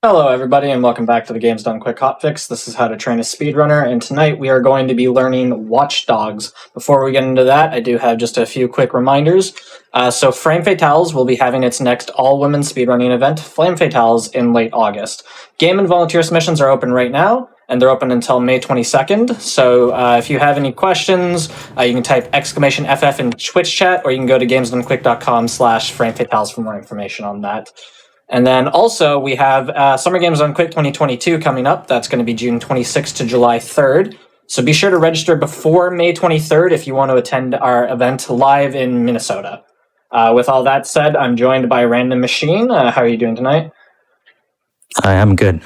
Hello everybody and welcome back to the Games Done Quick Hotfix. This is How to Train a Speedrunner, and tonight we are going to be learning Watch Dogs. Before we get into that, I do have just a few quick reminders. So Frame Fatales will be having its next all-women speedrunning event, Flame Fatales, in late August. Game and volunteer submissions are open right now, and they're open until May 22nd. So if you have any questions, you can type !FF in Twitch chat, or you can go to gamesdonequick.com/framefatales for more information on that. And then also we have Summer Games Done Quick 2022 coming up. That's going to be June 26th to July 3rd. So be sure to register before May 23rd if you want to attend our event live in Minnesota. With all that said, I'm joined by Random Machine. How are you doing tonight? I am good.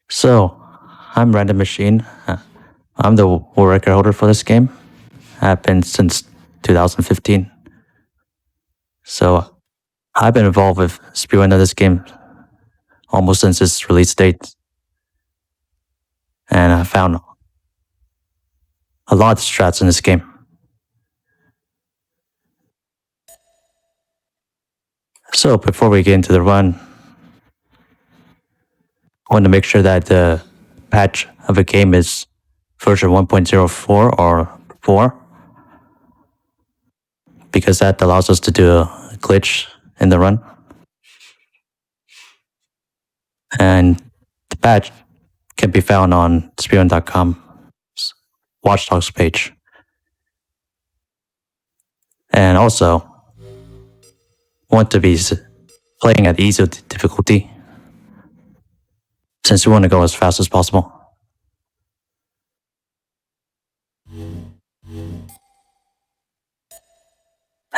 So, I'm Random Machine. I'm the world record holder for this game. I've been since 2015. So, I've been involved with speedrunning this game almost since its release date. And I found a lot of strats in this game. So, before we get into the run, I want to make sure that the patch of a game is version 1.04 or 4, because that allows us to do a glitch in the run. And the patch can be found on speedrun.com's Watchdogs page. And also, want to be playing at easy difficulty, since we want to go as fast as possible.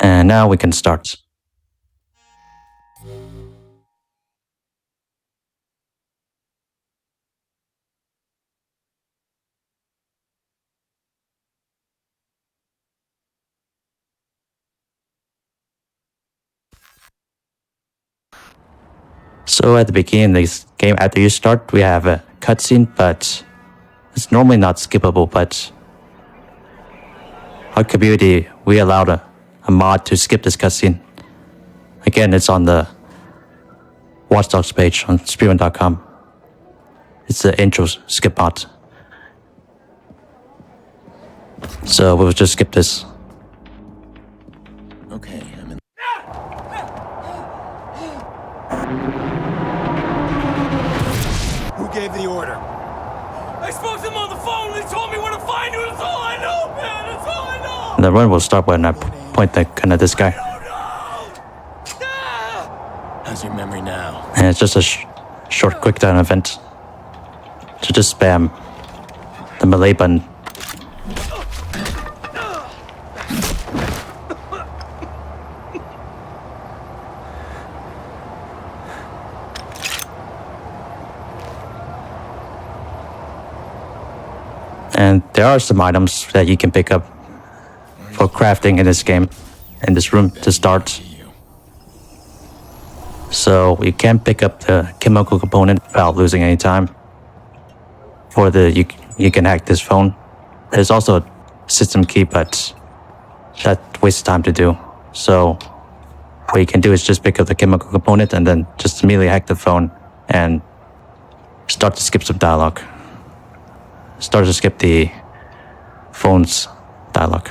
And now we can start. So at the beginning of this game, after you start, we have a cutscene, but it's normally not skippable, but our community, we allowed a mod to skip this cutscene. Again, it's on the Watchdogs page on speedrun.com. It's the intro skip mod. So we'll just skip this. Okay, I'm in. Who gave the order? I spoke to them on the phone. They told me where to find you. That's all I know, man. That's all I know. And the run will start when I point the gun at this guy. How's your memory now? And it's just a short quick time event. So just spam the melee button. And there are some items that you can pick up for crafting in this game, in this room to start. So you can pick up the chemical component without losing any time. For the you can hack this phone. There's also a system key, but that wastes time to do. So what you can do is just pick up the chemical component and then just immediately hack the phone and start to skip some dialogue. Start to skip the phone's dialogue.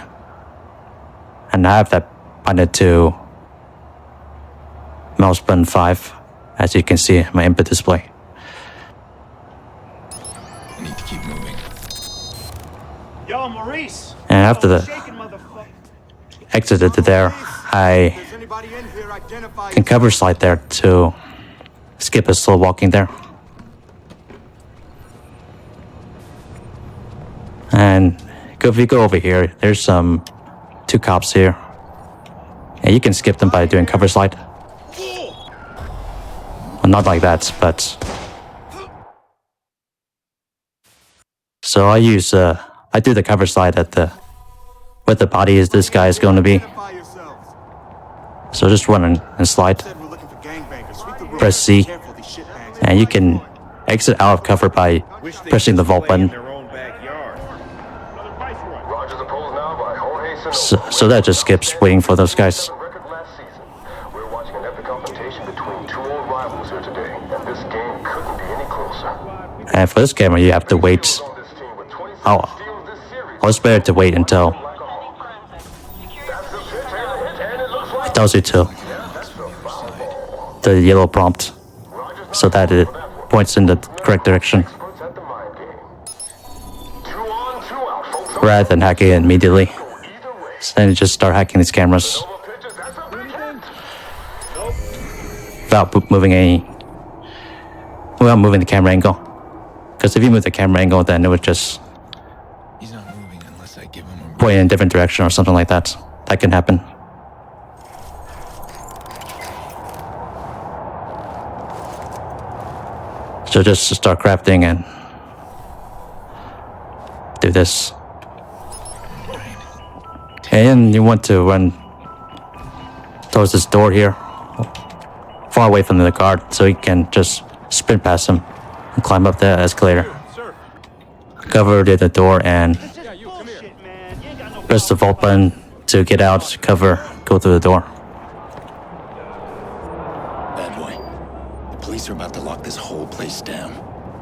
And I have that binded to mouse button 5, as you can see in my input display. I need to keep moving. Yo, Maurice. And after the exited there, I can cover slide there to skip a slow walking there. And if you go over here, there's some 2 cops here. And you can skip them by doing cover slide. Well, not like that, but... So I do the cover slide at where the body is this guy is going to be. So just run and slide. Press C. And you can exit out of cover by pressing the vault button. So that just skips waiting for those guys. We're watching an epic confrontation between two old rivals was here today, and this game couldn't be any closer. And for this camera, you have to wait. Oh, it's better to wait until it tells you to the yellow prompt, so that it points in the correct direction, rather than hacking it immediately. So then you just start hacking these cameras without moving the camera angle. Because if you move the camera angle, then it would just He's not moving unless I give him a point in a different direction or something like that. That can happen. So just start crafting and do this. And you want to run towards this door here, far away from the guard, so you can just sprint past him and climb up the escalator. Cover the door and press the vault button to get out, cover, go through the door. bad boy. The police are about to lock this whole place down.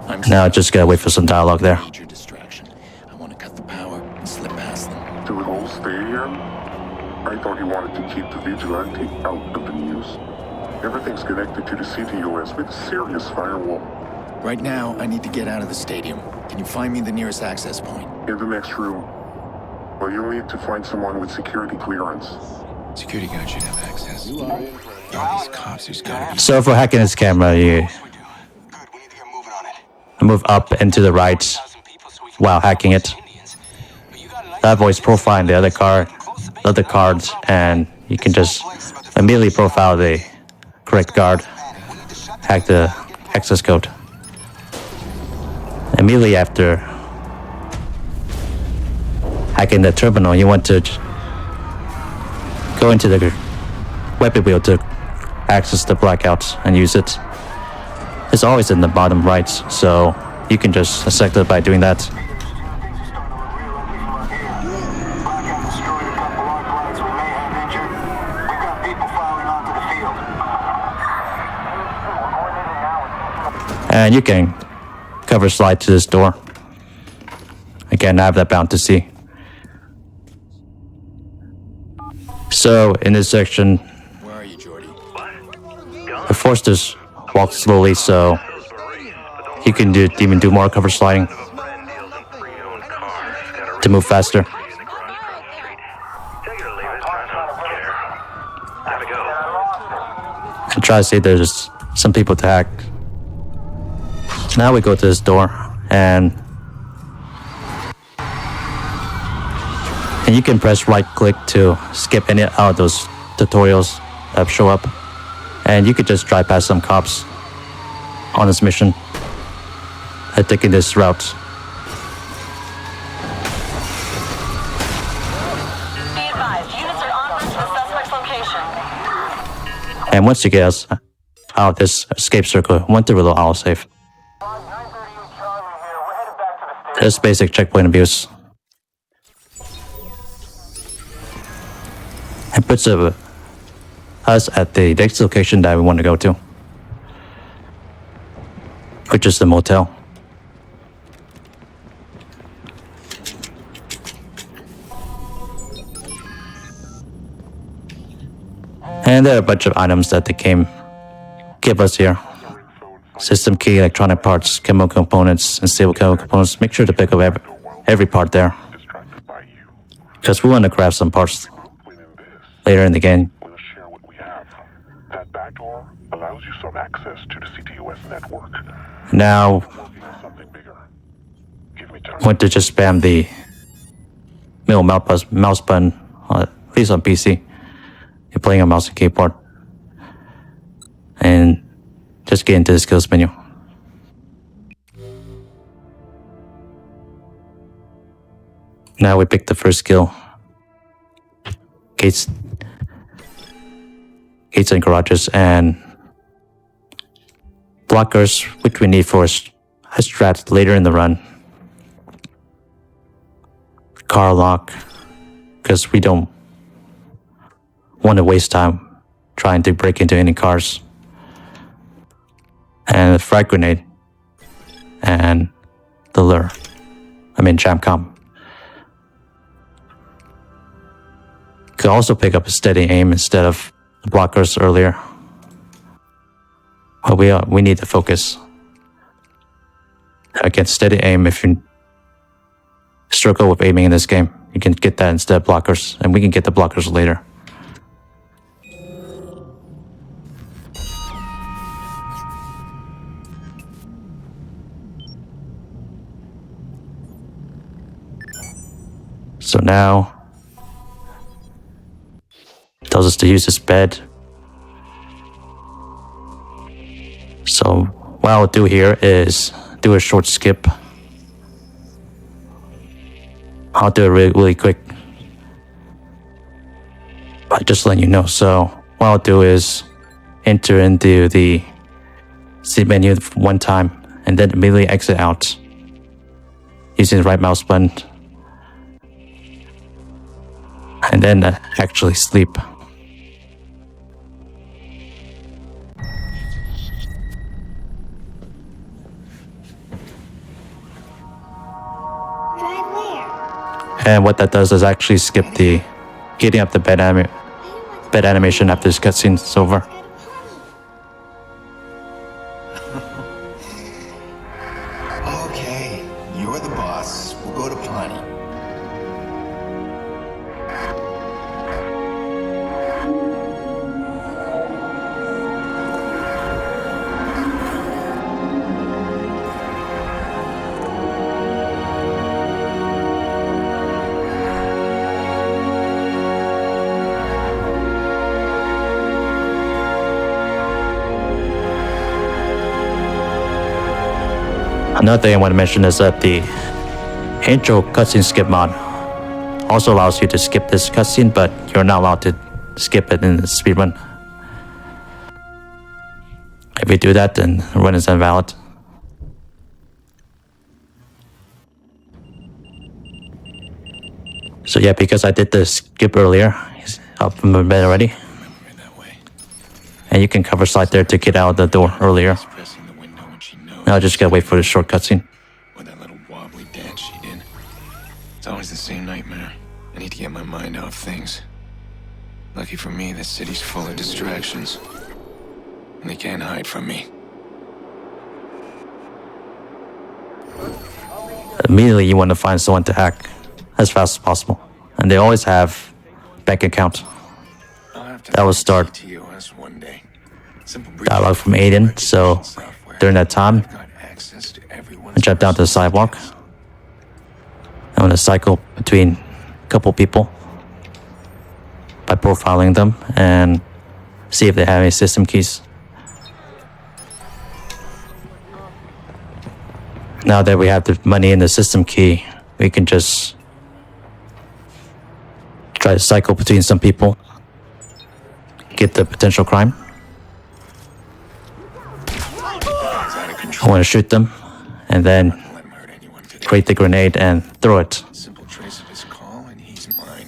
I'm Now just gotta wait for some dialogue there. major distraction. I want to cut the power and slip past them. Do we all stay here? I thought he wanted to keep the vigilante out of the news. Everything's connected to the CTOS with a serious firewall. Right now, I need to get out of the stadium. Can you find me the nearest access point? In the next room. Well, you'll need to find someone with security clearance. Security guard should have access. All these cops, there's gotta be... So for hacking this camera, you move up and to the right while hacking it. That voice profile in the other cards, and you can just immediately profile the correct guard, hack the access code. Immediately after hacking the terminal, you want to go into the weapon wheel to access the blackout and use it. It's always in the bottom right, so you can just select it by doing that. And you can cover slide to this door. Again, I have that bound to see. So in this section, Where are you, Jordy? you're forced to walk slowly, so you can even do more cover sliding to move faster. And try to see if there's some people to hack. Now we go to this door, and you can press right click to skip any out of those tutorials that show up, and you could just drive past some cops on this mission and taking this route. Be advised, units are en route to the suspect's location. And once you get us out of this escape circle, you want to reload autosave. This basic checkpoint abuse. It puts us at the next location that we want to go to, which is the motel. And there are a bunch of items that the game give us here. System key, electronic parts, chemical components, and stable chemical components. Make sure to pick up every part there, because we want to grab some parts later in the game. We'll share what we have. That back door allows you some access to the CTOS network. Now, Something bigger. Give me time. want to just spam the middle mouse button, at least on PC. You're playing on mouse and keyboard, and just get into the skills menu. Now we pick the first skill. Gates and garages, and blockers, which we need for a strat later in the run. Car lock, because we don't want to waste time trying to break into any cars. and a frag grenade, and the lure. Jam comp. Could also pick up a steady aim instead of the blockers earlier. But we need to focus. Again, steady aim. If you struggle with aiming in this game, you can get that instead of blockers, and we can get the blockers later. So now, it tells us to use this bed. So what I'll do here is do a short skip. I'll do it really quick. But just letting you know. So what I'll do is enter into the seat menu one time and then immediately exit out using the right mouse button. And then actually sleep. And what that does is actually skip the getting up the bed animation after this cutscene's over. Okay, you're the boss. We'll go to Pawnee. Another thing I want to mention is that the intro cutscene skip mod also allows you to skip this cutscene, but you're not allowed to skip it in the speedrun. If you do that, then the run is invalid. So yeah, because I did the skip earlier, he's up from the bed already. And you can cover slide there to get out the door earlier. Now I just gotta wait for the short cutscene. With that little wobbly dance she did. It's always the same nightmare. I need to get my mind off things. Lucky for me, this city's full of distractions. And they can't hide from me. Immediately you want to find someone to hack as fast as possible. And they always have bank account. That will start dialogue from Aiden, so during that time, I jump down to the sidewalk. I'm gonna cycle between a couple people by profiling them and see if they have any system keys. Now that we have the money and the system key, we can just try to cycle between some people, get the potential crime. I want to shoot them, and then create the grenade and throw it. Simple trace of his call, and he's mine.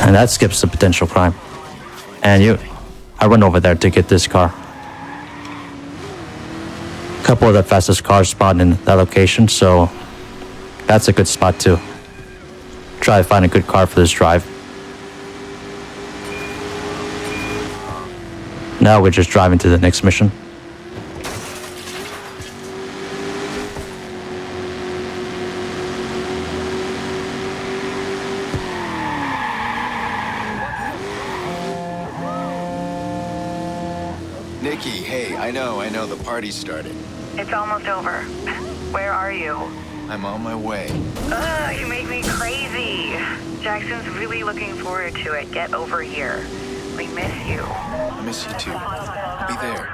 And that skips the potential crime. And I run over there to get this car. A couple of the fastest cars spawn in that location, so that's a good spot to try to find a good car for this drive. Now we're just driving to the next mission. Nikki, hey, I know, the party started. It's almost over. Where are you? I'm on my way. Ugh, you make me crazy. Jackson's really looking forward to it. Get over here. We miss you. I miss you too. I'll be there.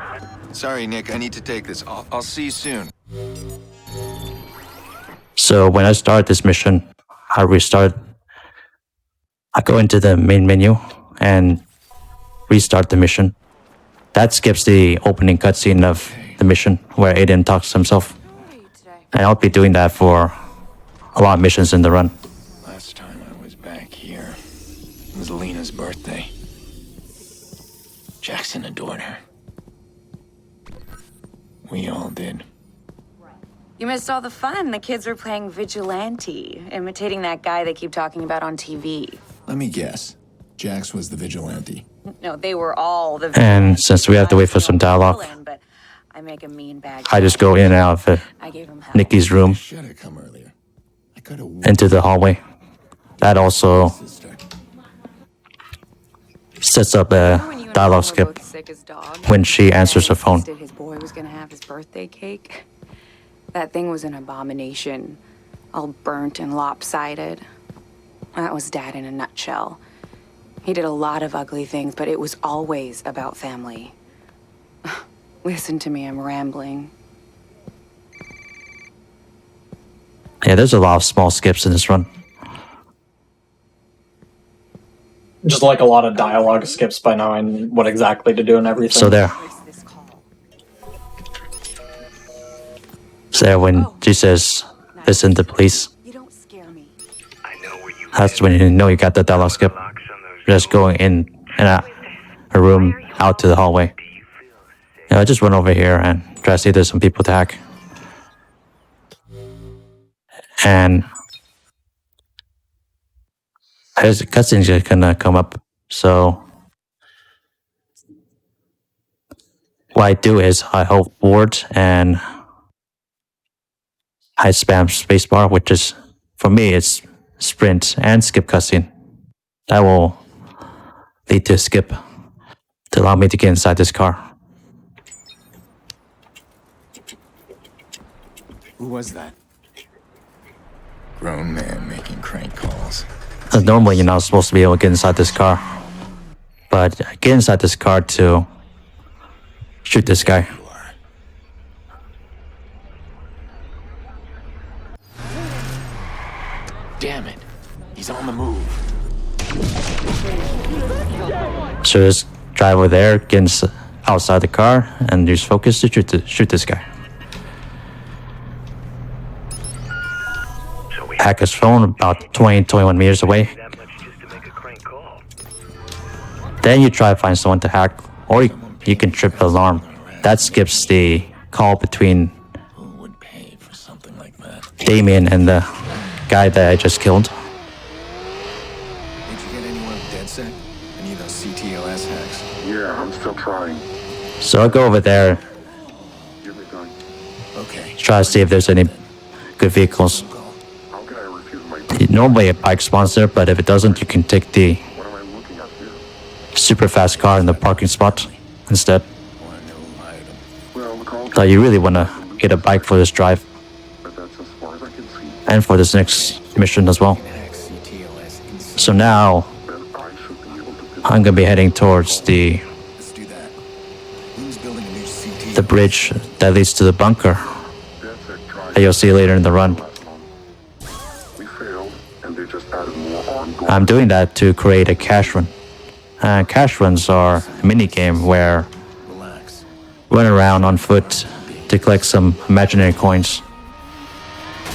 Sorry, Nick, I need to take this. I'll see you soon. So when I start this mission, I go into the main menu and restart the mission. That skips the opening cutscene of the mission where Aiden talks to himself. And I'll be doing that for a lot of missions in the run. Last time I was back here, it was Lena's birthday. Jackson adored her. We all did. You missed all the fun. The kids were playing vigilante, imitating that guy they keep talking about on TV. Let me guess. Jax was the vigilante. No, they were all the And since we have to wait for some dialogue, but I make a mean bad I just go in and out of I gave him hell. Nikki's room Should have come earlier. I could have into the hallway. That also sister. sets up a When you and dialogue Mom were skip both sick as dogs, when she answers her phone. insisted his boy was gonna have his birthday cake. That thing was an abomination, all burnt and lopsided. That was Dad in a nutshell. He did a lot of ugly things, but it was always about family. Listen to me, I'm rambling. Yeah, there's a lot of small skips in this run. Just like a lot of dialogue skips by knowing what exactly to do and everything. So there. This call. So there when she says, listen to police, You don't scare me. that's when you know you got the dialogue skip. Just going in and out a room out to the hallway. I just run over here and try to see if there's some people to hack. And there's a cutscene's gonna come up. So what I do is I hold forward and I spam spacebar, which is, for me, it's sprint and skip cutscene. That will lead to a skip to allow me to get inside this car. Who was that? Grown man making crank calls. Normally, you're not supposed to be able to get inside this car. But I get inside this car to shoot this guy. You are. Damn it. He's on the move. So just drive over there, get outside the car, and use focus to shoot this guy. Hack his phone about 21 meters away. Then you try to find someone to hack, or you can trip the alarm. That skips the call between Who would pay for something like that? Damien and the guy that I just killed. Did you get anyone with DedSec? Any of those CTLS hacks? Yeah, I'm still trying. So I'll go over there, Give me time. Okay. try to see if there's any good vehicles. How can I refuse my... Normally a bike spawns there, but if it doesn't, you can take the What am I looking at here? super fast car in the parking spot instead. Want to know who hired him? Well, the call... So you really want to get a bike for this drive But that's as far as I can see. and for this next mission as well. Hack CTLS inside. So now Then I should be able to... I'm going to be heading towards the Let's do that. Who's building a new CT? the bridge that leads to the bunker DedSec tried that you'll see later in the run. last month. We failed, and they just added more ongoing... I'm doing that to create a cash run. Cash runs are a mini game where Relax. run around on foot to collect some imaginary coins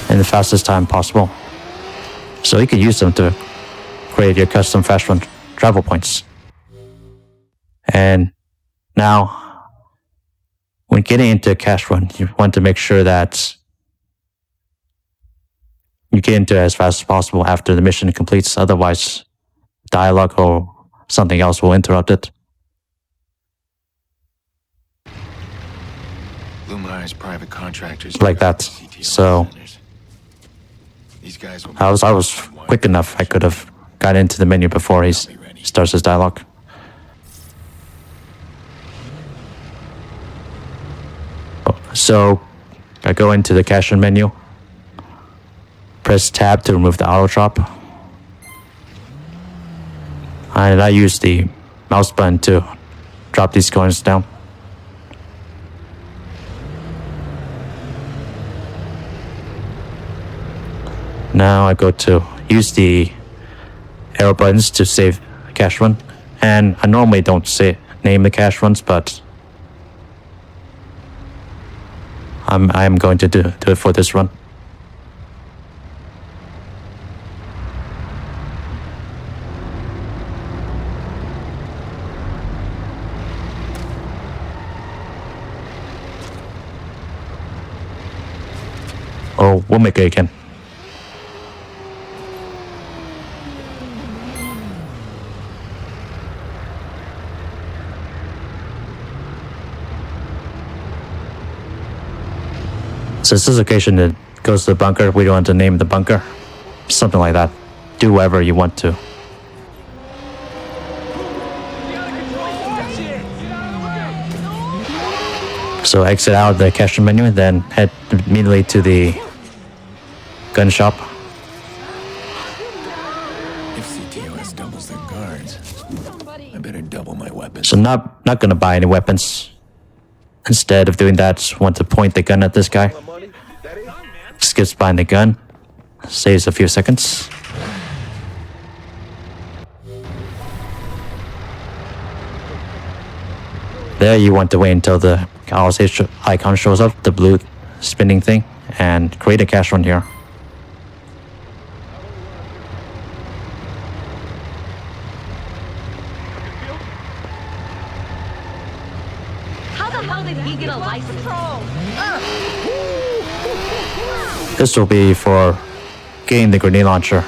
in the fastest time possible. So you can use them to create your custom fast run travel points. And now, when getting into a cash run, you want to make sure that you get into it as fast as possible after the mission completes. Otherwise, dialogue or something else will interrupt it. Luminire's private contractors. Like that. CTLS So centers. These guys will I was quick enough. I could have got into the menu before he starts his dialogue. So I go into the cash in menu, press tab to remove the auto drop, and I use the mouse button to drop these coins down. Now I go to use the arrow buttons to save a cash run, and I normally don't name the cash runs, but I'm going to do it for this run. Oh, we'll make it again. So this is occasion that goes to the bunker. We don't want to name the bunker. Something like that. Do whatever you want to. So exit out the cash menu and then head immediately to the gun shop. If CTOS doubles their guards, I better double my weapons. So not gonna buy any weapons. Instead of doing that, want to point the gun at this guy. Skips buying the gun. Saves a few seconds. There you want to wait until the RSA icon shows up, the blue spinning thing, and create a cash run here. How the hell did he get a license? This will be for getting the grenade launcher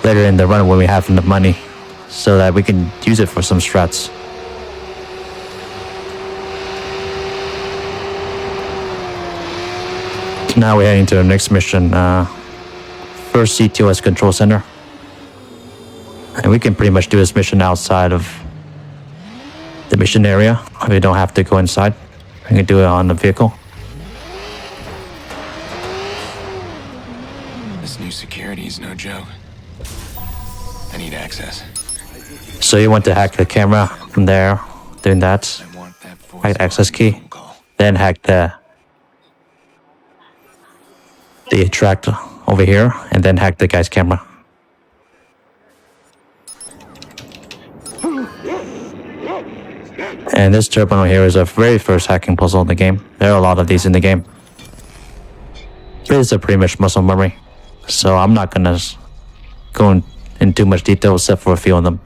later in the run when we have enough money, so that we can use it for some strats. Now we're heading to the next mission. First CTOS control center. And we can pretty much do this mission outside of the mission area. We don't have to go inside. We can do it on the vehicle. This new security is no joke. I need access. So you want to hack the camera from there, doing that. I want that voice Hack the access key. phone call. Then hack the track over here, and then hack the guy's camera. And this terminal here is a very first hacking puzzle in the game. There are a lot of these in the game. It's a pretty much muscle memory, so I'm not gonna go in too much detail except for a few of them.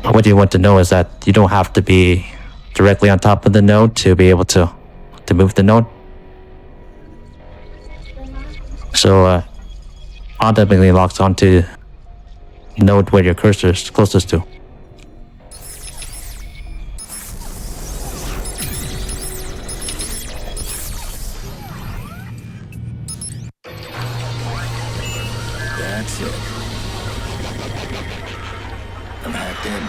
What you want to know is that you don't have to be directly on top of the node to be able to move the node. So automatically locks onto the node where your cursor is closest to. That's it. I'm hacked in.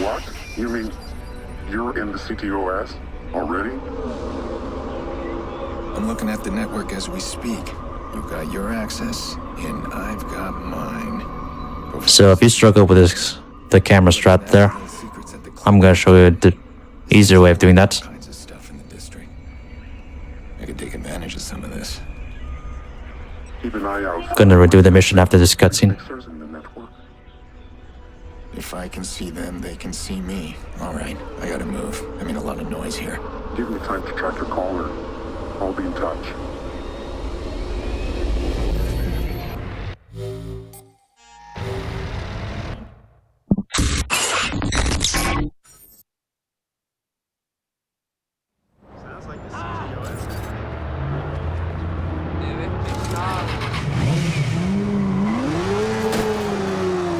What? You mean you're in the CTOS already? I'm looking at the network as we speak. You've got your access, and I've got mine. So if you struggle with the camera strat there, I'm gonna show you the easier way of doing that. Kinds of stuff in the district. I could take advantage of some of this. Keep an eye out. Gonna redo the mission after this cutscene. Fixers in the network. If I can see them, they can see me. All right, I gotta move. I mean, a lot of noise here. Give me time to track your caller. I'll be in touch.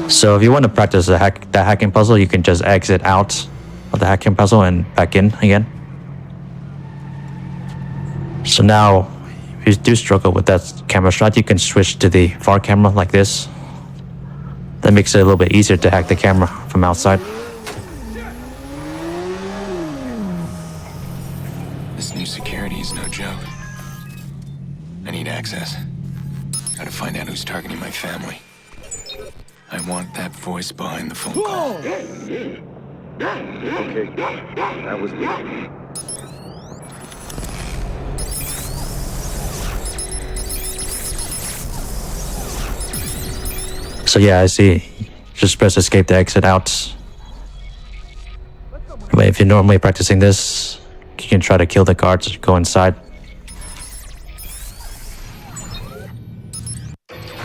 So if you want to practice the hacking puzzle, you can just exit out of the hacking puzzle and back in again. So now, if you do struggle with that camera strat, you can switch to the far camera like this. That makes it a little bit easier to hack the camera from outside. This new security is no joke. I need access. Gotta find out who's targeting my family. I want that voice behind the phone call. Okay, that was me. So yeah, I see. Just press escape to exit out. But if you're normally practicing this, you can try to kill the guards, go inside.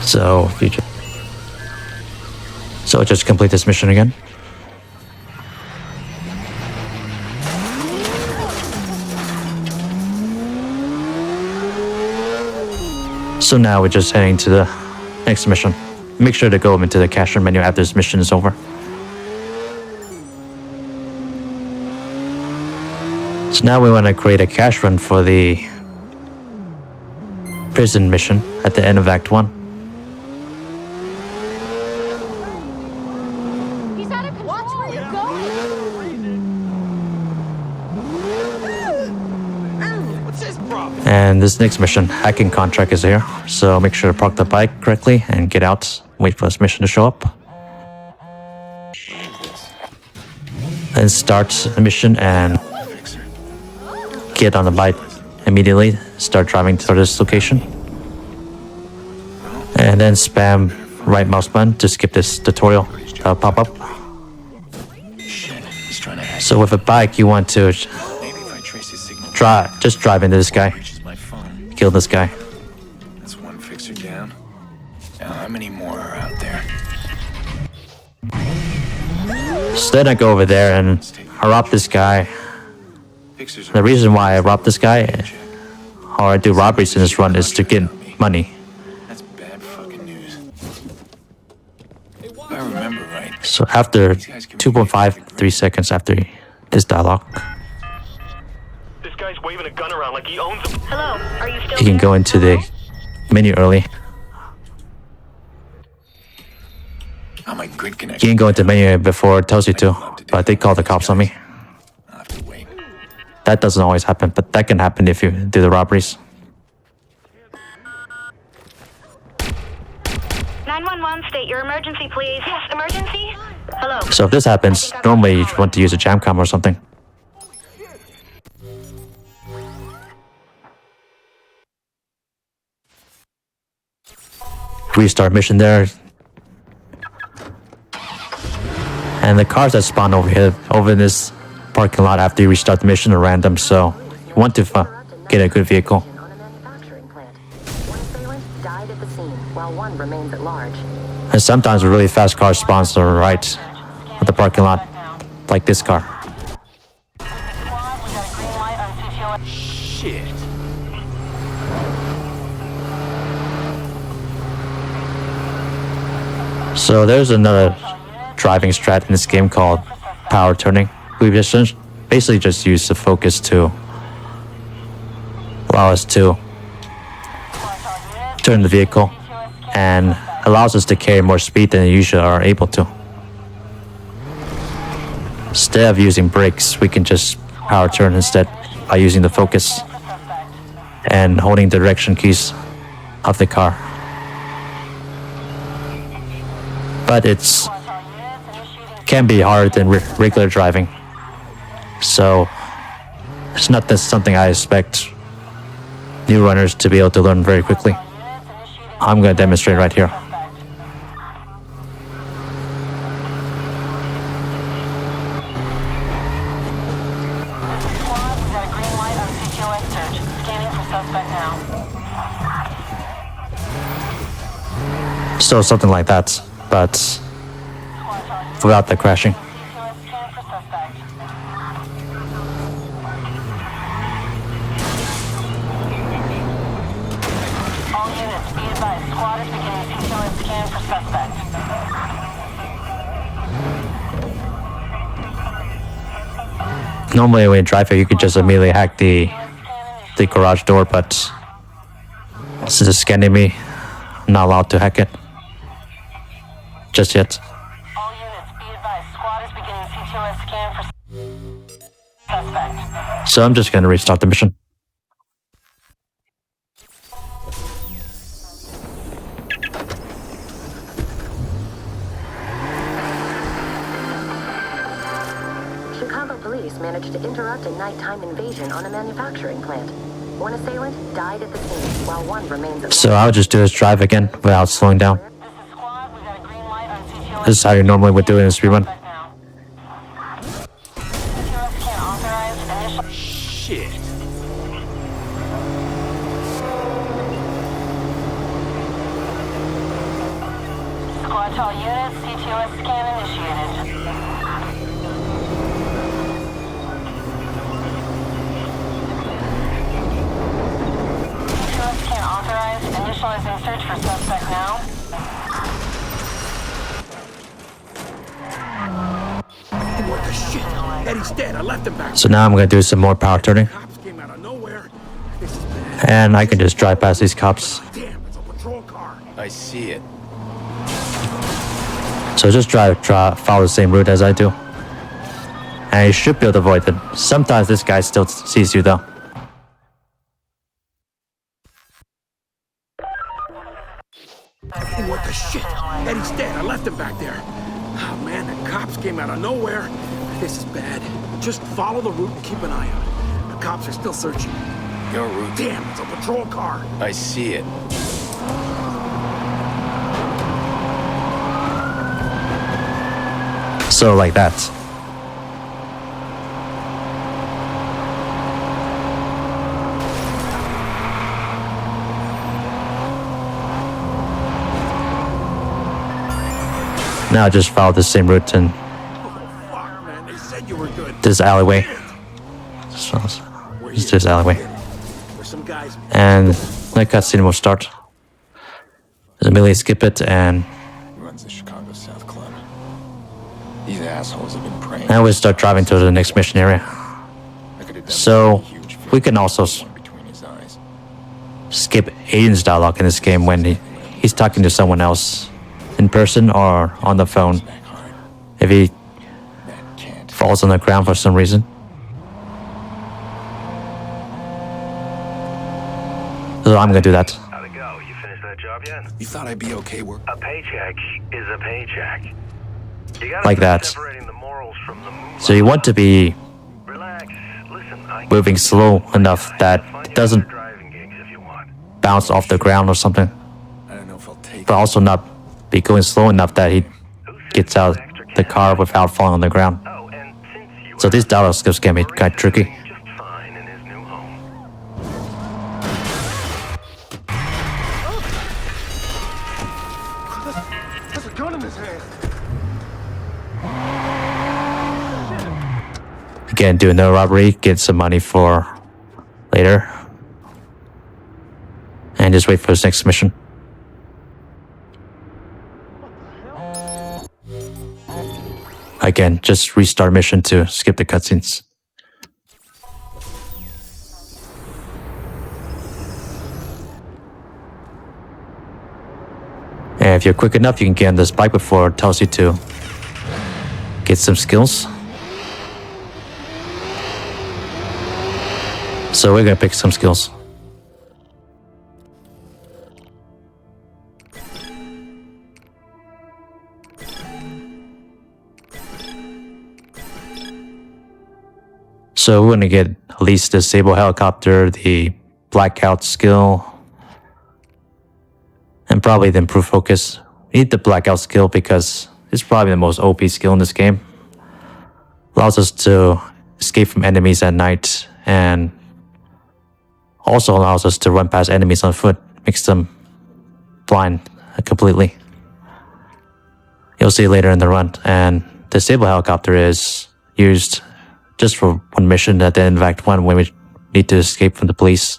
So if you just complete this mission again. So now we're just heading to the next mission. Make sure to go into the cash menu after this mission is over. So now we want to create a cash run for the prison mission at the end of Act 1. He's out of control. Watch where you're going. What's his problem? And this next mission, hacking contract, is here. So make sure to park the bike correctly and get out. Wait for this mission to show up. Then start the mission and get on the bike immediately. Start driving to this location. And then spam right mouse button to skip this tutorial. That'll pop up. Shit, he's trying to hack. So with a bike, you want to Maybe if I trace his signal, just drive into this guy. reaches my phone. Kill this guy. That's one fixer down. Now, how many more are out there? So then I go over there and I rob this guy. Fixers are The reason why I rob this guy, or I do robberies in this run, is to get money. That's bad fucking news. If I remember right, So after 2.53 seconds after this dialogue, This guy's waving a gun around like he owns them. Hello, are you still you can go into the menu early. how my grid You connection. can go into the menu before it tells you to, but they call the cops on me. I'll have to wait. That doesn't always happen, but that can happen if you do the robberies. 911, state your emergency, please. Yes, emergency? Hello. So if this happens, normally you want to use a jam cam or something. Restart mission there. And the cars that spawn over here, over in this parking lot after you restart the mission are random, so you want to get a good vehicle. On a manufacturing plant. One assailant died at the scene, while one remains at large. And sometimes a really fast car spawns to the right of the parking lot, like this car. Shit. So there's another driving strat in this game called power turning. We basically just use the focus to allow us to turn the vehicle and allows us to carry more speed than we usually are able to. Instead of using brakes, we can just power turn instead by using the focus and holding the direction keys of the car. But it's can be harder than regular driving, so it's not something I expect new runners to be able to learn very quickly. I'm going to demonstrate right here. So something like that, but without the crashing. All units, be advised. Squad is beginning CTOS scan for suspect. Normally when you drive here, you could just immediately hack the garage door, but since it's scanning me, I'm not allowed to hack it. Just yet. All units, be advised. Squad is beginning CTOS scan for suspect. So I'm just going to restart the mission. Chicago police managed to interrupt a nighttime invasion on a manufacturing plant. One assailant died at the scene, while one remains at So I'll just do this drive again without slowing down. This is squad. We got a green light on CTOS. This is how you normally would do it in a speedrun. Now. CTOS scan authorized. Initial. Shit. Squad to all units. CTOS scan initiated. CTOS scan authorized. Initial. Initializing search for suspect now. What the shit? Eddie's dead. I left him back. So now I'm gonna do some more power turning. Cops came out of nowhere. This is bad. And I can just drive past these cops. Damn, it's a patrol car. I see it. So just follow the same route as I do. And you should be able to avoid them. Sometimes this guy still sees you though. What the shit? Eddie's dead. I left him back there. Oh man, the cops came out of nowhere. This is bad. Just follow the route and keep an eye out. The cops are still searching. Your route. Damn, it's a patrol car. I see it. So like that. Now just follow the same route and Oh fuck, man. They said you were good. this alleyway. So it's this alleyway. There's some guys. And the cutscene will start. Just immediately skip it and Runs the Chicago South Club. These assholes have been praying. now we start driving to the next mission area. I could have done So a huge we can also between his eyes. skip Aiden's dialogue in this game when he's talking to someone else in person or on the phone if he That can't. falls on the ground for some reason. So I'm gonna do that. How'd it go? You finished that job yet? You thought I'd be okay work? A paycheck is a paycheck. You gotta Like start that. separating the morals from the moolah. So you want to be Relax. Listen, I moving slow enough that it doesn't driving gigs if you want. bounce off the ground or something, I don't know if I'll take but also not be going slow enough that he gets out the car without falling on the ground. Oh, and since you So these dialogue skills can be kind of tricky. just fine in his new home. There's a gun in his hand. Again, do another robbery, get some money for later, and just wait for his next mission. Again, just restart mission to skip the cutscenes. And if you're quick enough, you can get on this bike before it tells you to get some skills. So we're gonna pick some skills. So we're gonna get at least the disable helicopter, the blackout skill, and probably the improve focus. We need the blackout skill because it's probably the most OP skill in this game. Allows us to escape from enemies at night and also allows us to run past enemies on foot, makes them blind completely. You'll see later in the run. And the disable helicopter is used just for one mission at the end of Act 1 when we need to escape from the police.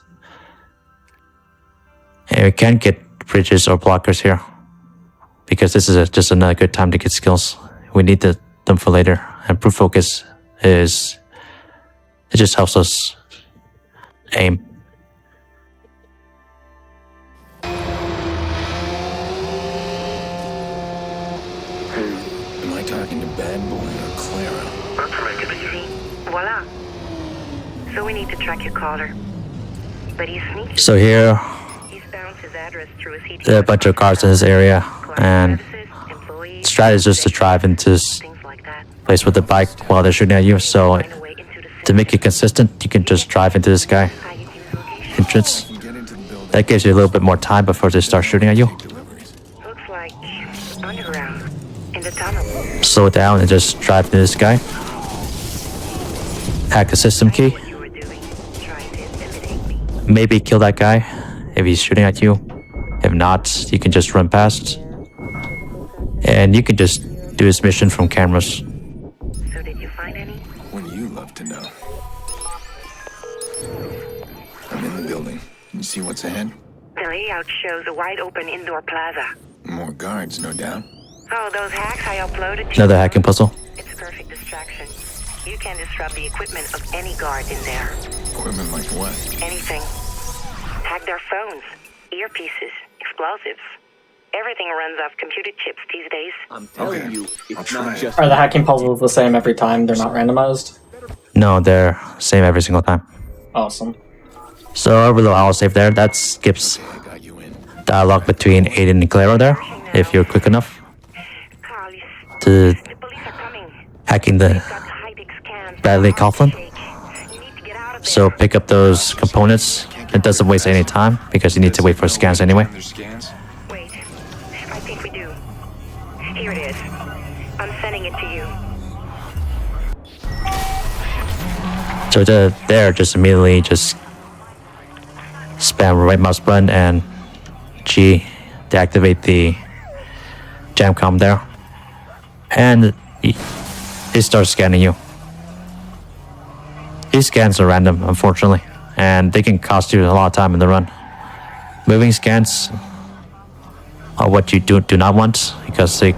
And we can't get bridges or blockers here because this is just another good time to get skills. We need them for later. And proof focus it just helps us aim. Am I talking to Bad Boy or Clara? Easy. Voila. So we need to track your caller. But he's sneaky. So here, He's bounced his address through a CT. there are a bunch of cars in this area, and the strat is just to drive into this place with the bike while they're shooting at you. So to make it consistent, you can just drive into this guy entrance. That gives you a little bit more time before they start shooting at you. Looks like underground in the tunnel. Slow it down and just drive into this guy. Hack the system key. What you were doing, trying to intimidate me. Maybe kill that guy if he's shooting at you. If not, you can just run past. And you can just do this mission from cameras. So did you find any? Wouldn't you love to know? I'm in the building. You see what's ahead? There layout shows a wide-open indoor plaza. More guards, no doubt. Oh, those hacks I uploaded to Another hacking puzzle. It's a perfect distraction. You can disrupt the equipment of any guard in there. Equipment like what? Anything. Hack their phones, earpieces, explosives. Everything runs off computer chips these days. I'm telling Okay. you, I'll it's try not it. just... Are the hacking puzzles the same every time? They're not randomized? No, they're same every single time. Awesome. So our little autosave there, that skips I got you in. dialogue between Aiden and Claro there, if you're quick enough Carl, to the police are coming. hacking the Got high-tech scans. Bradley Coughlin. You need to get out of there. So pick up those components. It doesn't waste any time because you need to wait for scans anyway. Their scans? Wait, I think we do. Here it is. I'm sending it to you. So there, just immediately just spam right mouse button and G to activate the jam com there, and it starts scanning you. These scans are random, unfortunately, and they can cost you a lot of time in the run. Moving scans are what you do not want because they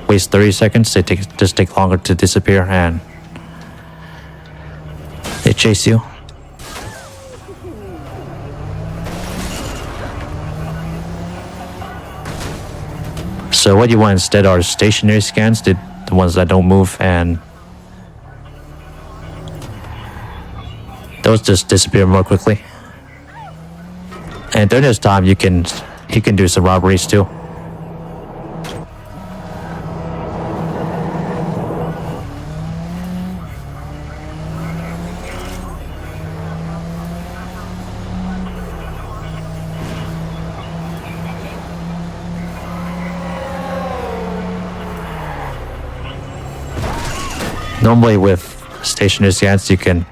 waste 30 seconds. They just take longer to disappear and they chase you. So what you want instead are stationary scans, the ones that don't move, and those just disappear more quickly. And during this time, you can do some robberies too. Normally with stationary scans, you can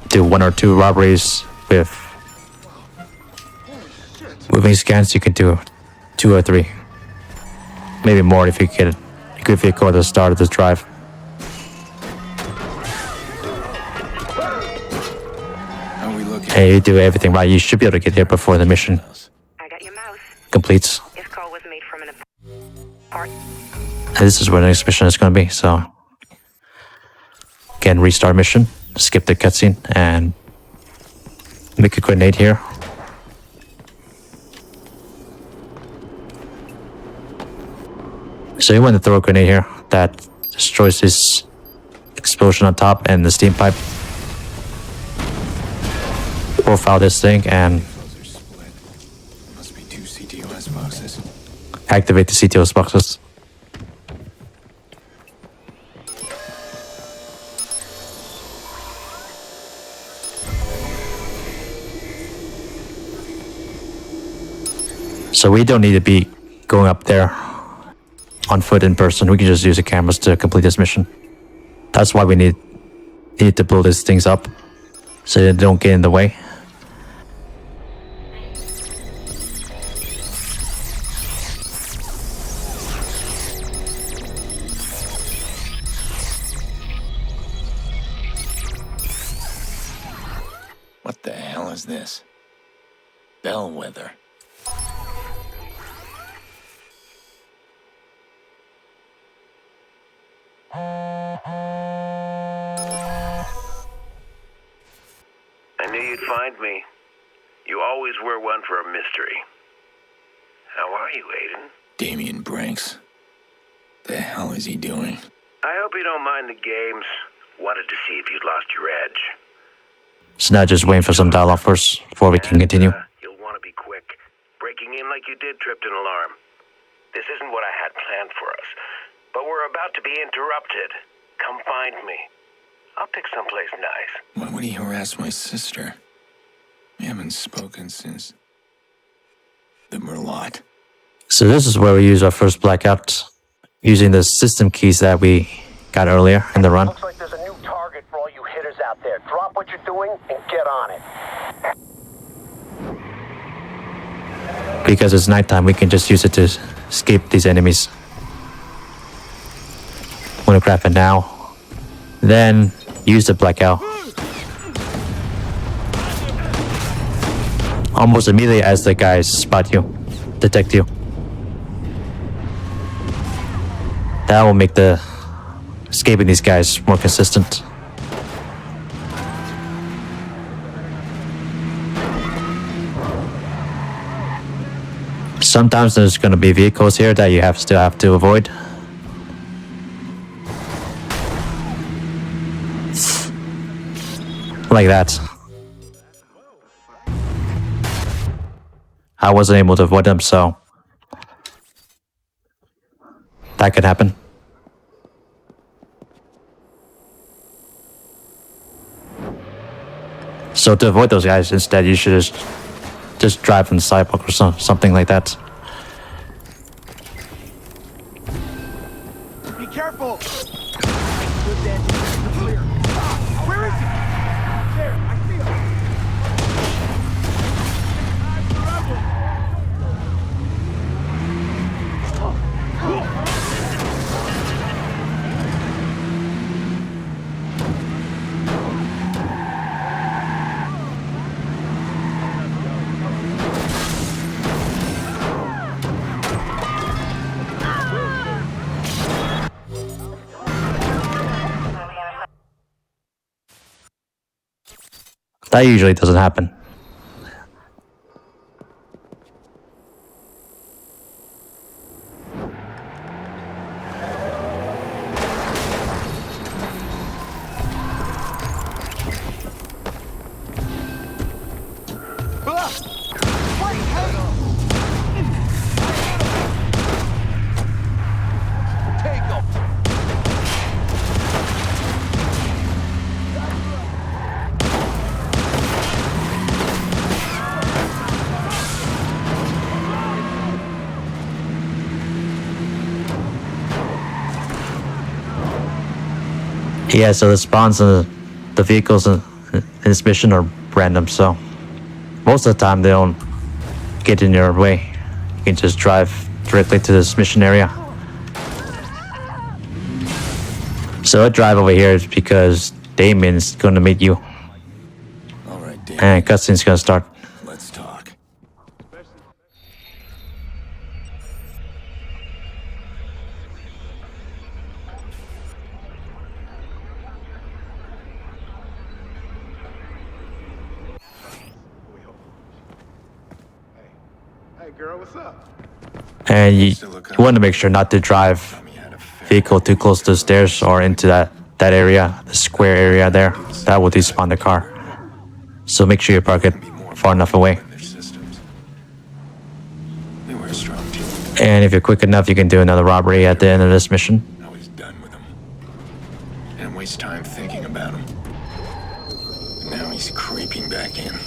do 1 or 2 robberies. With moving scans, you can do 2 or 3. Maybe more if you go at the start of this drive. How are we looking? And you do everything right, you should be able to get here before the mission I got your mouse. completes. This call was made from an apartment. And this is where the next mission is going to be, so again, restart mission, skip the cutscene, and make a grenade here. So you want to throw a grenade here that destroys this explosion on top and the steam pipe. Profile this thing and Those are split. Must be 2 CTOS boxes. activate the CTOS boxes. So we don't need to be going up there on foot in person. We can just use the cameras to complete this mission. That's why we need to blow these things up so they don't get in the way. What the hell is this? Bellwether. I knew you'd find me. You always were one for a mystery. How are you, Aiden? Damien Branks. The hell is he doing? I hope you don't mind the games. Wanted to see if you'd lost your edge. So now just waiting for some dialogue first before we can continue. You'll want to be quick. Breaking in like you did tripped an alarm. This isn't what I had planned for us, but we're about to be interrupted. Come find me. I'll pick someplace nice. Why would he harass my sister? We haven't spoken since the Merlot. So this is where we use our first blackout, using the system keys that we got earlier in the run. Looks like there's a new target for all you hitters out there. Drop what you're doing and get on it. Because it's nighttime, we can just use it to escape these enemies. I'm gonna grab it now. Then use the blackout almost immediately as the guys spot you, detect you. That will make the escaping these guys more consistent. Sometimes there's going to be vehicles here that you still have to avoid. Like that. I wasn't able to avoid them, so that could happen. So to avoid those guys, instead you should just drive on the sidewalk or something like that. Be careful! Good, Dan. You're clear. Where is he? There, I see him. That usually doesn't happen. Yeah, so the spawns and the vehicles in this mission are random, so most of the time they don't get in your way. You can just drive directly to this mission area. So I drive over here because Damon's going to meet you. All right, Damon. And cutscene's going to start. Let's talk. Hey, girl, what's up? And you want to make sure not to drive vehicle too close to the stairs or into that area, the square area there. That will despawn the car. So make sure you park it far enough away. And if you're quick enough, you can do another robbery at the end of this mission. I was done with him. Didn't waste time thinking about him. And now he's creeping back in.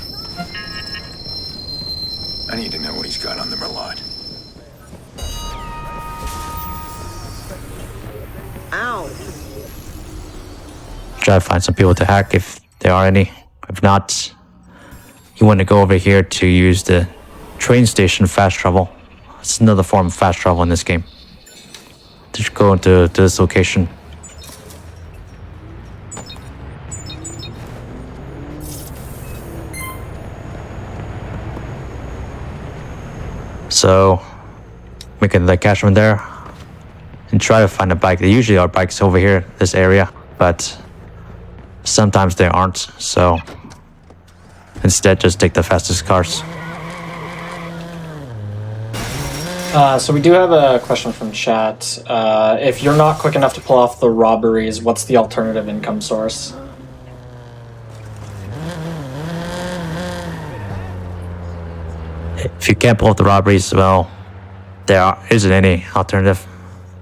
I need to know what he's got on the Merlot. Ow! Try to find some people to hack if there are any. If not, you want to go over here to use the train station fast travel. It's another form of fast travel in this game. Just go into this location. So, make the cash from there and try to find a bike. There usually are bikes over here, this area, but sometimes there aren't. So, instead, just take the fastest cars. So we do have a question from chat. If you're not quick enough to pull off the robberies, what's the alternative income source? If you can't pull off the robberies, well, there isn't any alternative.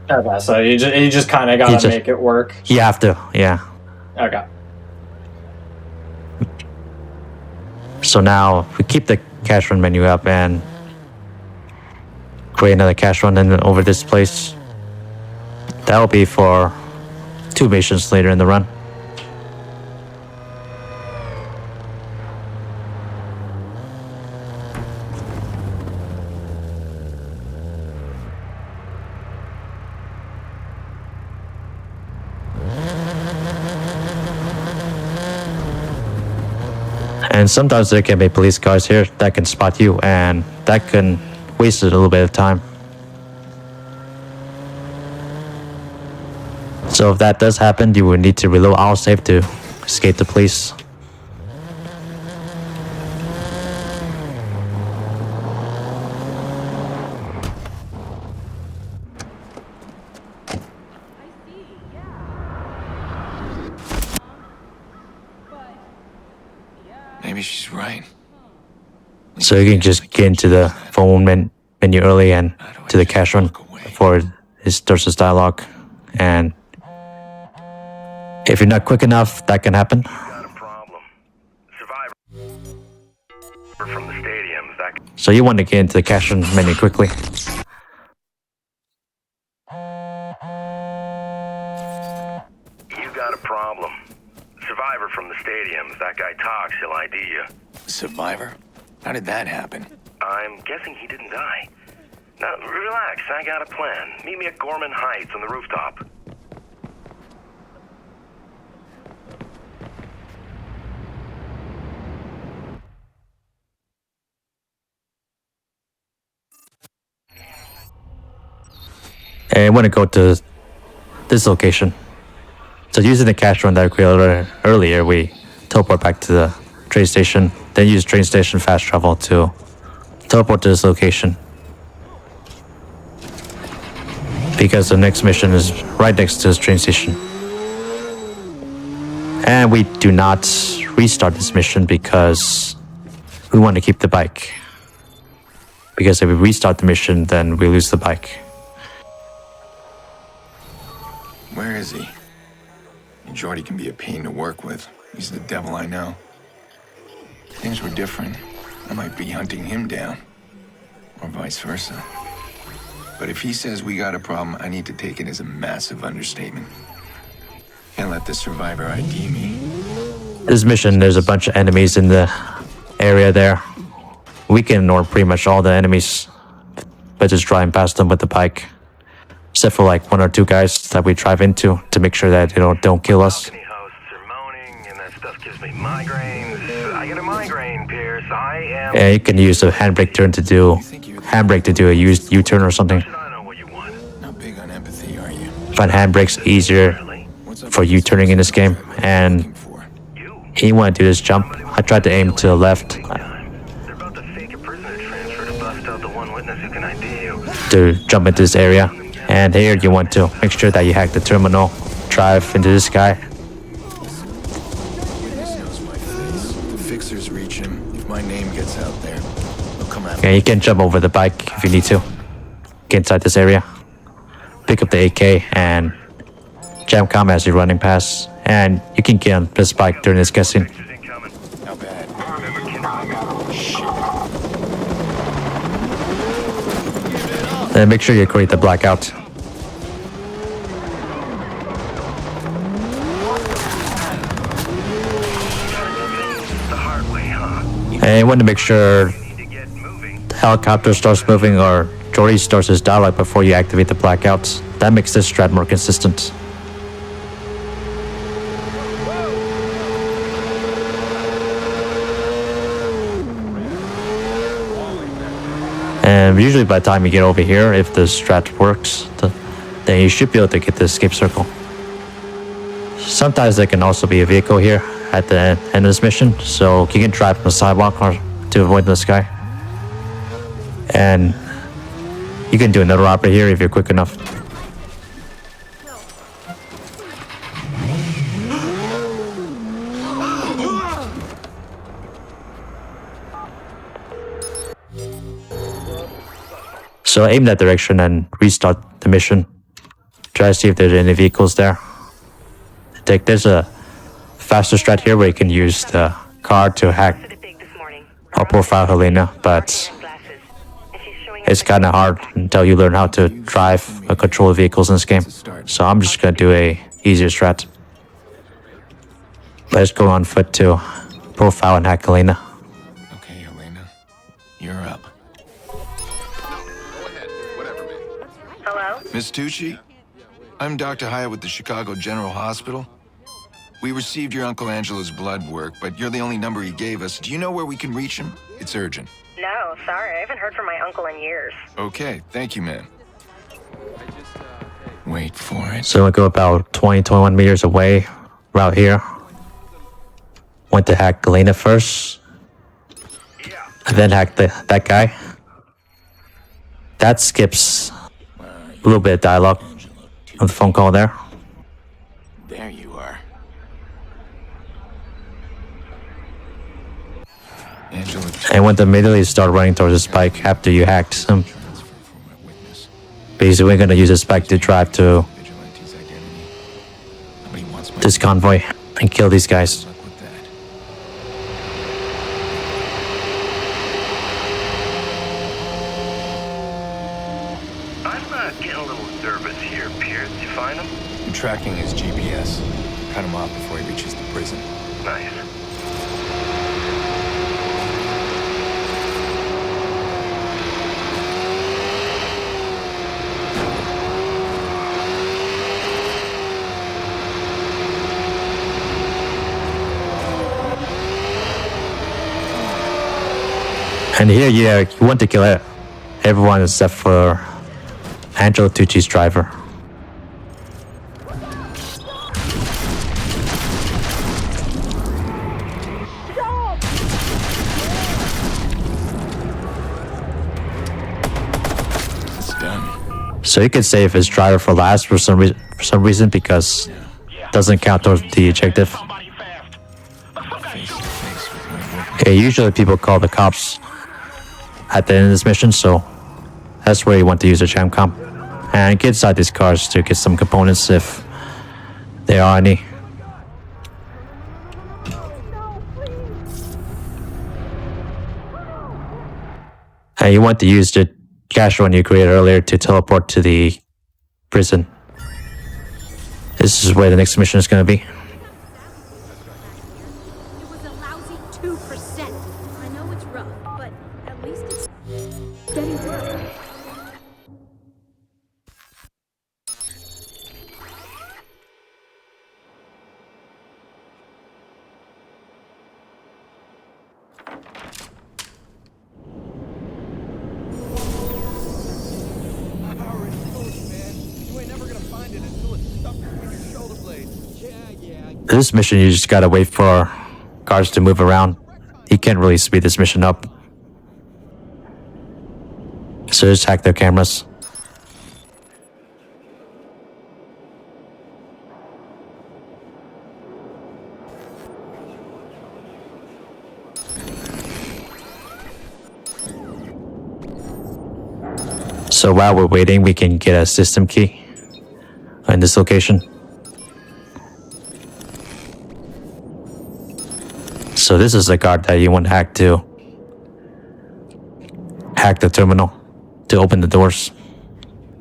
Okay, so you just kind of gotta make it work. You have to, yeah. Okay. So now we keep the cash run menu up and create another cash run and over this place. That will be for 2 missions later in the run. And sometimes there can be police cars here that can spot you, and that can waste a little bit of time. So if that does happen, you will need to reload autosave to escape the police. Maybe she's right. So you can just get into the phone menu early and to the cash run before it starts this dialogue. And if you're not quick enough, that can happen. Got a problem. Survivor from the stadiums. That So you want to get into the cash run menu quickly. You got a problem. Survivor from the stadiums. That guy talks. He'll ID you. Survivor? How did that happen? I'm guessing he didn't die. Now, relax. I got a plan. Meet me at Gorman Heights on the rooftop. And you want to go to this location. So using the cash run that we created earlier, we teleport back to the train station, then use train station fast travel to teleport to this location. Because the next mission is right next to this train station. And we do not restart this mission because we want to keep the bike. Because if we restart the mission, then we lose the bike. Where is he? Jordy can be a pain to work with. He's the devil I know. If things were different, I might be hunting him down. Or vice versa. But if he says we got a problem, I need to take it as a massive understatement. Can't let the survivor ID me. This mission, there's a bunch of enemies in the area there. We can ignore pretty much all the enemies by just driving past them with the bike. Except for like 1 or 2 guys that we drive into to make sure that they don't kill us. Balcony hosts are moaning, and that stuff gives me migraines. I get a migraine, Pierce. I am... Yeah, you can use a handbrake turn to do a U-turn or something. Should I know what you want? Not big on empathy, are you? Find handbrakes easier for U-turning in this game. And you want to do this jump. I tried to aim to the left They're about to fake a prisoner transfer to bust out the one witness who can ID you. to jump into this area. And here you want to make sure that you hack the terminal, drive into this guy. Witness knows my face. The fixers reach him. If my name gets out there, they'll come after And you can jump over the bike if you need to. Get inside this area. Pick up the AK and jam comm as you're running past. And you can get on this bike during this cutscene. How bad? And make sure you create the blackout. And you want to make sure the helicopter starts moving or Jordy starts his dialogue before you activate the blackouts. That makes this strat more consistent. And usually by the time you get over here, if the strat works, then you should be able to get the escape circle. Sometimes there can also be a vehicle here at the end of this mission, so you can drive on the sidewalk or to avoid this guy. And you can do another robbery here if you're quick enough. So aim that direction and restart the mission. Try to see if there's any vehicles there. There's a faster strat here where you can use the car to hack or profile Helena, but it's kind of hard until you learn how to drive or control vehicles in this game. So I'm just gonna do a easier strat. Let's go on foot to profile and hack Helena. Okay, Helena. You're up. Hello? Miss Tucci? I'm Dr. Hyatt with the Chicago General Hospital. We received your Uncle Angelo's blood work, but you're the only number he gave us. Do you know where we can reach him? It's urgent. No, sorry. I haven't heard from my uncle in years. Okay, thank you, ma'am. Wait for it. So we go about 21 meters away, right here. Went to hack Galena first, and then hack that guy. That skips a little bit of dialogue on the phone call there. There you are. Angela. And went to immediately start running towards the spike after you hacked him. Basically, we're gonna use the spike to drive to this convoy and kill these guys. I'm getting a little nervous here, Pierce. You find him? I'm tracking his GPS. Cut him off before he reaches the prison. Nice. And here, yeah, you want to kill everyone except for Angelo Tucci's driver. It's done. So you could save his driver for last for some reason because it doesn't count towards the objective. Okay, usually people call the cops at the end of this mission, so that's where you want to use a jam comp. And get inside these cars to get some components if there are any. And you want to use the cache one you created earlier to teleport to the prison. This is where the next mission is going to be. It was a lousy 2%. I know it's rough, but at least it's steady work. This mission, you just gotta wait for cars to move around. You can't really speed this mission up. So just hack their cameras. So while we're waiting, we can get a system key in this location. So this is the card that you want to hack to hack the terminal to open the doors,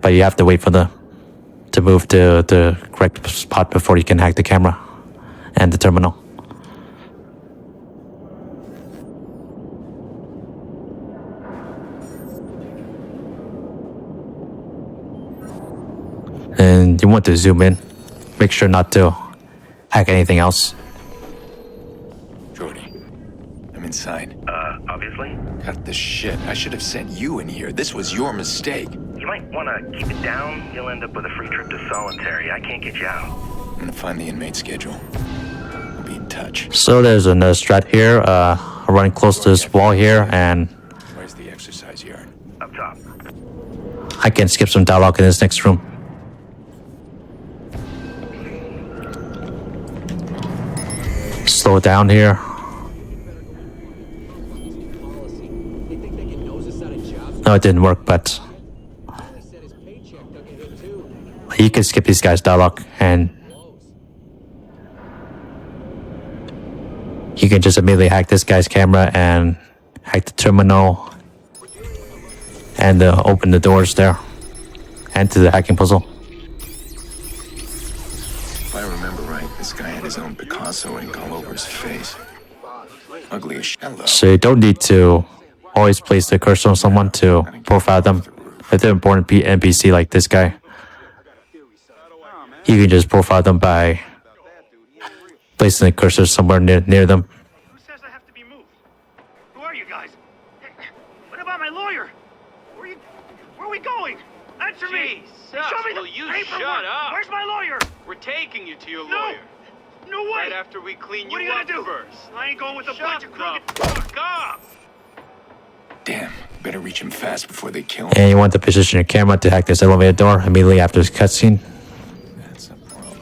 but you have to wait for to move to the correct spot before you can hack the camera and the terminal. And you want to zoom in, make sure not to hack anything else. Inside. Obviously. Cut the shit. I should have sent you in here. This was your mistake. You might want to keep it down. You'll end up with a free trip to solitary. I can't get you out. I'm gonna find the inmate schedule. I'll be in touch. So there's another strat here, running close to this wall here, and Where's the exercise yard? Up top. I can skip some dialogue in this next room. Slow it down here. No, it didn't work, but you can skip these guys' dialogue and you can just immediately hack this guy's camera and hack the terminal and open the doors there and to the hacking puzzle. If I remember right, this guy had his own Picasso ink all over his face. Ugly as shit. So you don't need to always place the cursor on someone to profile them. If they're important NPC like this guy, you can just profile them by placing the cursor somewhere near them. Who says I have to be moved? Who are you guys? Hey, what about my lawyer? Where are we going? Answer me! Show me the paperwork! Shut up? Where's my lawyer? We're taking you to your No! lawyer. No way! Right after we clean What are you you up gonna do? first. I ain't going with a bunch Shut of crooked... the fuck up! Damn, better reach him fast before they kill him. And you want to position your camera to hack this elevator door immediately after this cutscene. That's a problem.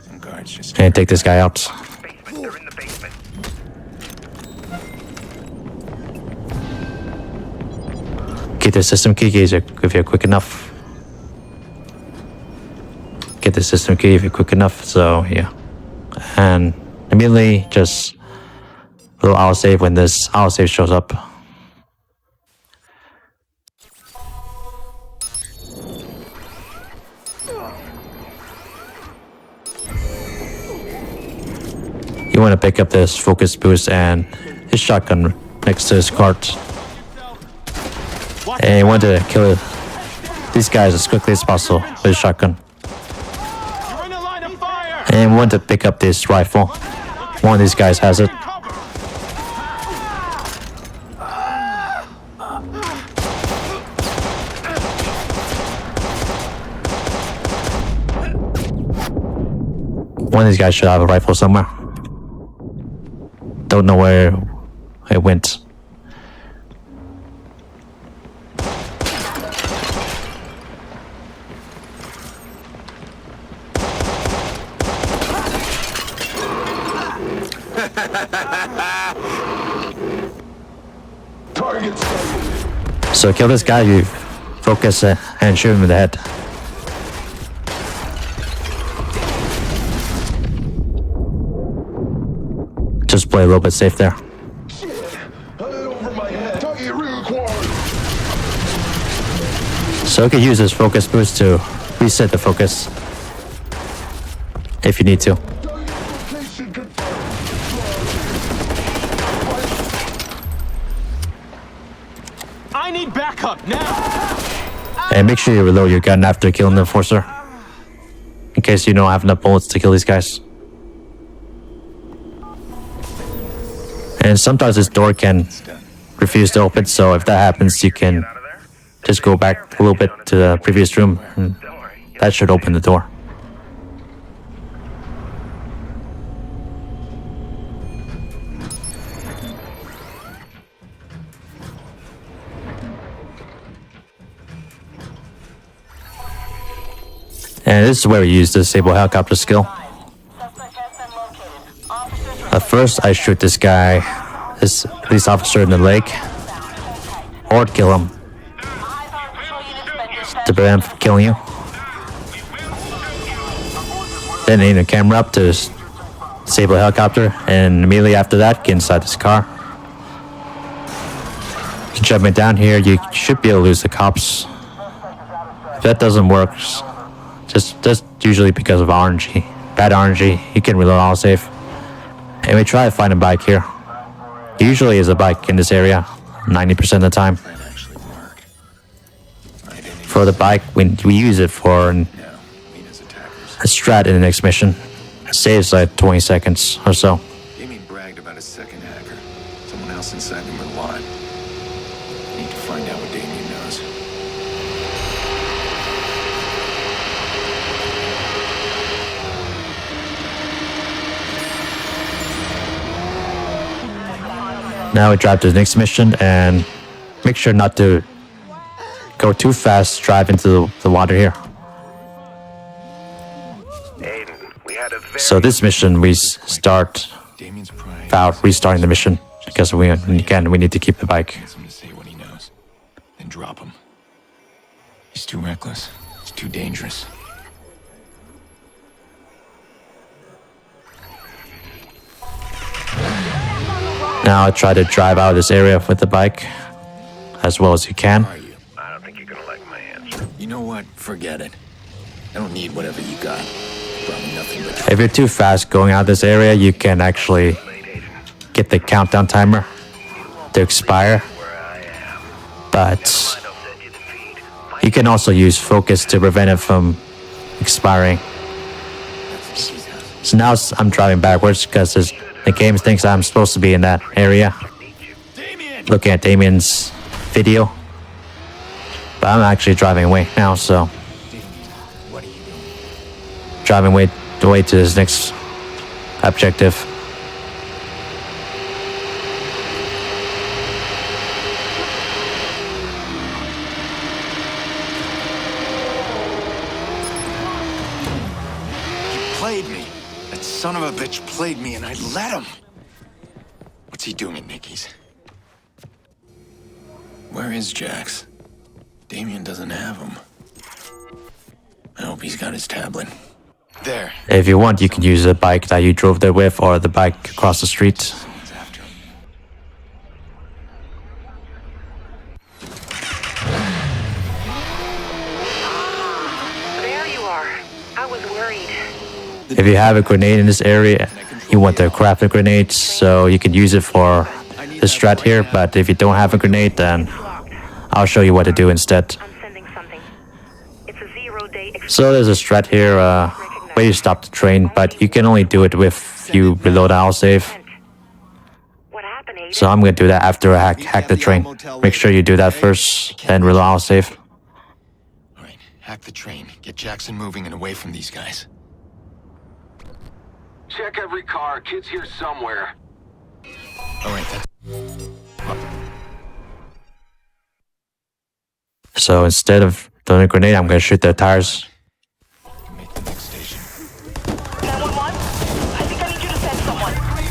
Some guards just... And take this guy out. Basement, they're in the basement. Get the system key if you're quick enough. Get the system key if you're quick enough, so yeah. And immediately just a little autosave when this autosave shows up. You want to pick up this focus boost and his shotgun next to his cart. And you want to kill these guys as quickly as possible with his shotgun. And you want to pick up this rifle. One of these guys has it. One of these guys should have a rifle somewhere. Don't know where it went. So kill this guy, you focus and shoot him in the head. Just play a little bit safe there. So you can use this focus boost to reset the focus if you need to. I need backup now! And make sure you reload your gun after killing the enforcer, in case you don't have enough bullets to kill these guys. And sometimes this door can refuse to open, so if that happens, you can just go back a little bit to the previous room, and that should open the door. And this is where we use the disable helicopter skill. At first, I shoot this guy, this police officer in the leg, or kill him to prevent him from killing you. Then aim the camera up to disable the helicopter, and immediately after that, get inside this car. Jumping down here, you should be able to lose the cops. If that doesn't work, just usually because of RNG, bad RNG, you can reload autosave. And we try to find a bike here. Usually is a bike in this area, 90% of the time. For the bike, we use it for a strat in the next mission. It saves like 20 seconds or so. Damien bragged about a second hacker. Someone else inside them are live. Need to find out what Damien knows. Now we drive to the next mission and make sure not to go too fast, drive into the water here. So this mission we start without restarting the mission because we need to keep the bike. Say what he knows, then drop him. He's too reckless. It's too dangerous. Now I try to drive out of this area with the bike as well as you can. I don't think you're gonna like my answer. You know what? Forget it. I don't need whatever you got. Probably nothing but... If you're too fast going out of this area, you can actually get the countdown timer to expire. But you can also use focus to prevent it from expiring. So now I'm driving backwards because the game thinks I'm supposed to be in that area. Looking at Damien's video. But I'm actually driving away now, so. Driving away to this next objective. Played me. That son of a bitch played me and I let him. What's he doing at Nikki's? Where is Jax? Damien doesn't have him. I hope he's got his tablet. There. If you want, you can use the bike that you drove there with or the bike across the street. There you are. I was worried. If you have a grenade in this area, you want to craft a grenade, so you can use it for the strat here, but if you don't have a grenade, then I'll show you what to do instead. It's a 0-day So there's a strat here where you stop the train, but you can only do it if you reload the autosave. So I'm going to do that after I hack the train. Make sure you do that first, then reload autosave. Alright, hack the train. Get Jackson moving and away from these guys. Check every car. Kid's here somewhere. Alright, that's... So instead of throwing a grenade, I'm going to shoot the tires.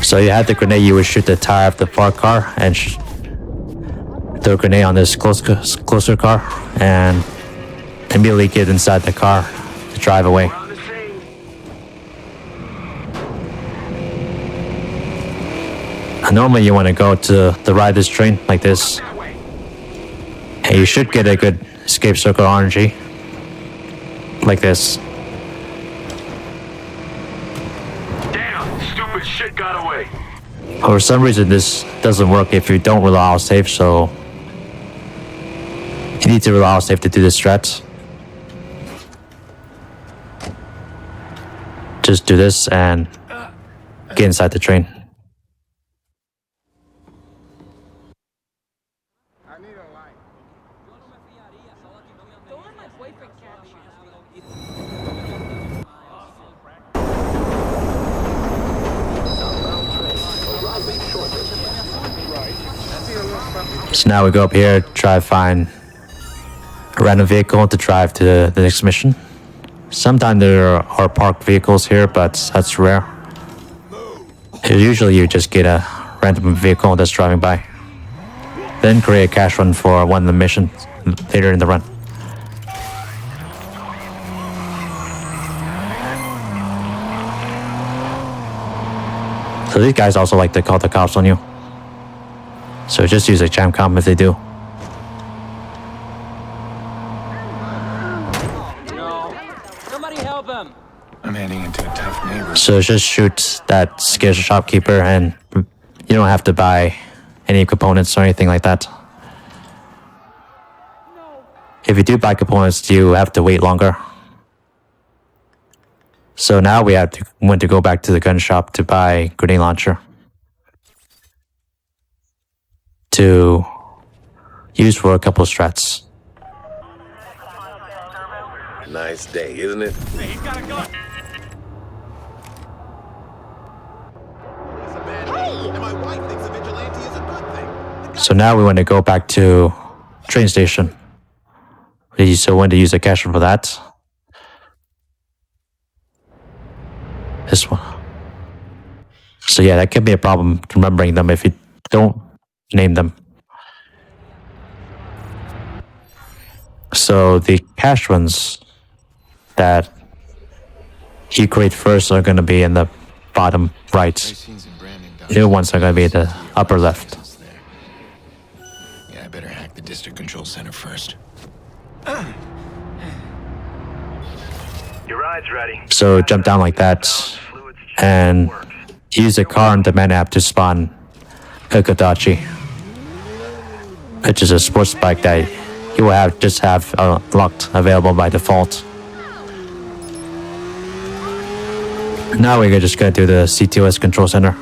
So you had the grenade, you would shoot the tire of the parked car and throw a grenade on this closer car and immediately get inside the car to drive away. Normally you want to go to the right of this train like this. And you should get a good escape circle RNG. Like this. Damn, stupid shit got away. For some reason this doesn't work if you don't rely on safe, so you need to rely on safe to do the strats. Just do this and get inside the train. So now we go up here, try to find a random vehicle to drive to the next mission. Sometimes there are parked vehicles here, but that's rare. Usually you just get a random vehicle that's driving by. Then create a cash run for one of the missions later in the run. So these guys also like to call the cops on you. So just use a jam comp if they do. Somebody help him! I'm heading into a tough neighborhood. So just shoot that scares the shopkeeper and you don't have to buy any components or anything like that. If you do buy components, you have to wait longer. So now we want to go back to the gun shop to buy grenade launcher. To use for a couple of strats. Nice day, isn't it? Hey, he's got a gun! So now we want to go back to train station. So we want to use a cash for that. This one. So yeah, that can be a problem remembering them if you don't name them. So the cash runs that you create first are going to be in the bottom right. New ones are going to be the upper left. Yeah, I better hack the district control center first. Your ride's ready. So jump down like that and use the car on demand app to spawn a Kodachi, which is a sports bike that you will just have locked available by default. Now we're just gonna do the CTOS control center.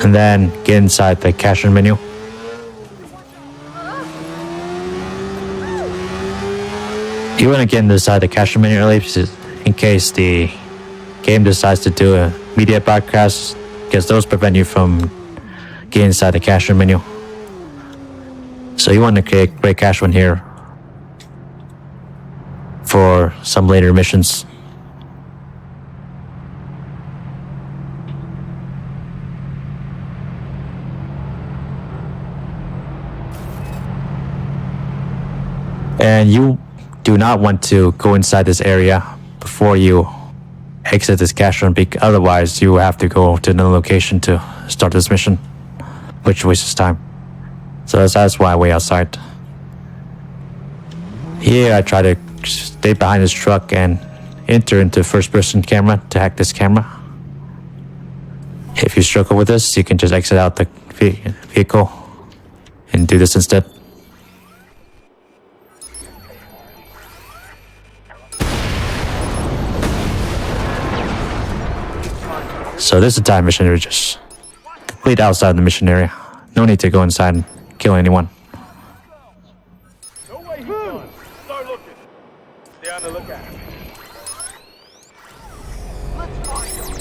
And then get inside the cache menu. You want to get inside the cache menu early in case the game decides to do a media broadcast, because those prevent you from getting inside the cache menu. So you want to create cache one here for some later missions. And you do not want to go inside this area before you exit this cache run, otherwise you have to go to another location to start this mission, which wastes time. So that's why I wait outside. Here I try to stay behind this truck and enter into first-person camera to hack this camera. If you struggle with this, you can just exit out the vehicle and do this instead. So this is a time mission to just complete outside the mission area. No need to go inside and kill anyone. No way he's done. Start looking. Stay on the lookout. Let's find him.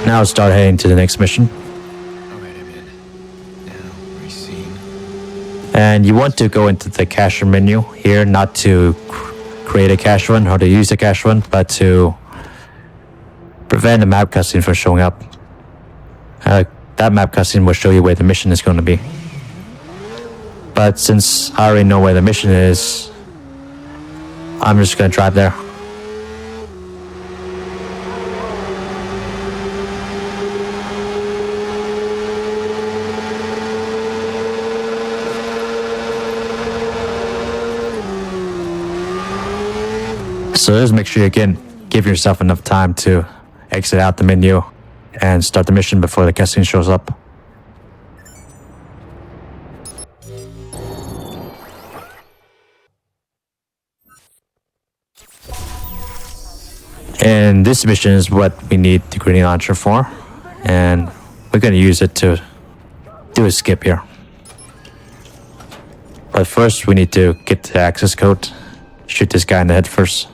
Now start heading to the next mission. Alright, I'm in. Now, rescene. And you want to go into the cache menu here, not to create a cache run or to use a cache run, but to prevent the map cutscene from showing up. That map cutscene will show you where the mission is going to be. But since I already know where the mission is, I'm just going to drive there. So just make sure you give yourself enough time to exit out the menu and start the mission before the cutscene shows up. And this mission is what we need the grenade launcher for, and we're going to use it to do a skip here. But first we need to get the access code, shoot this guy in the head first.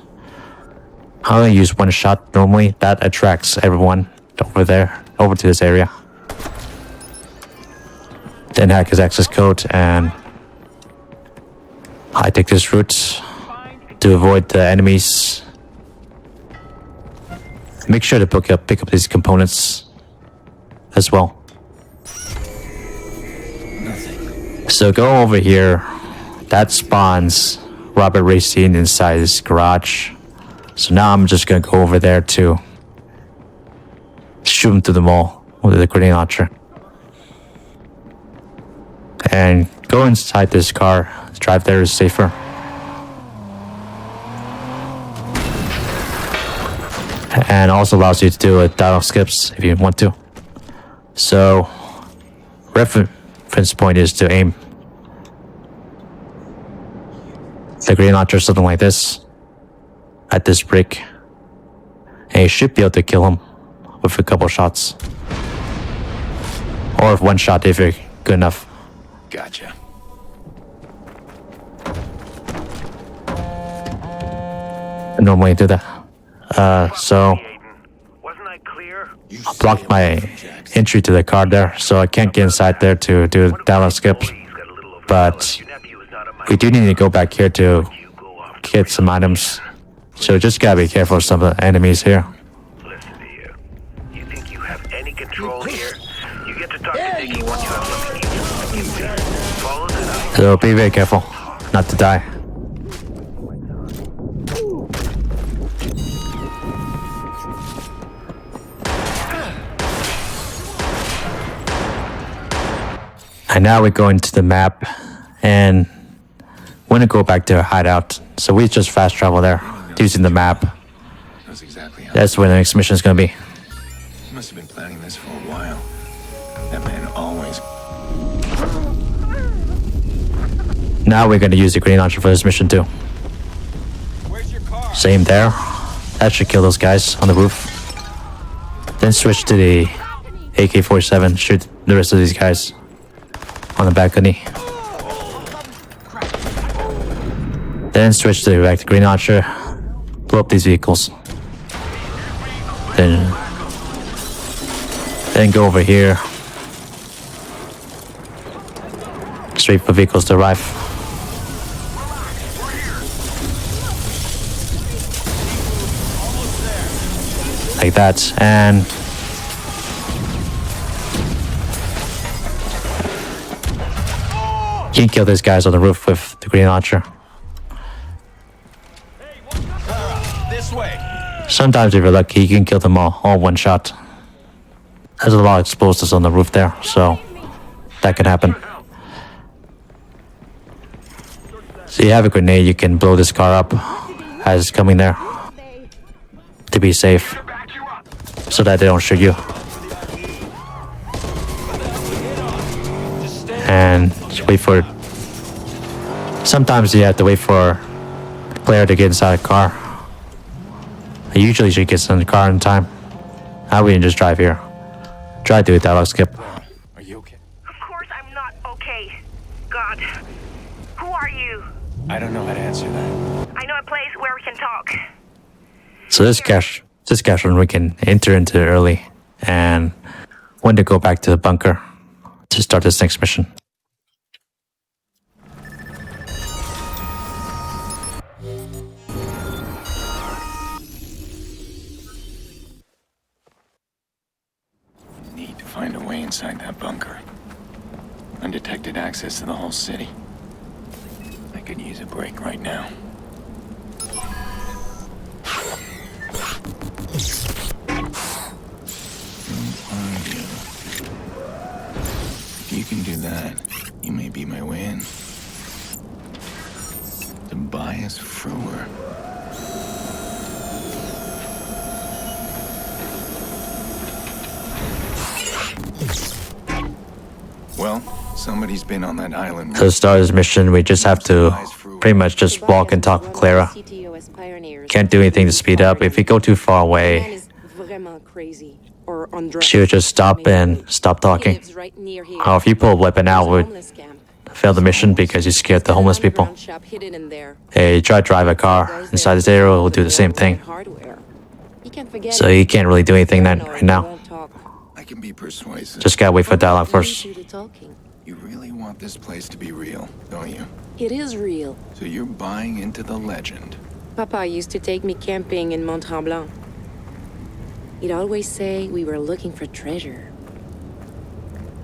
I only use one shot normally. That attracts everyone over to this area. Then hack his access code and I take this route to avoid the enemies. Make sure to pick up these components as well. Nothing. So go over here. That spawns Robert Racine inside his garage. So now I'm just gonna go over there to shoot him through the mall with the grenade launcher. And go inside this car. Drive there is safer. And also allows you to do a dialogue skips if you want to. So reference point is to aim the grenade launcher, something like this, at this brick, and you should be able to kill him with a couple shots, or with one shot if you're good enough. Gotcha. I normally do that. So I blocked my entry to the car there, so I can't get inside there to do dialogue skips. But we do need to go back here to get some items. So just gotta be careful of some of the enemies here. Listen to you. You think you have any control here? You get to talk to Nicky when you have something useful to give me. Follow the night. So be very careful not to die. And now we're going to the map and want to go back to our hideout. So we just fast travel there using the map. That's where the next mission is going to be. He must have been planning this for a while. That man always... Now we're going to use the green launcher for this mission too. Same there. That should kill those guys on the roof. Then switch to the AK-47, shoot the rest of these guys on the balcony. Then switch to the green launcher, blow up these vehicles. Then go over here. Straight for vehicles to arrive. Like that, and you can kill these guys on the roof with the green launcher. This way. Sometimes if you're lucky, you can kill them all one shot. There's a lot of explosives on the roof there, so that can happen. So you have a grenade, you can blow this car up as it's coming there to be safe, so that they don't shoot you. And just wait for... Sometimes you have to wait for the player to get inside the car. Usually she gets in the car in time. I wouldn't just drive here. Try to do a dialogue skip. Are you okay? Of course I'm not okay. God. Who are you? I don't know how to answer that. I know a place where we can talk. So this cache run we can enter into early and when to go back to the bunker to start this next mission. Need to find a way inside that bunker. Undetected access to the whole city. I could use a break right now. If you can do that, you may be my way in. Tobias Frewer. Well, somebody's been on that island. To start this mission, we just have to pretty much just walk and talk with Clara. Can't do anything to speed up. If you go too far away, she would just stop and stop talking. Or if you pull a weapon out, would fail the mission because you scared the homeless people. Hey, try to drive a car inside this area, will do the same thing. So you can't really do anything right now. I can be persuasive. Just gotta wait for dialogue first. You really want this place to be real, don't you? It is real. So you're buying into the legend. Papa used to take me camping in Mont Tremblant. He'd always say we were looking for treasure.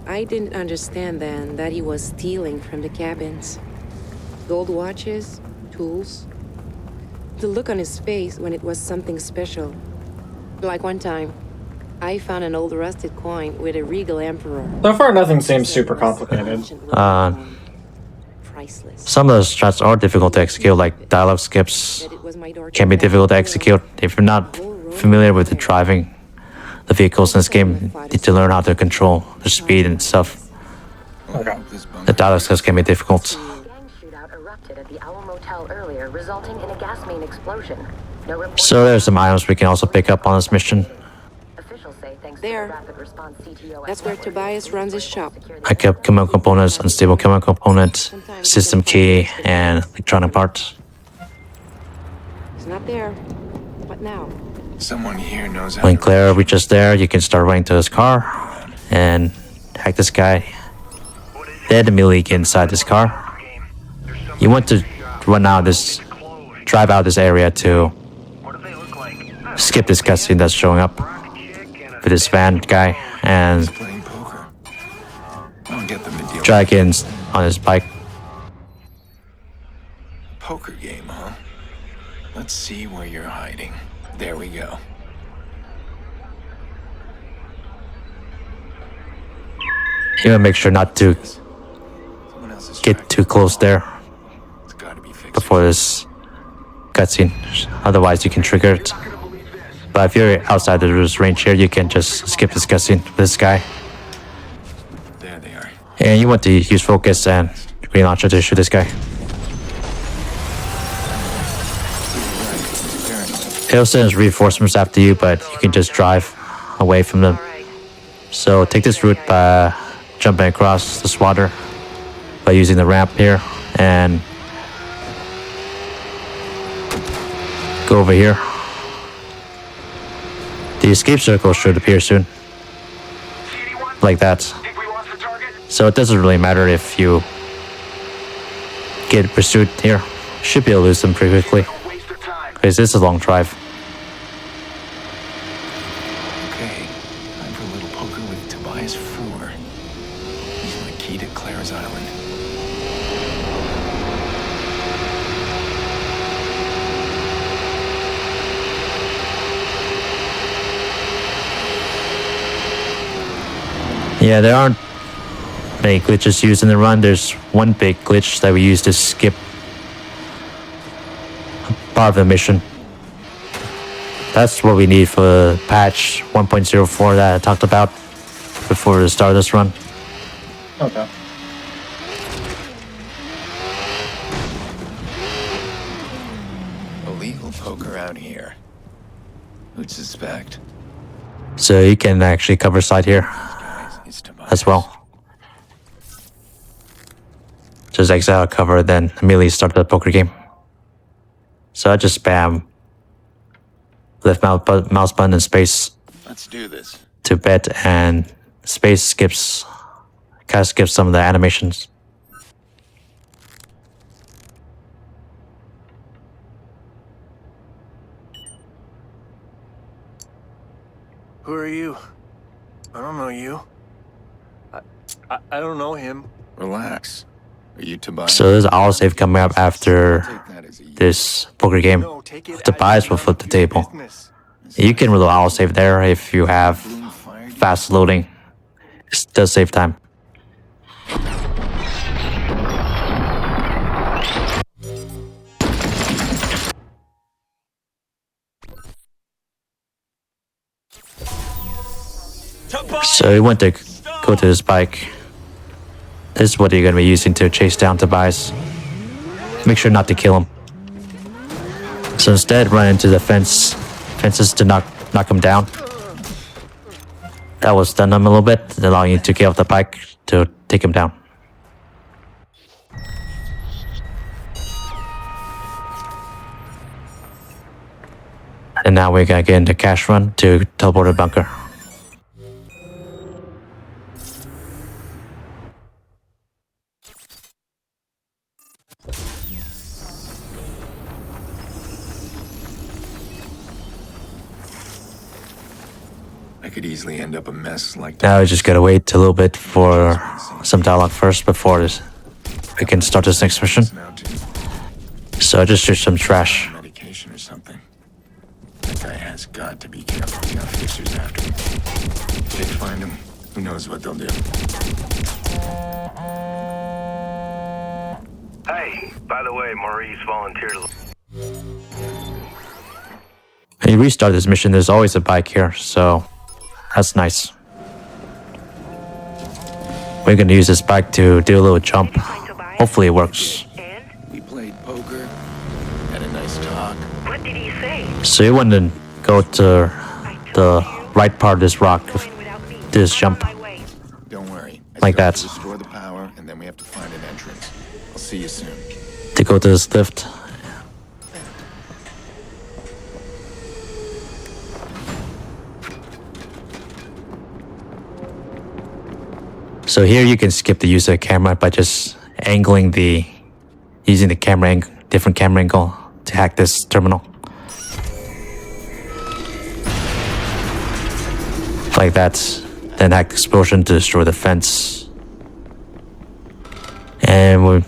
I didn't understand then that he was stealing from the cabins. Gold watches, tools. The look on his face when it was something special. Like one time, I found an old rusted coin with a regal emperor. So far, nothing seems super complicated. Some of the strats are difficult to execute, like dialogue skips can be difficult to execute. If you're not familiar with the driving the vehicles in this game, you need to learn how to control the speed and stuff. Okay. The dialogue skips can be difficult. So there's some items we can also pick up on this mission. There. That's where Tobias runs his shop. I kept chemical components, unstable chemical component, system key, and electronic parts. He's not there. What now? Someone here knows how When Claire reaches there, you can start running to his car and hack this guy. Then immediately get inside this car. You want to drive out this area to skip this cutscene that's showing up with this van guy and drag in on his bike. Poker game, huh? Let's see where you're hiding. There we go. You want to make sure not to get too close there before this cutscene. Otherwise, you can trigger it. But if you're outside this range here, you can just skip this cutscene with this guy. There they are. And you want to use focus and green launcher to shoot this guy. He'll send his reinforcements after you, but you can just drive away from them. So take this route by jumping across this water by using the ramp here and go over here. The escape circle should appear soon. Like that. So it doesn't really matter if you get pursued here. Should be able to lose them pretty quickly. Because this is a long drive. Okay, time for a little poker with Tobias Frewer. He's my key to Clara's Island. Yeah, there aren't many glitches used in the run. There's one big glitch that we use to skip part of the mission. That's what we need for patch 1.04 that I talked about before the start of this run. Okay. Illegal poker out here. Who'd suspect? So you can actually cover side here as well. Just exit out cover, then immediately start the poker game. So I just spam left mouse button and space Let's do this. to bet, and space skips some of the animations. Who are you? I don't know you. I don't know him. Relax. Are you Tobias? So there's an autosave coming up after this poker game. Tobias will flip the table. You can reload autosave there if you have fast loading. It does save time. So you want to go to this bike. This is what you're going to be using to chase down Tobias. Make sure not to kill him. So instead, run into the fences to knock him down. That will stun him a little bit, allowing you to get off the bike to take him down. And now we're going to get into cash run to teleport to the bunker. I could easily end up a mess like that. Now we just gotta wait a little bit for some dialogue first before we can start this next mission. So I just shoot some trash. Medication or something. That guy has got to be careful. He got fixers after him. If they find him, who knows what they'll do. Hey, by the way, Maurice volunteered to... When you restart this mission, there's always a bike here, so that's nice. We're gonna use this bike to do a little jump. Hopefully it works. We played poker, had a nice talk. What did he say? So you want to go to the right part of this rock, this jump, Don't worry. like that. Restore the power, and then we have to find an entrance. I'll see you soon. To go to this lift. So here you can skip the use of the camera by just using the different camera angle to hack this terminal. Like that. Then hack the explosion to destroy the fence. And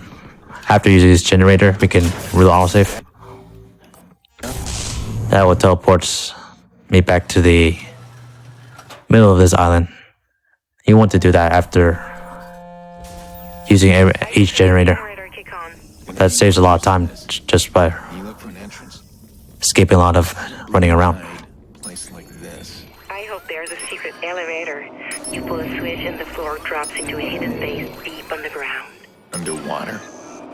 after using this generator, we can reload autosave. That will teleport me back to the middle of this island. You want to do that after using each generator. That saves a lot of time just by escaping a lot of running around. I hope there's a secret elevator. You pull a switch and the floor drops into a hidden base deep underground. Underwater?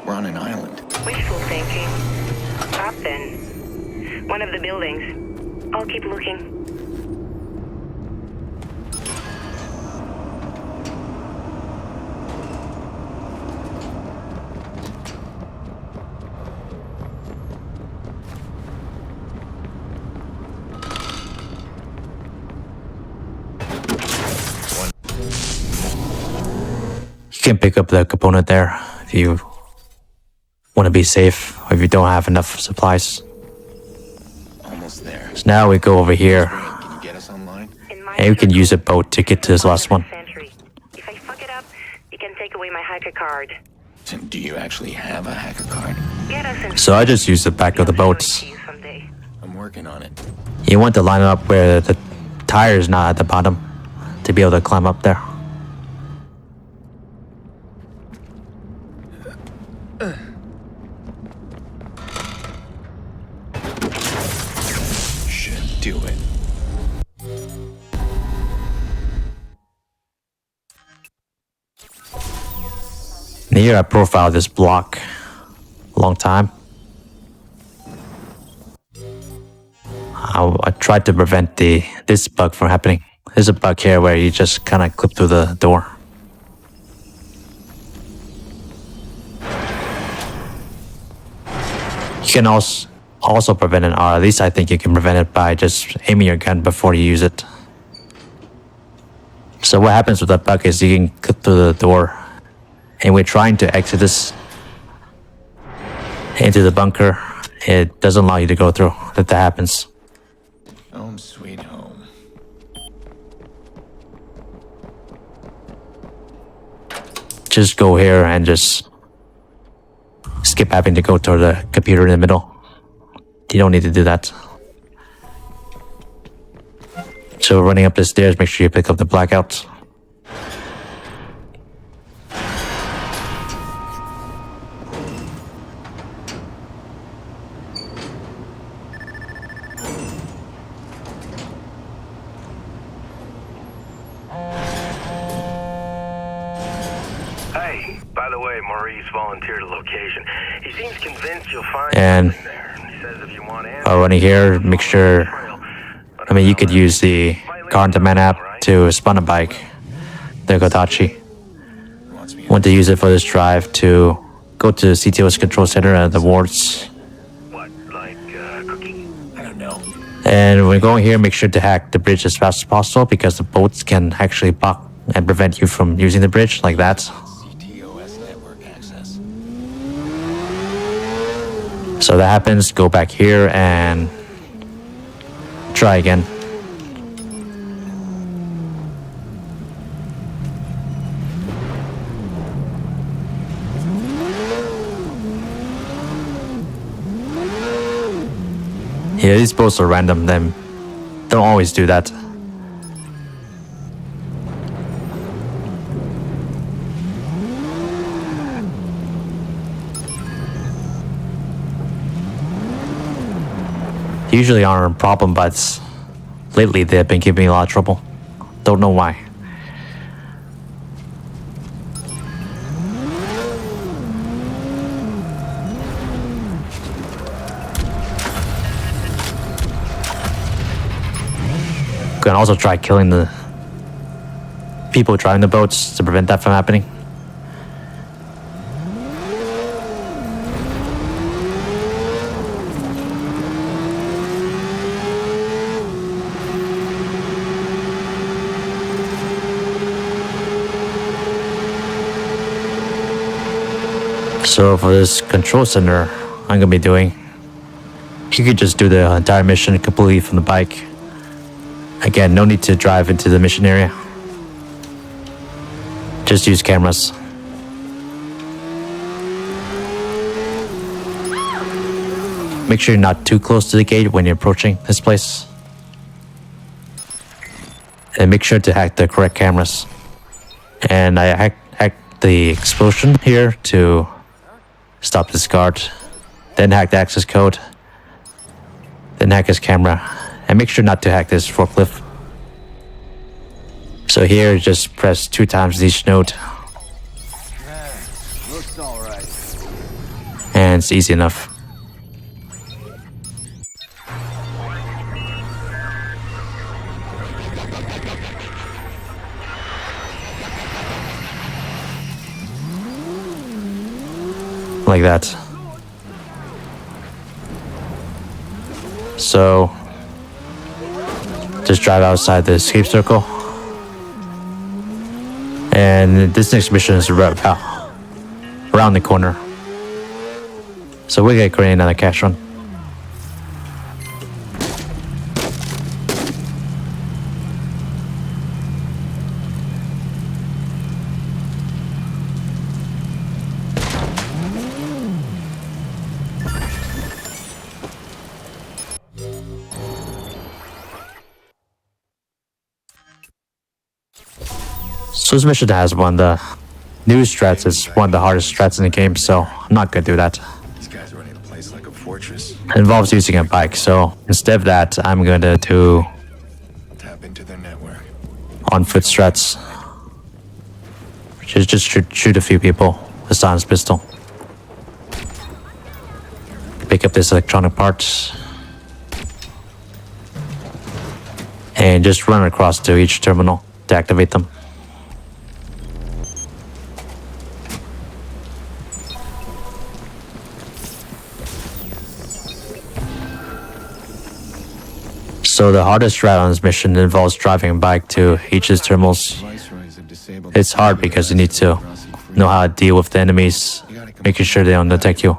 We're on an island. Wishful thinking. Up then. One of the buildings. I'll keep looking. You can pick up the component there if you want to be safe or if you don't have enough supplies. Almost there. So now we go over here. Can you get us online? And we can use a boat to get to this last one. If I fuck it up, you can take away my hacker card. Do you actually have a hacker card? Get us in. So I just use the back of the boats. I'm working on it. You want to line it up where the tire is not at the bottom to be able to climb up there. Should do it. Here I profiled this block a long time. I tried to prevent this bug from happening. There's a bug here where you just kind of clip through the door. You can also prevent it, or at least I think you can prevent it by just aiming your gun before you use it. So what happens with that bug is you can clip through the door, and we're trying to exit this into the bunker. It doesn't allow you to go through. That happens. Home sweet home. Just go here and just skip having to go to the computer in the middle. You don't need to do that. So running up the stairs, make sure you pick up the blackout. Hey, by the way, Maurice volunteered a location. He seems convinced you'll find And something there. He says if you want while running here, make sure, I mean, you could use the car on demand app to spawn a bike, the Kodachi. Want to use it for this drive to go to the CTO's control center at the wards. I don't know. And when going here, make sure to hack the bridge as fast as possible because the boats can actually block and prevent you from using the bridge like that. CTOS network access. So that happens, go back here and try again. Yeah, these boats are random, then don't always do that. Usually aren't a problem, but lately they've been giving me a lot of trouble. Don't know why. You can also try killing the people driving the boats to prevent that from happening. So for this control center I'm gonna be doing, you could just do the entire mission completely from the bike. Again, no need to drive into the mission area. Just use cameras. Make sure you're not too close to the gate when you're approaching this place. And make sure to hack the correct cameras. And I the explosion here to stop this guard. Then hack the access code. Then hack his camera. And make sure not to hack this forklift. So here, just press 2 times each node. Looks alright. And it's easy enough. Like that. So just drive outside the escape circle. And this next mission is around the corner. So we get create another cash run. So this mission has one of the new strats. Is one of the hardest strats in the game, so I'm not gonna do that. These guys running the place like a fortress. It involves using a bike, so instead of that, I'm gonna do Tap into their network. on foot strats. Which is just shoot a few people with a silenced pistol. Pick up this electronic parts. And just run across to each terminal to activate them. So the hardest strat on this mission involves driving a bike to each of the terminals. It's hard because you need to know how to deal with the enemies, making sure they don't detect you.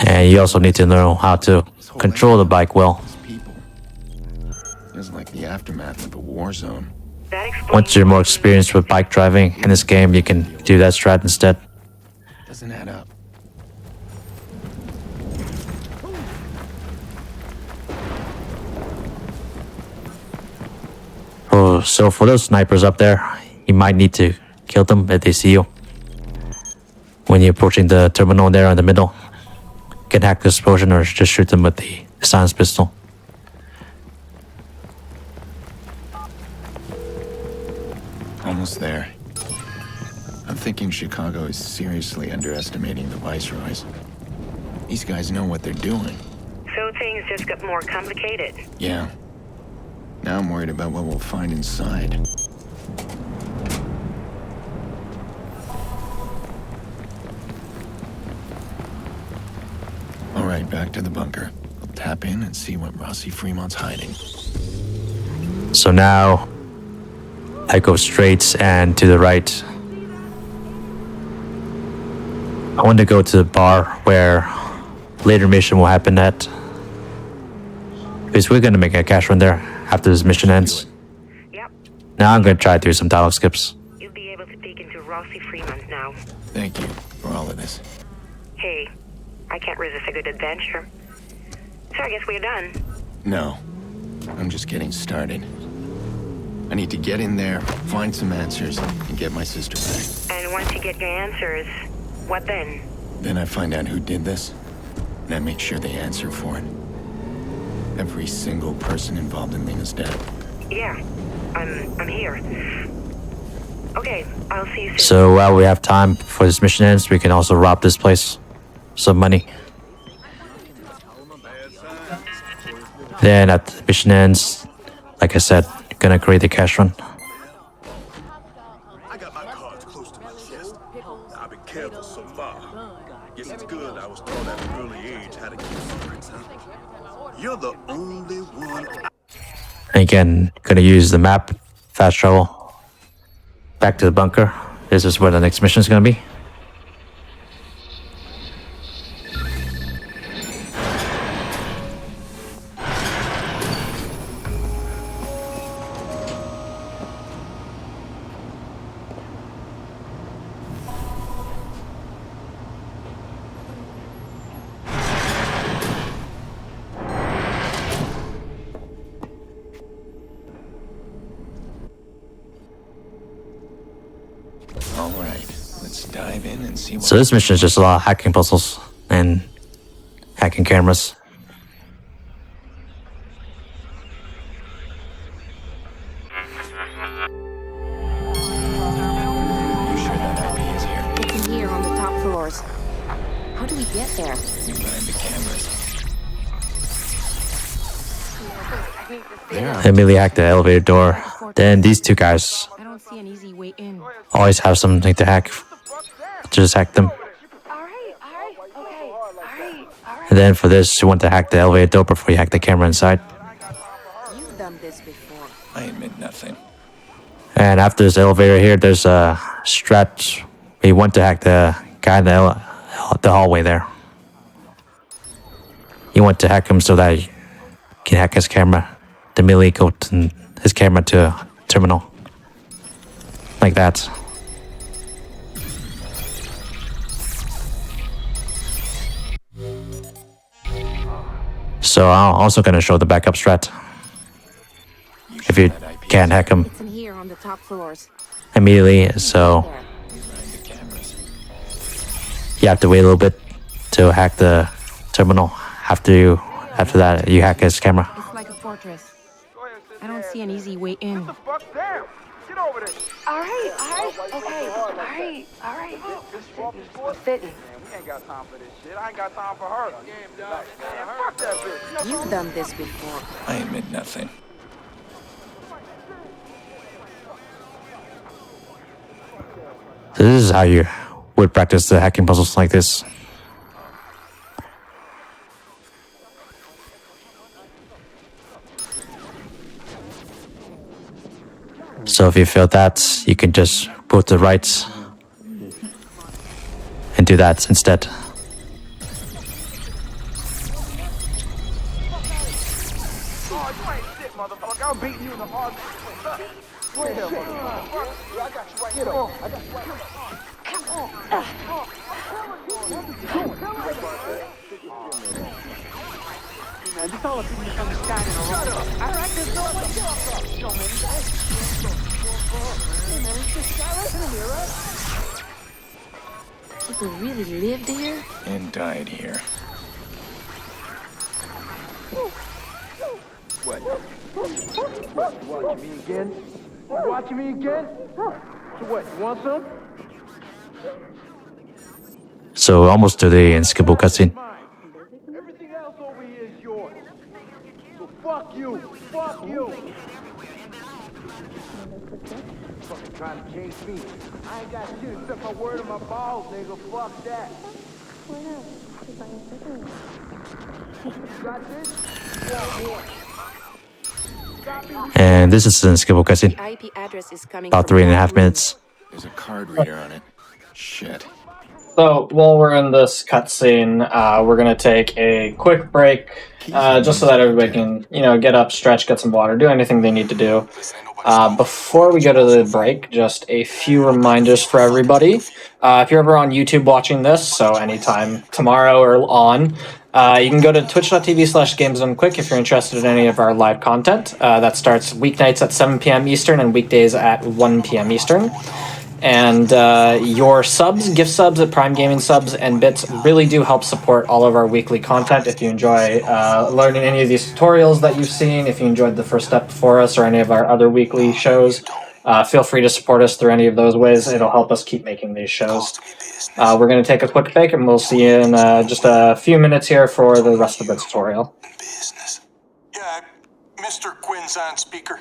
And you also need to know how to control the bike well. It's like the aftermath of a war zone. Once you're more experienced with bike driving in this game, you can do that strat instead. Doesn't add up. Oh, so for those snipers up there, you might need to kill them if they see you. When you're approaching the terminal there in the middle, you can hack the explosion or just shoot them with the silenced pistol. Almost there. I'm thinking Chicago is seriously underestimating the viceroys. These guys know what they're doing. So things just got more complicated. Yeah. Now I'm worried about what we'll find inside. All right, back to the bunker. I'll tap in and see what Rossi Fremont's hiding. So now, I go straight and to the right. I want to go to the bar where later mission will happen at. Because we're going to make a cash run there after this mission ends. Yep. Now I'm going to try to do some dialogue skips. You'll be able to peek into Rossi Fremont now. Thank you for all of this. Hey, I can't resist a good adventure. So I guess we're done. No, I'm just getting started. I need to get in there, find some answers, and get my sister back. And once you get your answers, what then? Then I find out who did this, and I make sure they answer for it. Every single person involved in Lena's death. Yeah, I'm here. Okay, I'll see you soon. So while we have time before this mission ends, we can also rob this place. Some money. Then at the mission ends, like I said, gonna create the cash run. I got my cards close to my chest. I've been careful so far. Guess it's good I was taught at an early age how to keep secrets, huh? You're the only one. Again, gonna use the map, fast travel, back to the bunker. This is where the next mission is gonna be. All right, let's dive in and see what... So this mission is just a lot of hacking puzzles and hacking cameras. You sure that IP is here? It's in here on the top floors. How do we get there? We mind the cameras. There. Immediately hack the elevator door. Then these two guys I don't see an easy way in. always have something to hack. Just hack them. And then for this, you want to hack the elevator door before you hack the camera inside. You've done this before. I admit nothing. And after this elevator here, there's a strat. You want to hack the guy in the hallway there. You want to hack him so that you can hack his camera. Then immediately go to his camera to a terminal. Like that. So I'm also going to show the backup strat. If you can't hack him It's in here on the top floors. immediately, so you have to wait a little bit to hack the terminal. After that, you hack his camera. It's like a fortress. I don't see an easy way in. Get over there. Alright, okay. Alright. Fitting. We ain't got time for this shit. I ain't got time for her. Fuck that bitch. You've done this before. I admit nothing. So this is how you would practice the hacking puzzles like this. So if you failed that, you can just put the right and do that instead. Motherfucker, I'm beating you in the hard. Wait here, motherfucker. I got you right here. I got you right here. Come on. Man, just all of you misunderstanding. Shut up. I like this door. What's up? Yo, man. Hey, man, it's just a guy listening here, right? People really lived here? And died here. What? Watching me again? You watching me again? So what, you want some? So almost to the unskippable cutscene. Everything else over here is yours. So fuck you. Fuck you. Fucking trying to change me. I ain't got shit except my word and my balls, nigga. Fuck that. You got this? And this is an unskippable cutscene. The IP address is coming About from 3.5 minutes. There's a card reader on it. Shit. So while we're in this cutscene, we're gonna take a quick break, just so that everybody can, get up, stretch, get some water, do anything they need to do. Before we go to the break, just a few reminders for everybody. If you're ever on YouTube watching this, so anytime tomorrow or on, you can go to twitch.tv/GamesDoneQuick if you're interested in any of our live content. That starts weeknights at 7 p.m. Eastern and weekdays at 1 p.m. Eastern. And your subs, gift subs at Prime Gaming subs and bits really do help support all of our weekly content. If you enjoy learning any of these tutorials that you've seen, if you enjoyed the First Step Before Us or any of our other weekly shows, feel free to support us through any of those ways. It'll help us keep making these shows. We're going to take a quick break and we'll see you in just a few minutes here for the rest of the tutorial. Business. Yeah, Mr. Quinn's on speaker.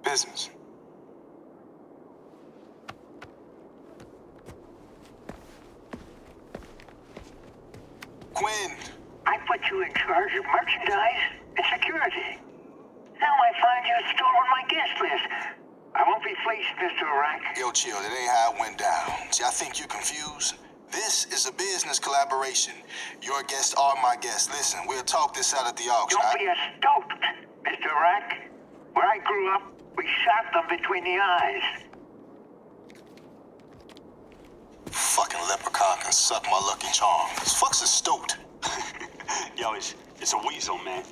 Business. Quinn. I put you in charge of merchandise and security. Now I find you stolen my guest list. I won't be fleeced, Mr. Rack. Yo, chill. That ain't how it went down. See, I think you're confused. This is a business collaboration. Your guests are my guests. Listen, we'll talk this out at the auction. Don't be a stoat, Mr. Rack. Where I grew up, we shot them between the eyes. Fucking leprechaun can suck my lucky charm. This fuck's a stoat. Yo, it's a weasel, man.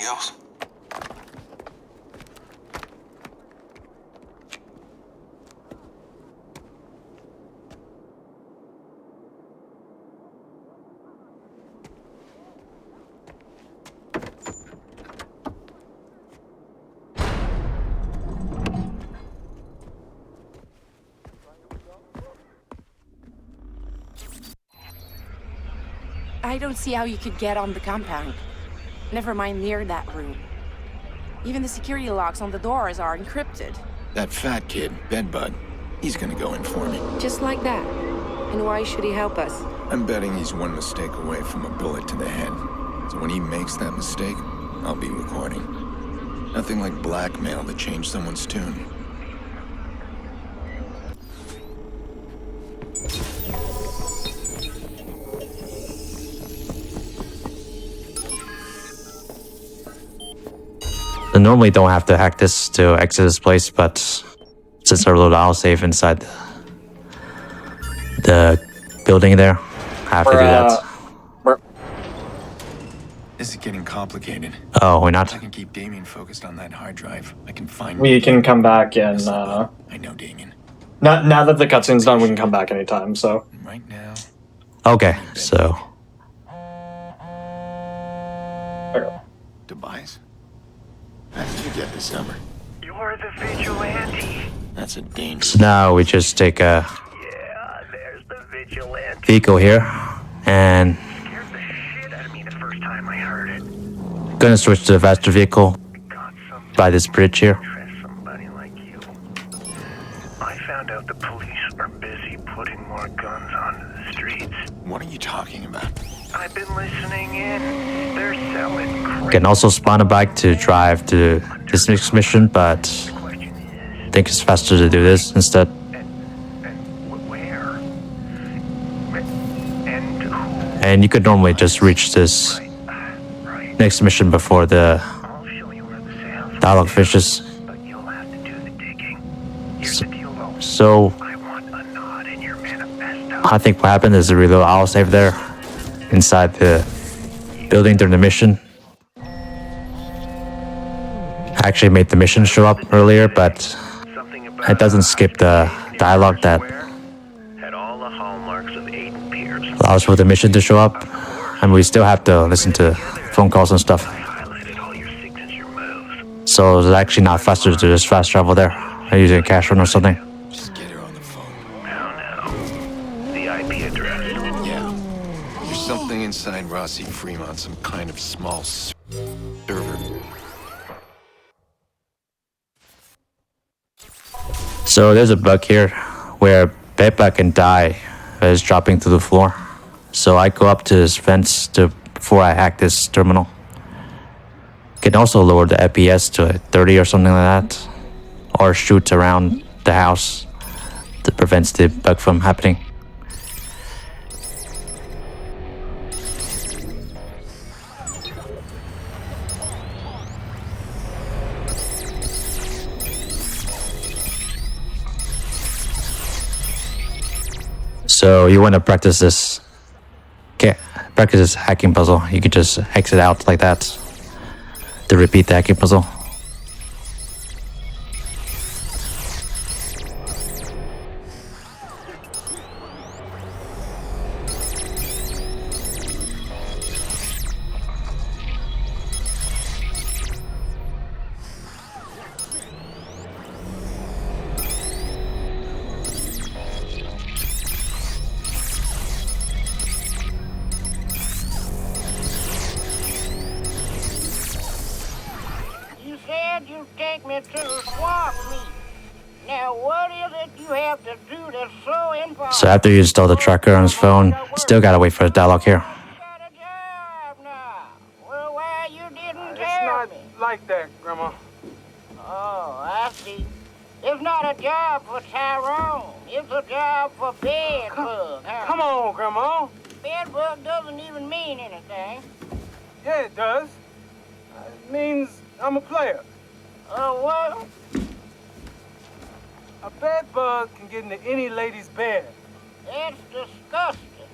else? I don't see how you could get on the compound. Never mind near that room. Even the security locks on the doors are encrypted. That fat kid, Bedbug, he's gonna go in for me. Just like that. And why should he help us? I'm betting he's one mistake away from a bullet to the head. So when he makes that mistake, I'll be recording. Nothing like blackmail to change someone's tune. I normally don't have to hack this to exit this place, but since our loadout safe inside the building there, I have to do that. This is getting complicated. Oh, we're not? I can keep Damien focused on that hard drive. I can find... We can come back and, I know Damien. Now that the cutscene's done, we can come back anytime, so... Right now... Okay, so... Tobias? How did you get this number? You're the vigilante. That's a dangerous... So now we just take a... Yeah, there's the vigilante. vehicle here, and... Scared the shit out of me the first time I heard it. gonna switch to the faster vehicle by this bridge here. Somebody like you. I found out the police are busy putting more guns onto the streets. What are you talking about? I've been listening in. They're selling crap. Can also spawn a bike to drive to this next mission, but I think it's faster to do this instead. Where? And you could normally just reach this next mission before the dialogue finishes. So I think what happened is the reload autosave there inside the building during the mission. I actually made the mission show up earlier, but it doesn't skip the dialogue that allows for the mission to show up, and we still have to listen to phone calls and stuff. So it's actually not faster to just fast travel there, using a cash run or something. Just get her on the phone. The IP address. Yeah. There's something inside Rossi Fremont, some kind of small server. So there's a bug here where Bedbug can die as dropping to the floor. So I go up to this fence before I hack this terminal. Can also lower the FPS to 30 or something like that, or shoot around the house that prevents the bug from happening. So you want to practice this hacking puzzle. You could just exit out like that to repeat the hacking puzzle. You take me to the swap meet. Now, what is it you have to do that's so important? So after you install the tracker on his phone, still gotta wait for the dialogue here. Well, why you didn't It's tell not me? like that, Grandma. Oh, I see. It's not a job for Tyrone. It's a job for Bedbug, huh? Come on, Grandma. Bedbug doesn't even mean anything. Yeah, it does. It means I'm a player. What? A bed bug can get into any lady's bed. That's disgusting.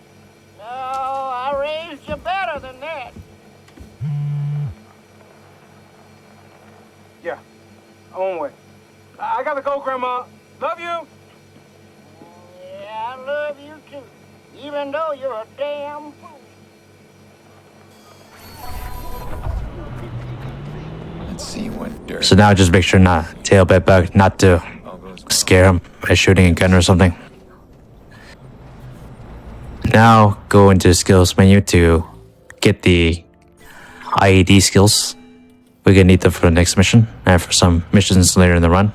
No, I raised you better than that. Grandma. Love you. Yeah, I love you too. Even though you're a damn fool. Let's see what dirt. So now just make sure not tail bedbug, not to scare him by shooting a gun or something. Now go into the skills menu to get the IED skills. We're gonna need them for the next mission and for some missions later in the run.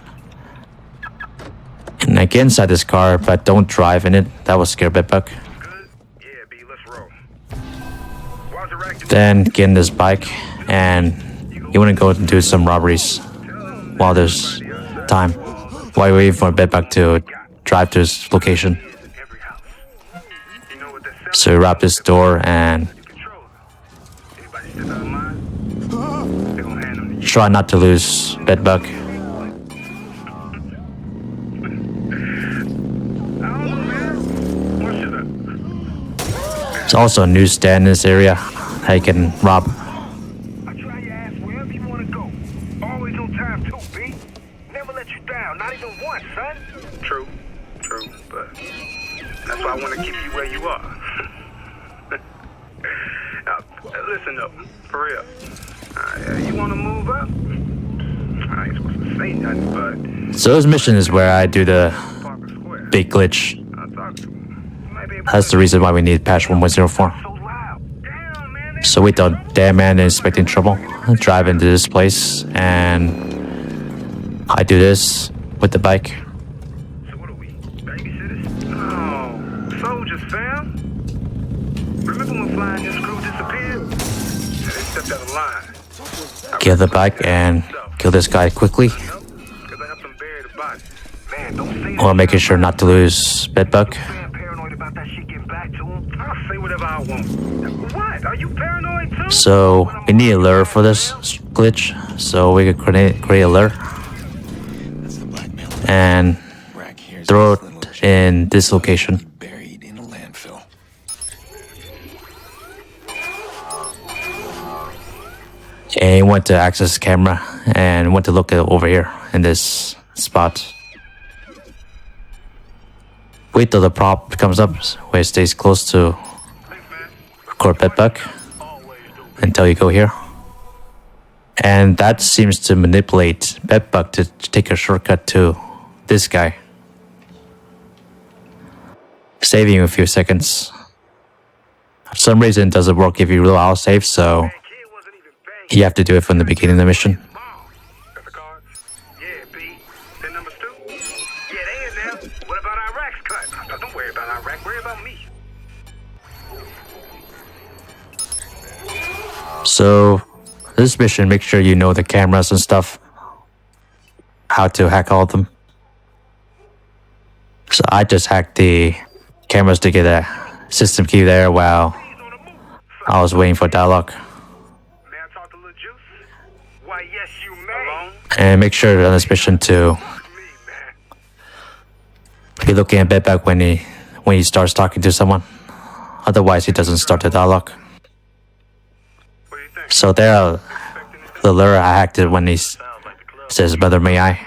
And get inside this car, but don't drive in it. That will scare bedbug. Then get in this bike, and you want to go and do some robberies while there's time. While you're waiting for bedbug to drive to his location. So you rob this door and try not to lose bedbug. There's also a newsstand in this area that you can rob. True, but that's why I want to keep you where you are. Now, listen up, for real. You want to move up? I ain't supposed to say nothing, but... So this mission is where I do the big glitch. That's the reason why we need patch 1.04. So we thought, damn man, expecting trouble. I drive into this place and I do this with the bike. Soldiers, fam. Remember when flying this crew disappeared? They stepped out of line. Kill the bike and kill this guy quickly. While making sure not to lose bedbug. So we need a lure for this glitch. So we can create a lure and throw it in this location. And you want to access camera and want to look over here in this spot. Wait till the prop comes up where it stays close to record bedbug until you go here. And that seems to manipulate bedbug to take a shortcut to this guy, saving you a few seconds. For some reason it doesn't work if you really auto save, so you have to do it from the beginning of the mission. So this mission, make sure you know the cameras and stuff, how to hack all of them. So I just hacked the cameras to get a system key there while I was waiting for dialogue. And make sure on this mission to be looking at bedbug when he starts talking to someone. Otherwise he doesn't start the dialogue. So there, the lure I hacked it when he says, "Brother, may I?"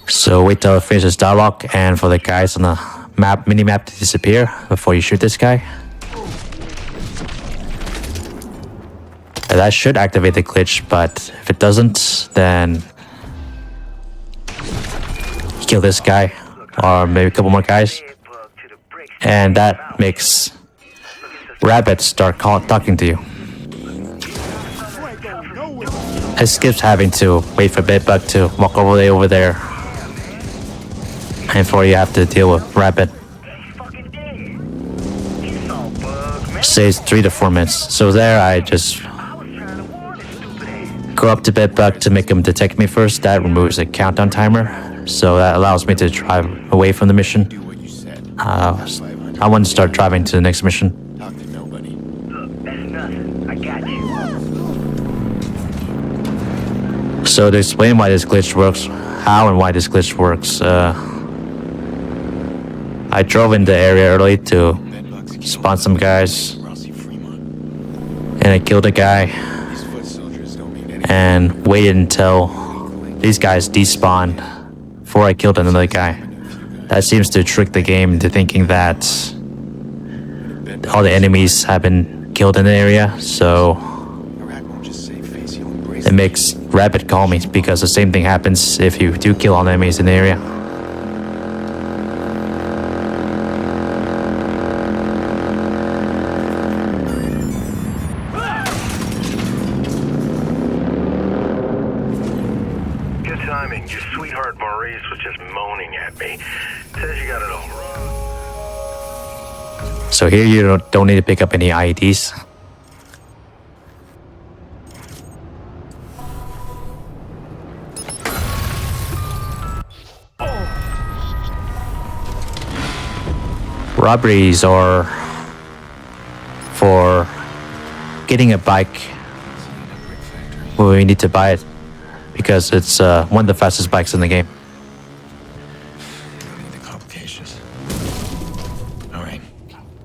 So wait till it finishes dialogue and for the guys on the map, mini-map to disappear before you shoot this guy. And that should activate the glitch, but if it doesn't, then kill this guy or maybe a couple more guys. And that makes rabbits start talking to you. It skips having to wait for bedbug to walk over there. And before you have to deal with rabbit. Saves 3 to 4 minutes. So there I just go up to bedbug to make him detect me first. That removes a countdown timer. So that allows me to drive away from the mission. I want to start driving to the next mission. So to explain why this glitch works, how and why this glitch works, I drove in the area early to spawn some guys, and I killed a guy, and waited until these guys despawn before I killed another guy. That seems to trick the game into thinking that all the enemies have been killed in the area, so it makes rapid calming because the same thing happens if you do kill all the enemies in the area. Good timing. Your sweetheart Maurice was just moaning at me. Says you got it all wrong. So here you don't need to pick up any IEDs. Robberies are for getting a bike. Well, we need to buy it because it's one of the fastest bikes in the game.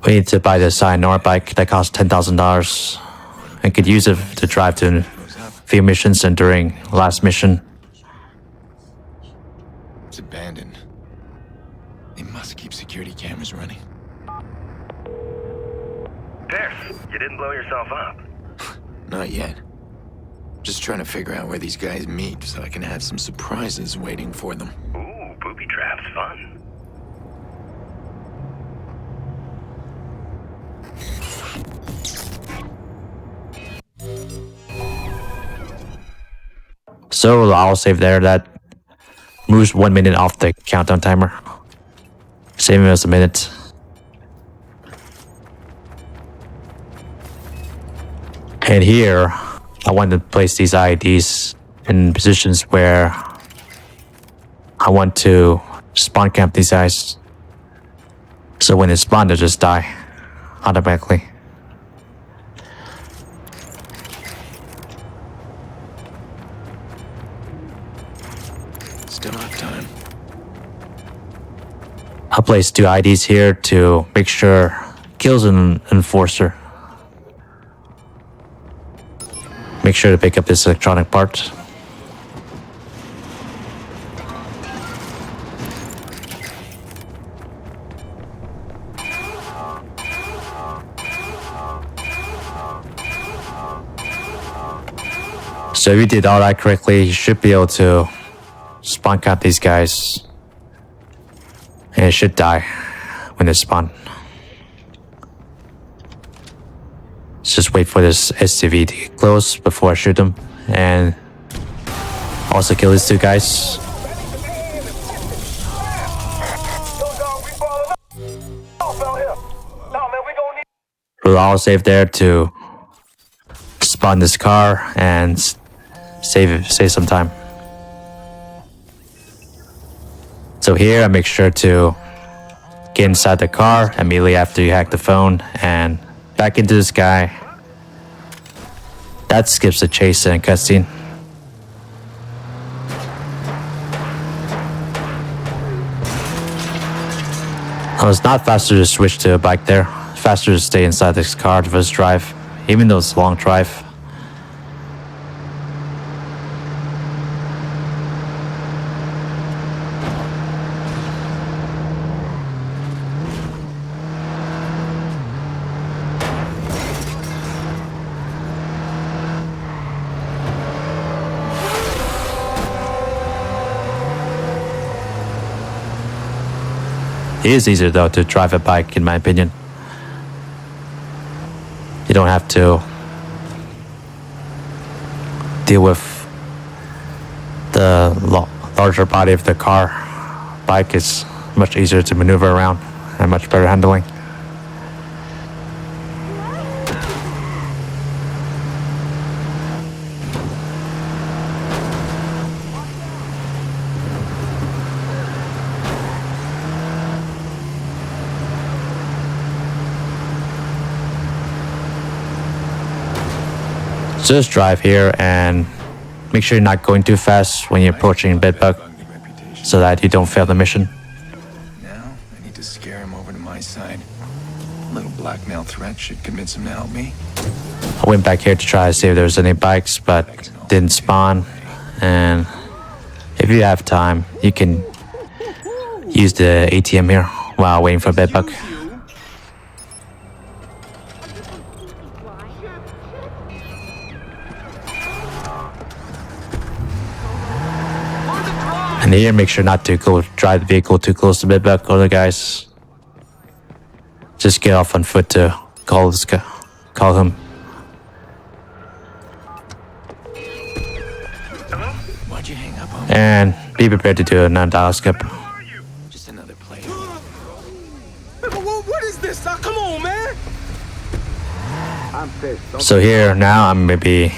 We need to buy the Sayonara bike that costs $10,000 and could use it to drive to a few missions and during last mission. It's abandoned. They must keep security cameras running. Pierce, you didn't blow yourself up. Not yet. Just trying to figure out where these guys meet so I can have some surprises waiting for them. Ooh, booby traps, fun. So I'll save there. That moves 1 minute off the countdown timer. Saving us a minute. And here, I want to place these IEDs in positions where I want to spawn camp these guys. So when they spawn, they'll just die automatically. Still have time. I'll place 2 IDs here to make sure kills an enforcer. Make sure to pick up this electronic part. So if you did all that correctly, you should be able to spawn cap these guys. And it should die when they spawn. Let's just wait for this SCV to get close before I shoot them. And also kill these 2 guys. We'll all save there to spawn this car and save some time. So here I make sure to get inside the car immediately after you hack the phone and back into this guy. That skips the chase and cutscene. Oh, it's not faster to switch to a bike there. It's faster to stay inside this car for this drive, even though it's a long drive. It is easier though to drive a bike, in my opinion. You don't have to deal with the larger body of the car. Bike is much easier to maneuver around and much better handling. So just drive here and make sure you're not going too fast when you're approaching Bedbug so that you don't fail the mission. Now, I need to scare him over to my side. A little blackmail threat should convince him to help me. I went back here to try to see if there was any bikes, but didn't spawn. And you have time, you can use the ATM here while waiting for bedbug. And here, make sure not to drive the vehicle too close to bedbug. Other guys, just get off on foot to call this guy, call him. Why'd you hang up on me? And be prepared to do a non-dial skip. Just another play. What is this? Come on, man! I'm pissed. So here now I'm maybe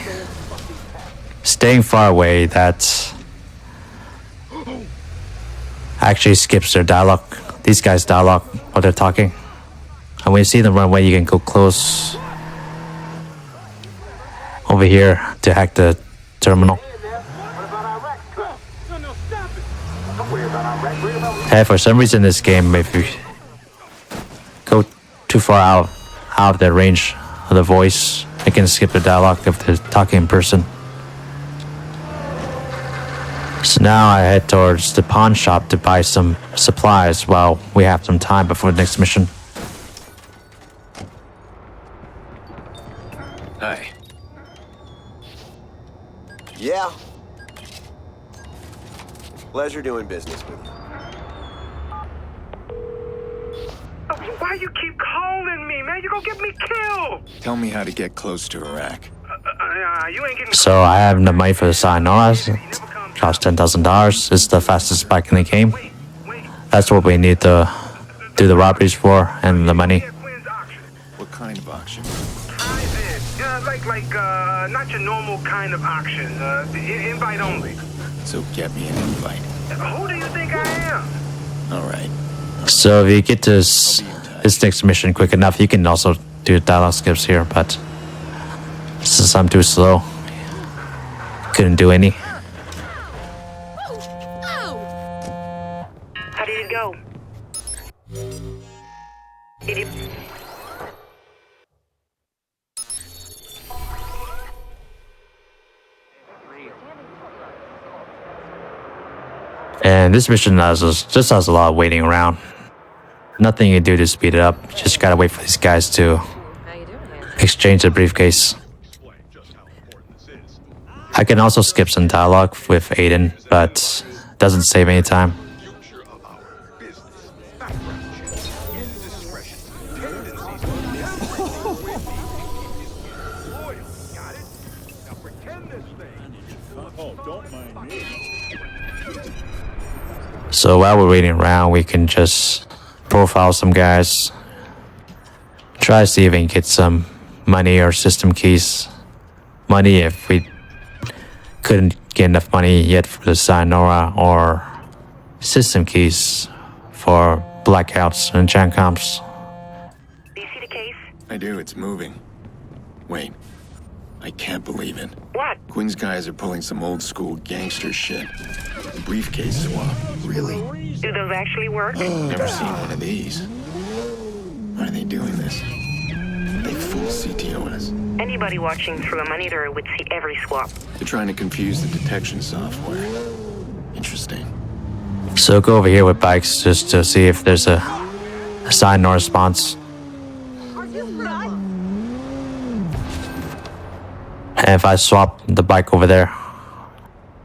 staying far away. That actually skips their dialogue. These guys dialogue while they're talking. And when you see them run away, you can go close over here to hack the terminal. Hey, for some reason this game, if you go too far out of the range of the voice, it can skip the dialogue if they're talking in person. So now I head towards the pawn shop to buy some supplies while we have some time before the next mission. Hi. Yeah. Pleasure doing business with you. Why you keep calling me, man? You gonna get me killed. Tell me how to get close to Iraq. You ain't getting. So I have enough money for the Sayonara. Cost $10,000. It's the fastest bike in the game. That's what we need to do the robberies for, and the money. What kind of auction? Like, not your normal kind of auction. Invite only. So get me an invite. Who do you think I am? All right. So if you get to this next mission quick enough, you can also do dialogue skips here, but since I'm too slow, couldn't do any. How did it go? Did it... And this mission just has a lot of waiting around. Nothing you can do to speed it up. Just gotta wait for these guys to exchange the briefcase. I can also skip some dialogue with Aiden, but doesn't save any time. So while we're waiting around, we can just profile some guys. Try to see if we can get some money or system keys. Money if we couldn't get enough money yet for the Sayonara, or system keys for blackouts and jam comps. Do you see the case? I do, it's moving. Wait. I can't believe it. What? Quinn's guys are pulling some old school gangster shit. A briefcase swap. Really? Do those actually work? Never seen one of these. Why are they doing this? They full CTO us. Anybody watching through a monitor would see every swap. They're trying to confuse the detection software. Interesting. So go over here with bikes just to see if there's a sign or response. And if I swap the bike over there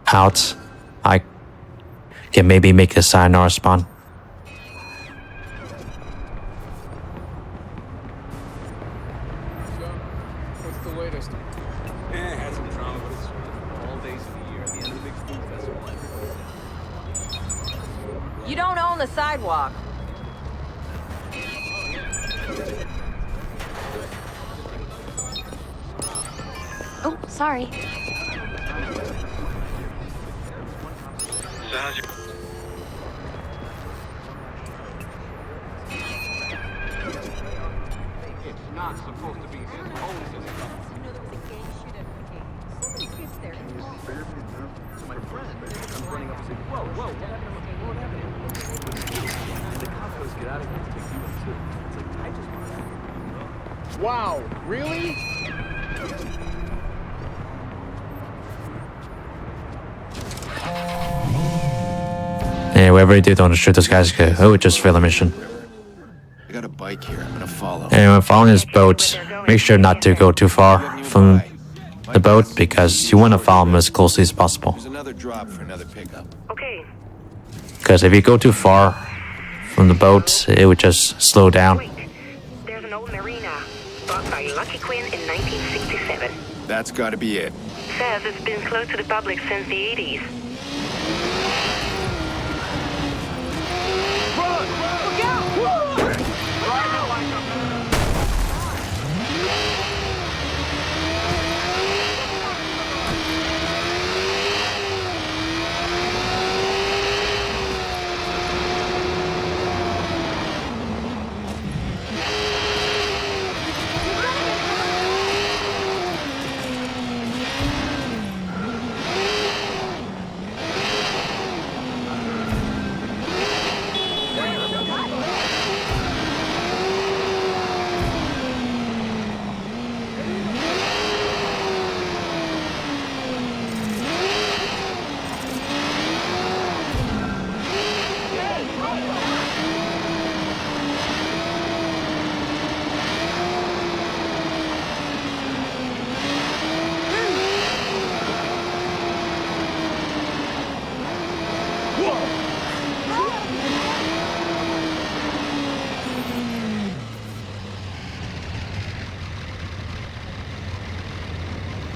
out, I can maybe make a sign or spawn. What's the latest? Had some drama, but it's all days of the year. At the end of the big food festival. You don't own the sidewalk. Oh, sorry. It's not supposed to be this cold in the my friend comes running up and says, whoa, what happened? And the cop goes, get out of here, take you in too. It's like, I just want to... Wow, really? And whatever you do, don't shoot those guys. Oh, just fail the mission. I got a bike here. I'm gonna follow. And when following this boat, make sure not to go too far from the boat because you want to follow them as closely as possible. There's another drop for another pickup. Okay. Because if you go too far from the boat, it would just slow down. There's an old marina bought by Lucky Quinn in 1967. That's gotta be it. Says it's been closed to the public since the 80s.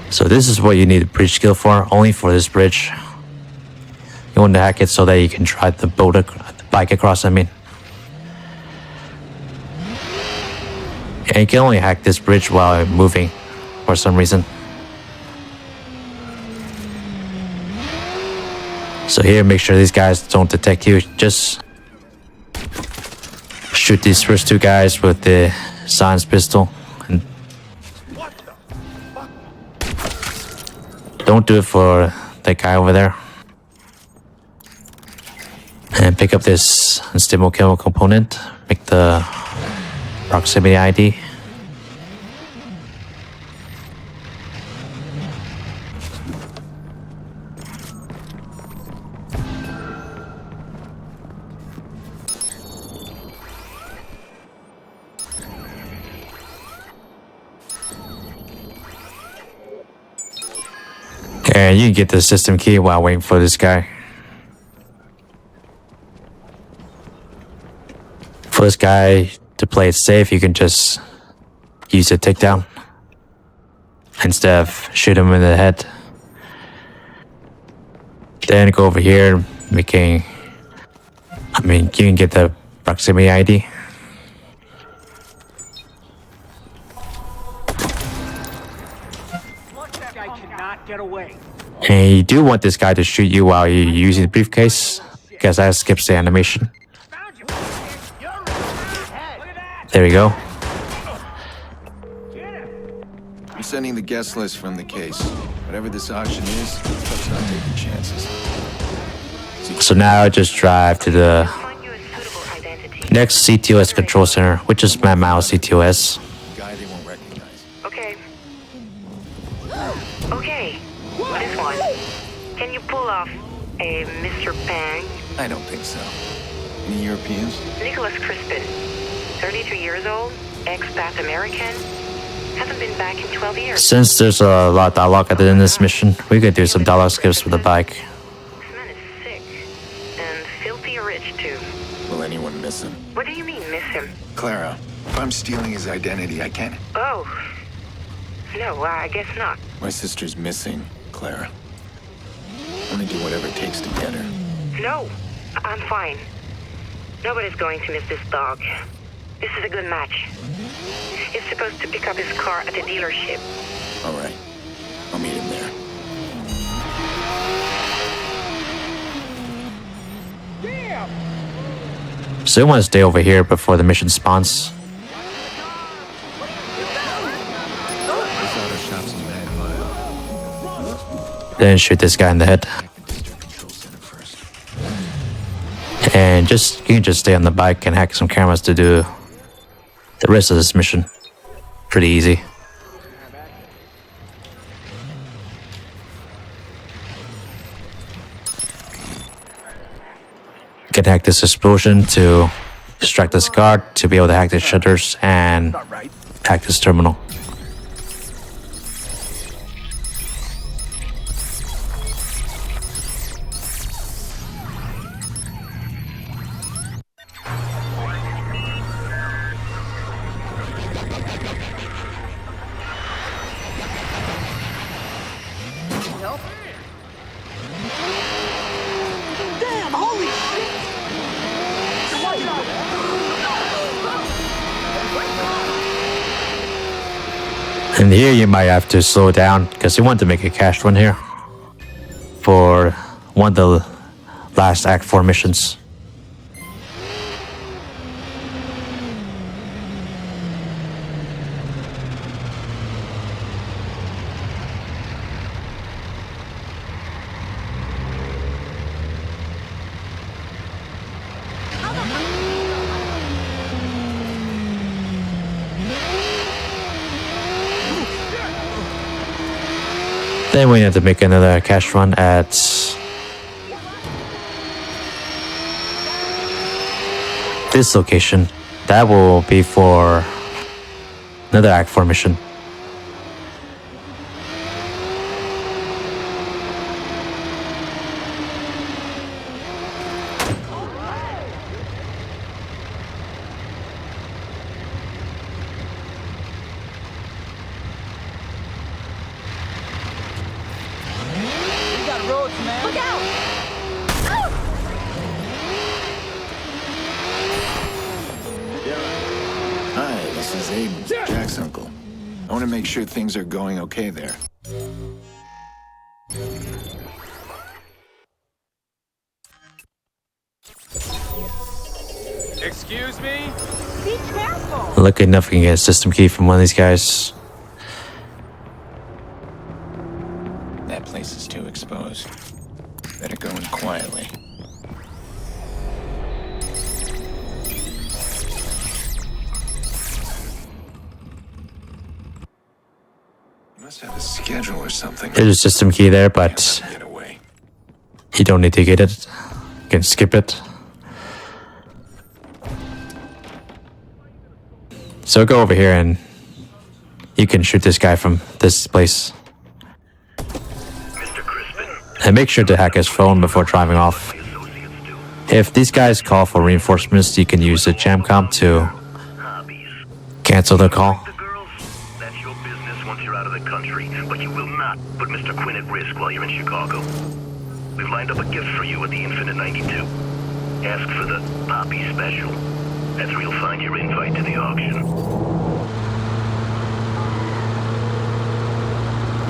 So this is what you need a bridge skill for, only for this bridge. You want to hack it so that you can drive the boat, the bike across, I mean. And you can only hack this bridge while moving, for some reason. So here, make sure these guys don't detect you. Just shoot these first two guys with the science pistol. And don't do it for that guy over there. And pick up this unstable chemical component. Make the proximity ID. And you can get the system key while waiting for this guy. For this guy to play it safe, you can just use a takedown instead of shoot him in the head. Then go over here, you can get the proximity ID. Get away. And you do want this guy to shoot you while you're using the briefcase, because that skips the animation. There we go. I'm sending the guest list from the case. Whatever this auction is, let's not take chances. So now just drive to the next CTOS control center, which is Mad Mouse CTOS. Guy they won't recognize. Okay. Okay. This one. Can you pull off a Mr. Pang? I don't think so. Any Europeans? Nicholas Crispin. 33 years old. Expat American. Hasn't been back in 12 years. Since there's a lot of dialogue at the end of this mission, we could do some dialogue skips with the bike. This man is sick. And filthy rich, too. Will anyone miss him? What do you mean, miss him? Clara, if I'm stealing his identity, I can't. Oh. No, I guess not. My sister's missing, Clara. I'm gonna do whatever it takes to get her. No, I'm fine. Nobody's going to miss this dog. This is a good match. He's supposed to pick up his car at the dealership. All right. I'll meet him there. So you want to stay over here before the mission spawns. This auto shop's a mad mile. Then shoot this guy in the head. And you can just stay on the bike and hack some cameras to do the rest of this mission. Pretty easy. can hack this explosion to distract this guard to be able to hack the shutters and hack this terminal. Damn, holy shit! And here you might have to slow down because you want to make a cash run here for one of the last Act 4 missions. Then we have to make another cash run at this location. That will be for another Act 4 mission. Hi, this is Aiden, Jack's uncle. I want to make sure things are going okay there. Excuse me? Be careful! Lucky enough, we can get a system key from one of these guys. That place is too exposed. Better go in quietly. Must have a schedule or something. There's a system key there, but you don't need to get it. You can skip it. So go over here and you can shoot this guy from this place. And make sure to hack his phone before driving off. If these guys call for reinforcements, you can use the Jamcom to cancel the call. That's your business once you're out of the country, but you will not put Mr. Quinn at risk while you're in Chicago. We've lined up a gift for you at the Infinite 92. Ask for the Poppy Special. That's where you'll find your invite to the auction.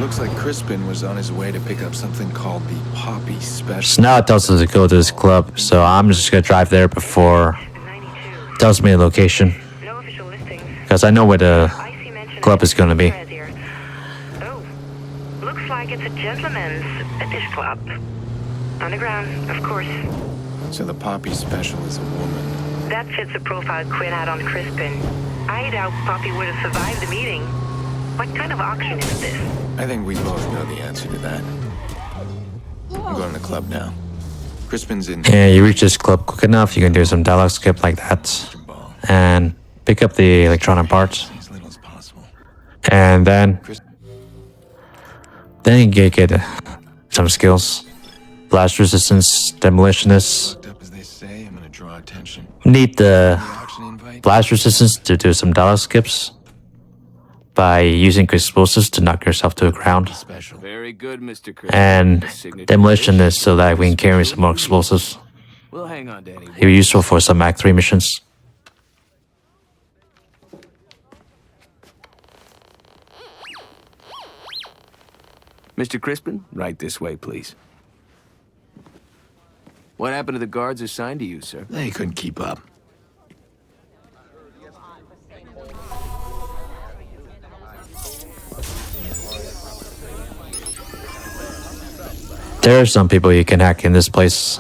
Looks like Crispin was on his way to pick up something called the Poppy Special. So now it tells us to go to this club, so I'm just gonna drive there before it tells me the location. Because I know where the club is gonna be. Looks like it's a gentleman's at this club. Underground, of course. So the Poppy Special is a woman. That fits the profile Quinn had on Crispin. I doubt Poppy would have survived the meeting. What kind of auction is this? I think we both know the answer to that. I'm going to the club now. Crispin's in. Yeah, you reach this club quick enough, you can do some dialogue skip like that. And pick up the electronic parts. And then you can get some skills. Blast resistance, demolitionist. Need the blast resistance to do some dialogue skips by using explosives to knock yourself to the ground. Very good, Mr. Chris. And demolition is so that we can carry some more explosives. We'll hang on, Danny. It'll be useful for some Act 3 missions. Mr. Crispin, right this way, please. What happened to the guards assigned to you, sir? They couldn't keep up. There are some people you can hack in this place.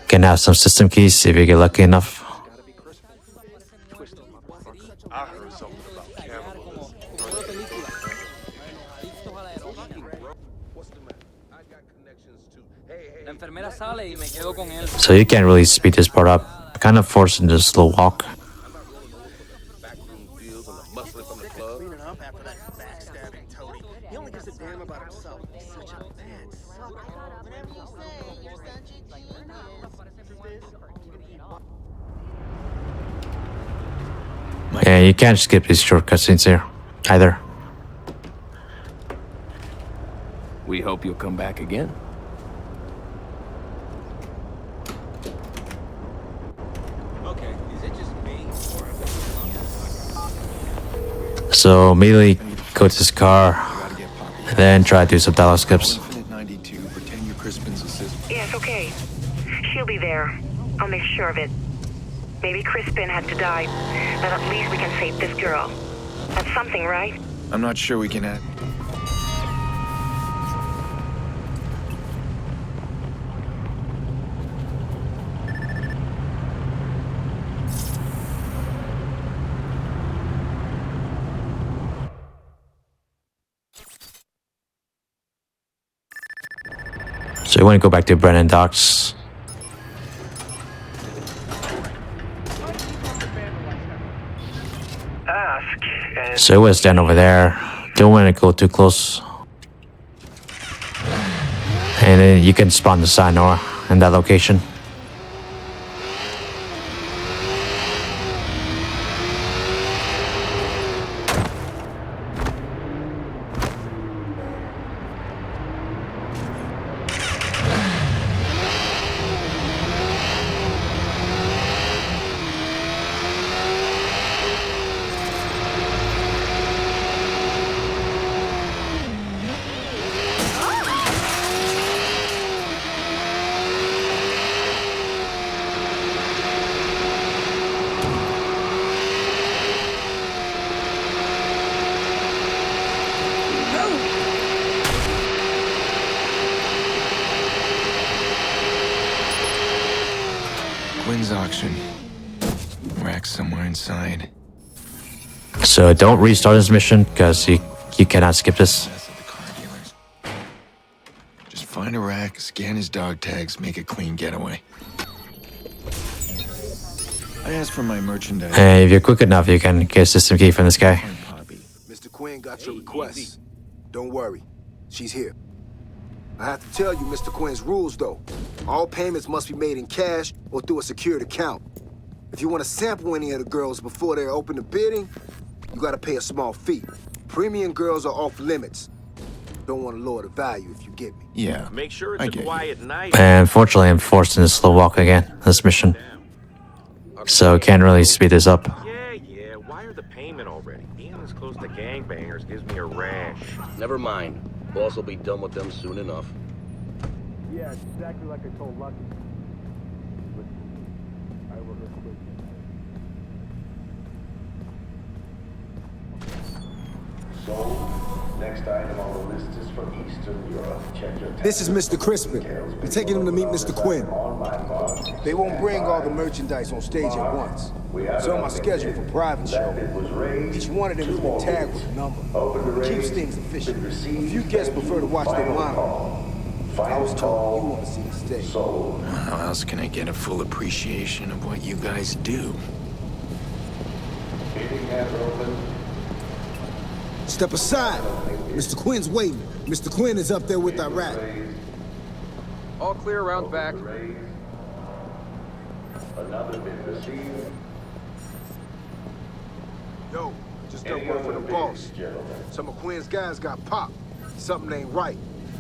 Can have some system keys if you get lucky enough. La enfermera sale y me quedo con él. So you can't really speed this part up. Kind of forced into a slow walk. Cleaning up after that backstabbing toady. He only gives a damn about himself. He's such a bad sucker. Whatever you say, you're such a genius. Yeah, you can't skip these short cutscenes here, either. We hope you'll come back again. Okay, is it just me? So immediately go to his car, then try to do some dialogue skips. Yes, okay. She'll be there. I'll make sure of it. Maybe Crispin had to die, but at least we can save this girl. That's something, right? I'm not sure we can add. So you want to go back to Brennan Docks. Ask and So it was stand over there. Don't want to go too close. And then you can spawn the Sinor in that location. Quinn's auction. Rack somewhere inside. So don't restart this mission because you cannot skip this. Just find a rack, scan his dog tags, make a clean getaway. I asked for my merchandise. And if you're quick enough, you can get a system key from this guy. Mr. Quinn got your request. Don't worry, she's here. I have to tell you Mr. Quinn's rules, though. All payments must be made in cash or through a secured account. If you want to sample any of the girls before they're open to bidding, you gotta pay a small fee. Premium girls are off limits. Don't want to lower the value if you get me. Yeah. Make sure it's a quiet night. And unfortunately, I'm forced into slow walk again, this mission. So can't really speed this up. Yeah. Why are the payment already? Being this close to gangbangers gives me a rash. Never mind. Boss will be done with them soon enough. Yeah, exactly like I told Lucky. But I will real quick. So, next item on the list is from Eastern Europe. Check your This is Mr. Crispin. I'm taking him to meet Mr. Quinn. They won't bring all the merchandise on stage at once. It's on my schedule for private show. Each one of them has been tagged with a number. Keeps things efficient. A few guests prefer to watch their monitor. I was told you want to see the stage. How else can I get a full appreciation of what you guys do? Step aside. Mr. Quinn's waiting. Mr. Quinn is up there with Iraq. All clear around back. Another bid received. Yo, just got word from the boss. Some of Quinn's guys got popped. Something ain't right.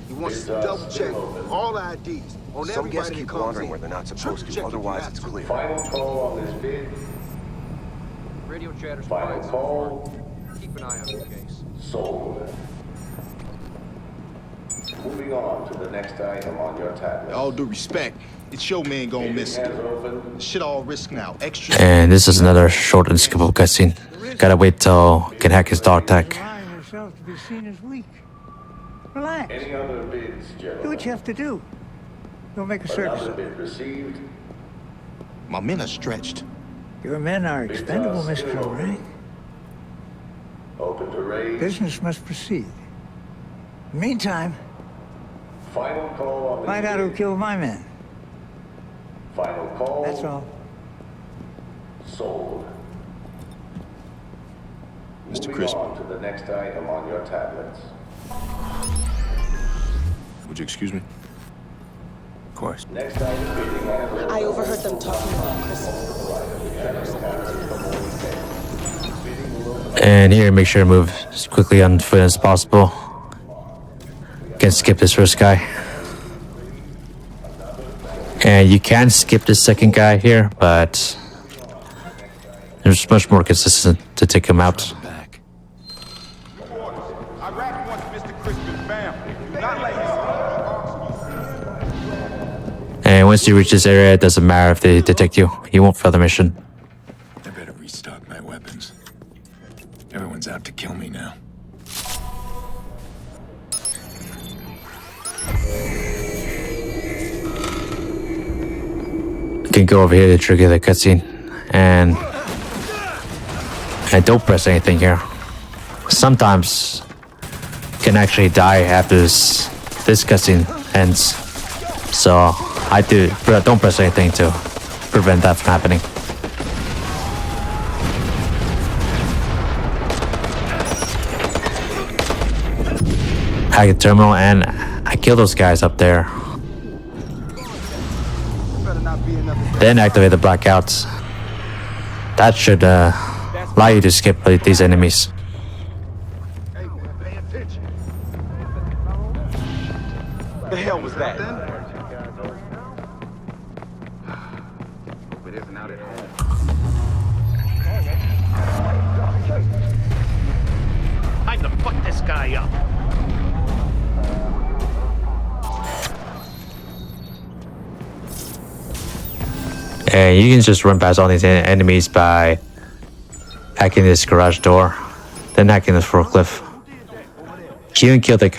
He wants us to double check all IDs on Some everybody guests that keep comes wandering in. where they're not supposed Triple to, check if you otherwise have it's to. clear. Final call on this bid. Radio chatter's Final quiet so call. far. Keep an eye on the case. Sold. Moving on to the next item on your tablet. All due respect, it's your man gonna miss it. Shit all risk now. Extra. And this is another short and skippable cutscene. Gotta wait till he can hack his dog tag. Yourself to be seen as weak. Relax. Any other bids, gentlemen? Do what you have to do. Don't make a circus Another of it. bid received. My men are stretched. Your men are expendable, Mr. O'Reilly. Open to raise. Business must proceed. Meantime, Find out who killed my man. Final call. That's all. Sold. Mr. Moving Crisp. on to the next item on your tablets. Would you excuse me? Of course. Next item being I overheard them talking about Chris. And here, make sure to move as quickly on foot as possible. Can skip this first guy. And you can skip the second guy here, but there's much more consistent to take him out. And once you reach this area, it doesn't matter if they detect you. You won't fail the mission. I better restock my weapons. Everyone's out to kill me now. You can go over here to trigger the cutscene. And don't press anything here. Sometimes you can actually die after this cutscene ends. So don't press anything to prevent that from happening. Hack the terminal, and I kill those guys up there. Then activate the blackouts. That should allow you to skip these enemies. The hell was that? Time to fuck this guy up. And you can just run past all these enemies by hacking this garage door, then hacking this forklift. You can kill the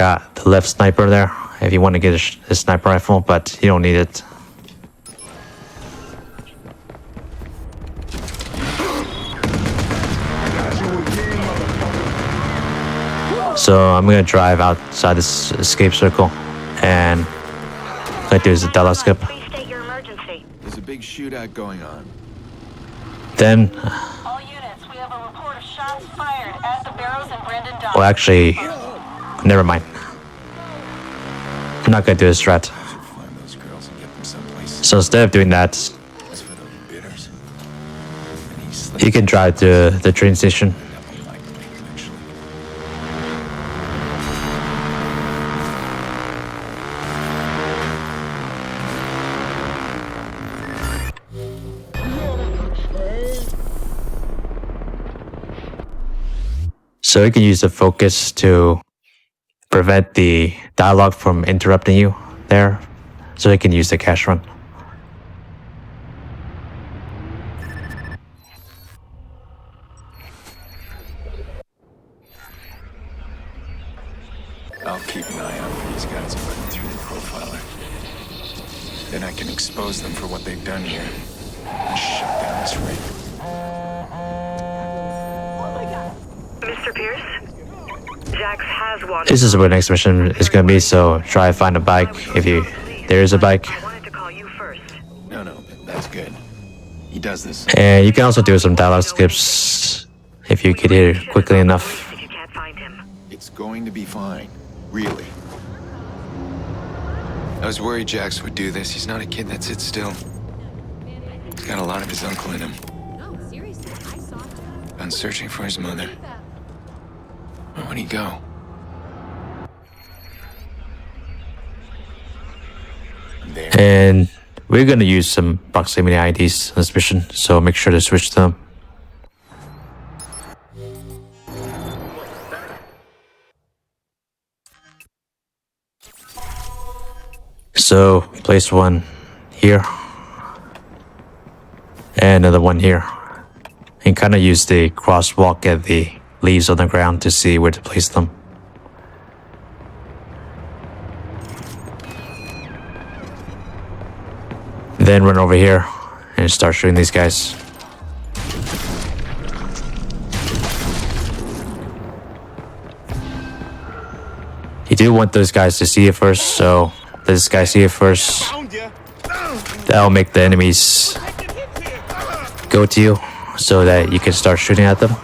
left sniper there if you want to get a sniper rifle, but you don't need it. So I'm gonna drive outside this escape circle, and all I do is a dialogue skip. There's a big shootout going on. Then, All units, we have a report of shots fired at the Barrows and Brandon Dock. well, actually, never mind. I'm not gonna do a strat. So instead of doing that, you can drive to the train station. So you can use the focus to prevent the dialogue from interrupting you there, so you can use the cash run. I'll keep an eye out for these guys and put them through the profiler. Then I can expose them for what they've done here and shut down this ring. Mr. Pierce? Jax has one. This is where the next mission is going to be, so try to find a bike if there is a bike. No, that's good. He does this. And you can also do some dialogue skips if you get here quickly enough. It's going to be fine. Really. I was worried Jax would do this. He's not a kid that sits still. He's got a lot of his uncle in him. Been searching for his mother. Where would he go? And we're going to use some proximity IDs in this mission, so make sure to switch to them. So place one here and another one here, and kind of use the crosswalk at the leaves on the ground to see where to place them. Then run over here and start shooting these guys. You do want those guys to see it first, so this guy see it first. That'll make the enemies go to you so that you can start shooting at them.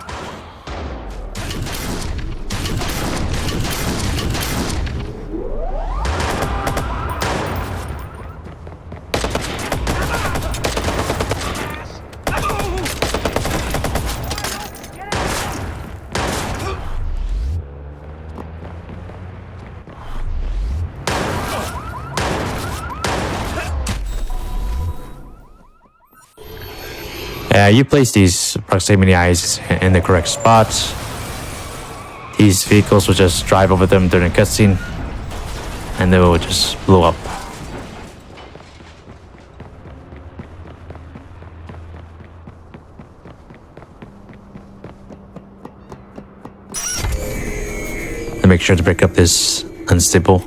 You place these proximity eyes in the correct spots. These vehicles will just drive over them during a cutscene, and they will just blow up. And make sure to break up this unstable.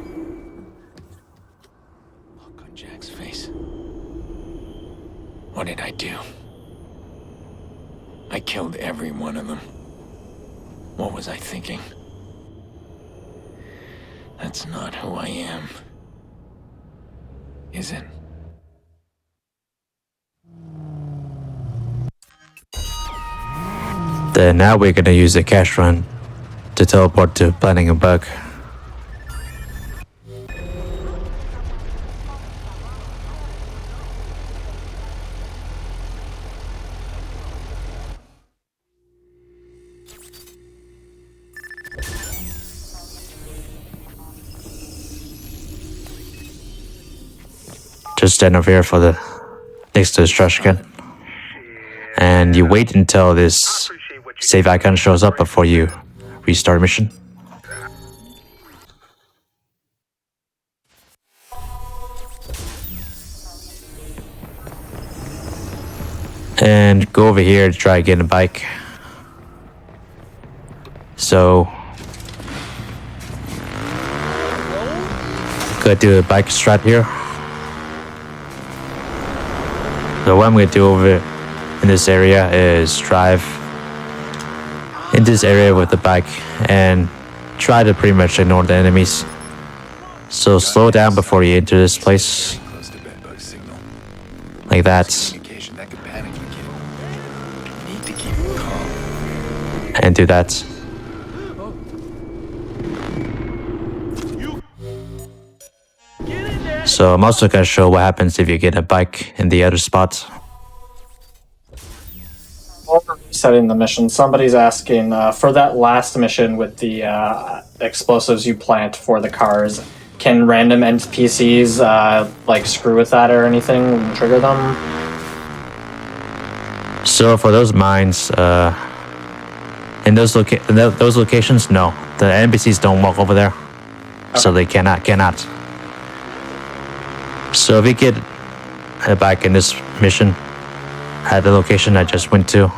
Look on Jack's face. What did I do? I killed every one of them. What was I thinking? That's not who I am. Is it? Then now we're gonna use the cash run to teleport to planning a bug. Just stand over here for the next to the trash can, and you wait until this save icon shows up before you restart mission. And go over here to try getting a bike. So go do a bike strat here. So what I'm going to do over in this area is drive in this area with the bike and try to pretty much ignore the enemies. So slow down before you enter this place. Like that. And do that. So I'm also going to show what happens if you get a bike in the other spot. Setting the mission, somebody's asking for that last mission with the explosives you plant for the cars, can random NPCs like screw with that or anything and trigger them? So for those mines, in those locations, no. The NPCs don't walk over there. Okay. So they cannot. So if you get a bike in this mission at the location I just went to,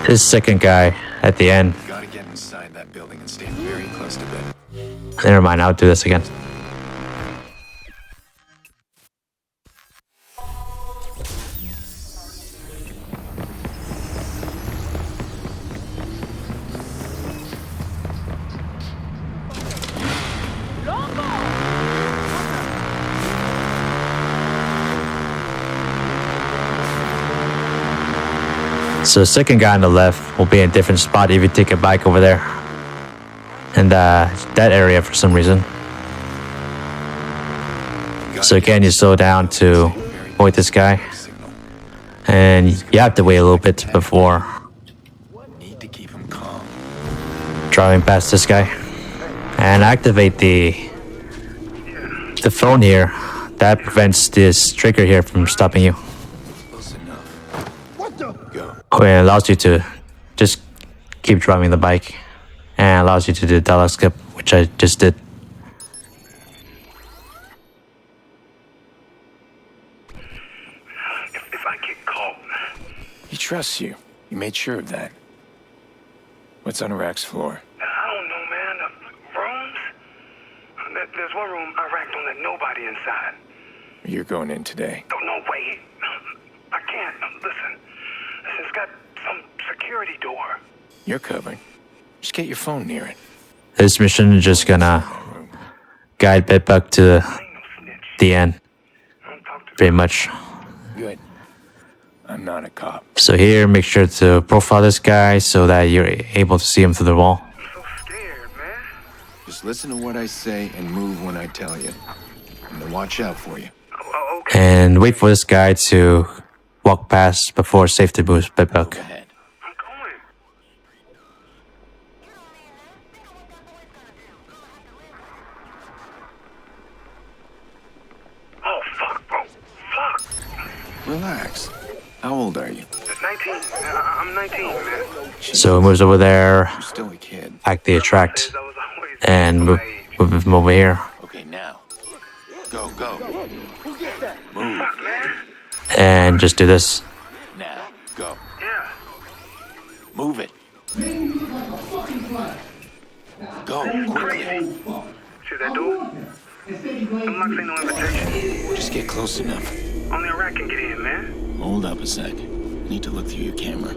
this second guy at the end. Gotta get inside that building and stay very close to it. Never mind, I'll do this again. So the second guy on the left will be in a different spot if you take a bike over there. And that area for some reason. So again, you slow down to avoid this guy. And you have to wait a little bit before driving past this guy. And activate the phone here. That prevents this trigger here from stopping you. It allows you to just keep driving the bike and allows you to do the dialogue skip, which I just did. If I get caught... He trusts you. You made sure of that. What's on Iraq's floor? I don't know, man. Rooms? There's one room Iraq don't let nobody inside. You're going in today. No way. I can't. Listen. It's got some security door. You're covered. Just get your phone near it. This mission is just gonna guide Bedbug to the end, pretty much. Good. I'm not a cop. So here, make sure to profile this guy so that you're able to see him through the wall. Just listen to what I say and move when I tell you. I'm gonna watch out for you. And wait for this guy to walk past before safety moves Bedbug. Oh, fuck, bro. Fuck. Relax. How old are you? 19. I'm 19, man. So he moves over there, You're still a kid. activate attract, and move him over here. Okay, now. Go, go. Move. And just do this. Now, go. Move it. Go, quickly. See that door? Them locks ain't no invitation. Just get close enough. Only a rat can get in, man. Hold up a sec. I need to look through your camera.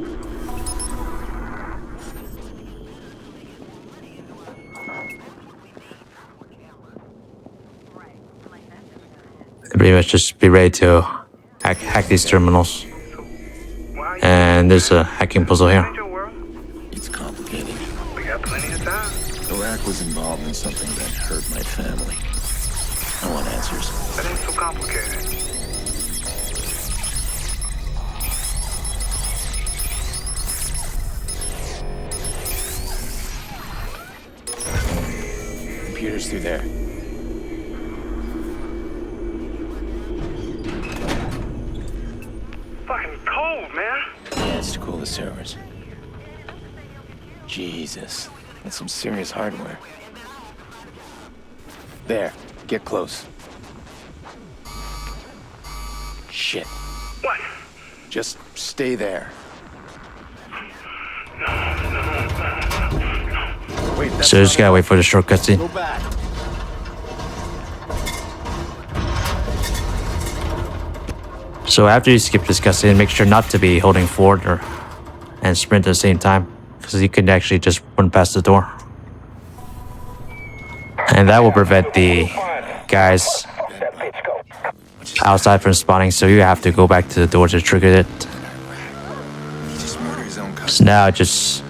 Pretty much just be ready to hack these terminals. And there's a hacking puzzle here. It's complicated. We got plenty of time. Iraq was involved in something that hurt my family. I want answers. That ain't so complicated. Computer's through there. Fucking cold, man. Yeah, it's to cool the servers. Jesus, that's some serious hardware. There, get close. Shit. What? Just stay there. Wait, that's So just gotta wait for the short cutscene. Go back. So after you skip this cutscene, make sure not to be holding forward and sprint at the same time, because you can actually just run past the door. And that will prevent the guys outside from spawning, so you have to go back to the door to trigger it. So now just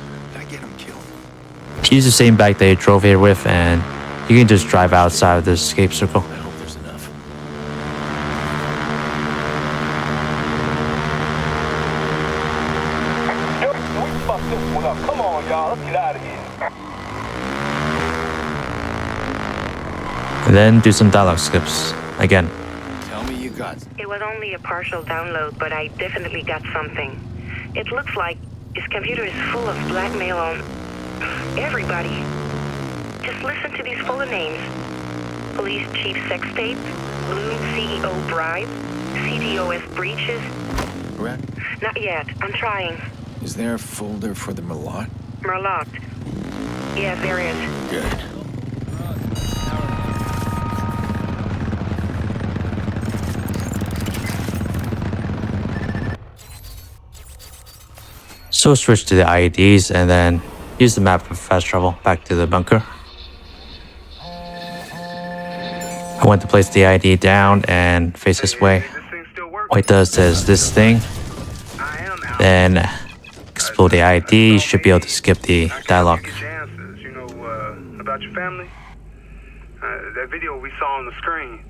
use the same bike that you drove here with, and you can just drive outside of the escape circle. Come on, y'all. Let's get out of here. And then do some dialogue skips again. Tell me you got. It was only a partial download, but I definitely got something. It looks like his computer is full of blackmail on everybody. Just listen to these fuller names. Police Chief Sex Tape, Bloom CEO Bribe, CDOS Breaches. Correct? Not yet. I'm trying. Is there a folder for the Merlot? Merlot. Yes, there is. Good. So switch to the IEDs and then use the map for fast travel back to the bunker. I want to place the IED down and face this way. What it does is this thing, then explode the IED. You should be able to skip the dialogue. You know, about your family? That video we saw on the screen.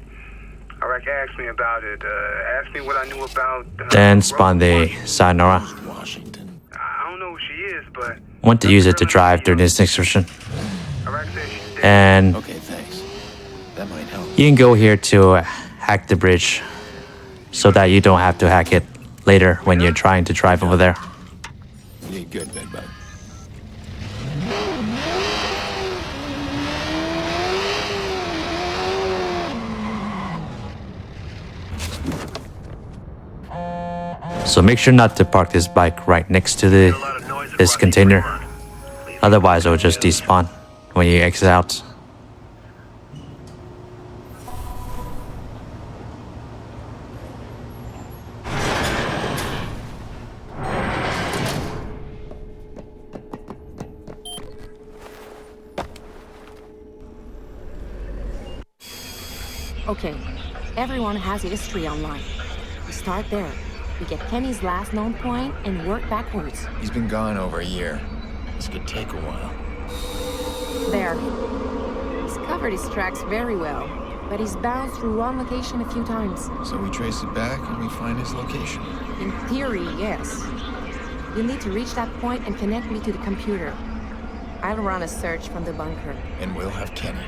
Iraq asked me about it. Asked me what I knew about... Then spawn the Sayonara. I don't know who she is, but... Want to use it to drive during this next mission. And Okay, thanks. That might help. you can go here to hack the bridge so that you don't have to hack it later when you're trying to drive over there. You did good, Bedbug. So make sure not to park this bike right next to this container. Otherwise, it will just despawn when you exit out. Okay, everyone has a history online. We start there. We get Kenny's last known point and work backwards. He's been gone over a year. This could take a while. There. He's covered his tracks very well, but he's bounced through one location a few times. So we trace it back and we find his location. In theory, yes. You'll need to reach that point and connect me to the computer. I'll run a search from the bunker. And we'll have Kenny.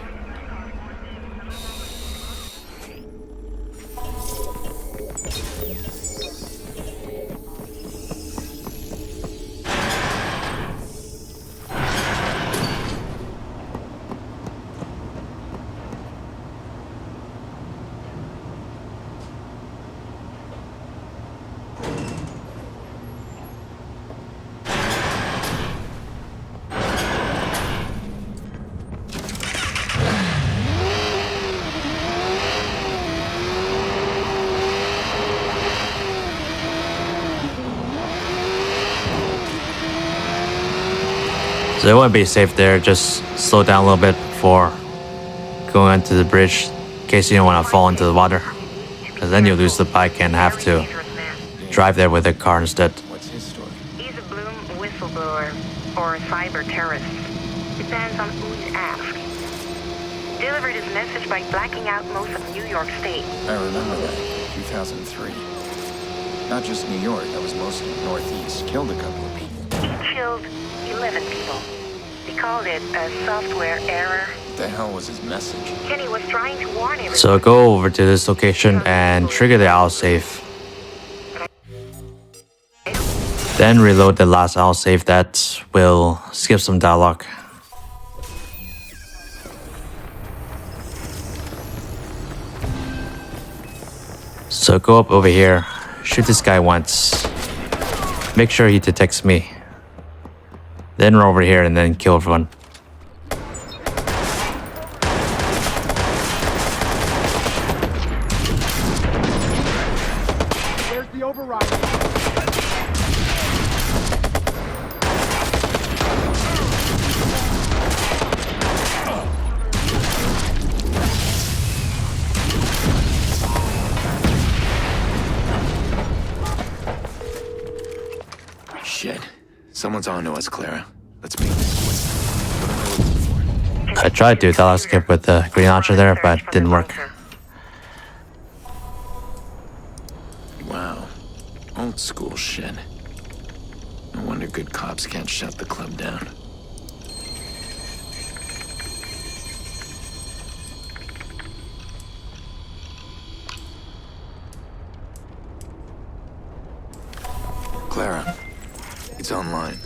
So it wouldn't be safe there, just slow down a little bit before going onto the bridge in case you don't want to fall into the water. Because then you'll lose the bike and have to drive there with a car instead. What's his story? He's a Bloom whistleblower or a cyber terrorist. Depends on who you ask. Delivered his message by blacking out most of New York State. I remember that. 2003. Not just New York, that was mostly Northeast. Killed a couple of people. He killed 11 people. They called it a software error. What the hell was his message? Kenny was trying to warn everyone. So go over to this location and trigger the autosave. Then reload the last autosave that will skip some dialogue. So go up over here, shoot this guy once, make sure he detects me. Then run over here and then kill everyone. There's the override. Shit. Someone's on to us, Clara. Let's make this quick. I tried to dialogue skip with the green launcher there, but it didn't work. Wow. Old school shit. No wonder good cops can't shut the club down. Clara, it's online.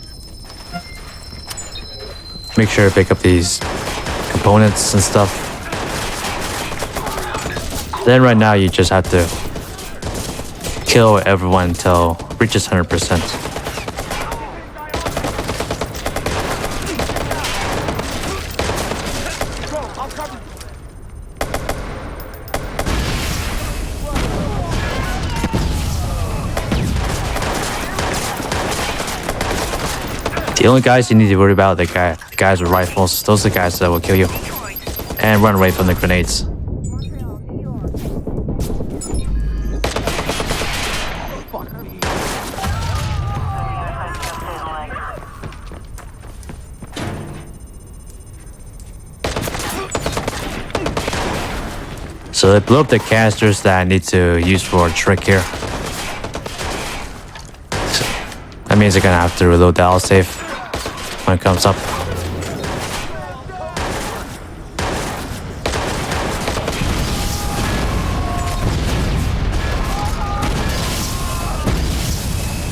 Make sure to pick up these components and stuff. Then right now you just have to kill everyone until it reaches 100%. The only guys you need to worry about are the guys with rifles. Those are the guys that will kill you. And run away from the grenades. So they blew up the canisters that I need to use for a trick here. So that means I'm gonna have to reload the autosave when it comes up.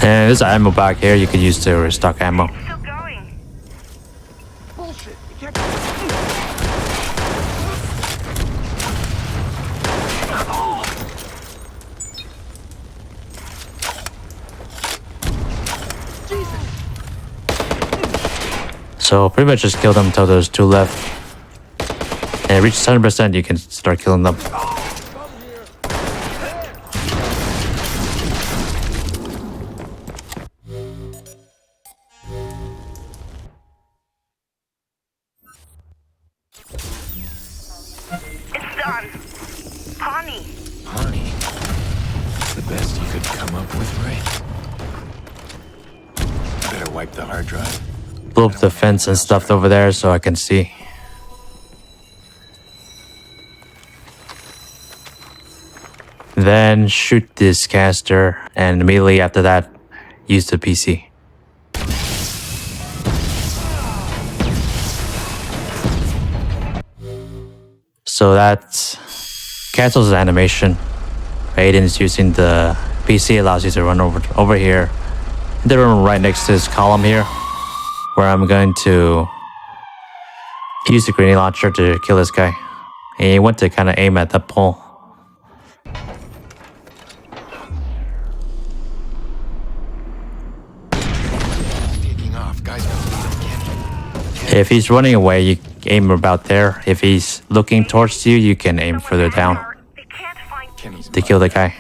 And there's ammo back here you can use to restock ammo. So pretty much just kill them until there's 2 left. And it reaches 100%, you can start killing them. come up with right. Better wipe the hard drive. Blow up the fence and stuff over there so I can see. Then shoot this caster, and immediately after that, use the PC. So that cancels the animation. Aiden is using the PC, allows you to run over here. The room right next to this column here, where I'm going to use the grenade launcher to kill this guy. And you want to kind of aim at the pole. If he's running away, you aim about there. If he's looking towards you, you can aim further down to kill the guy.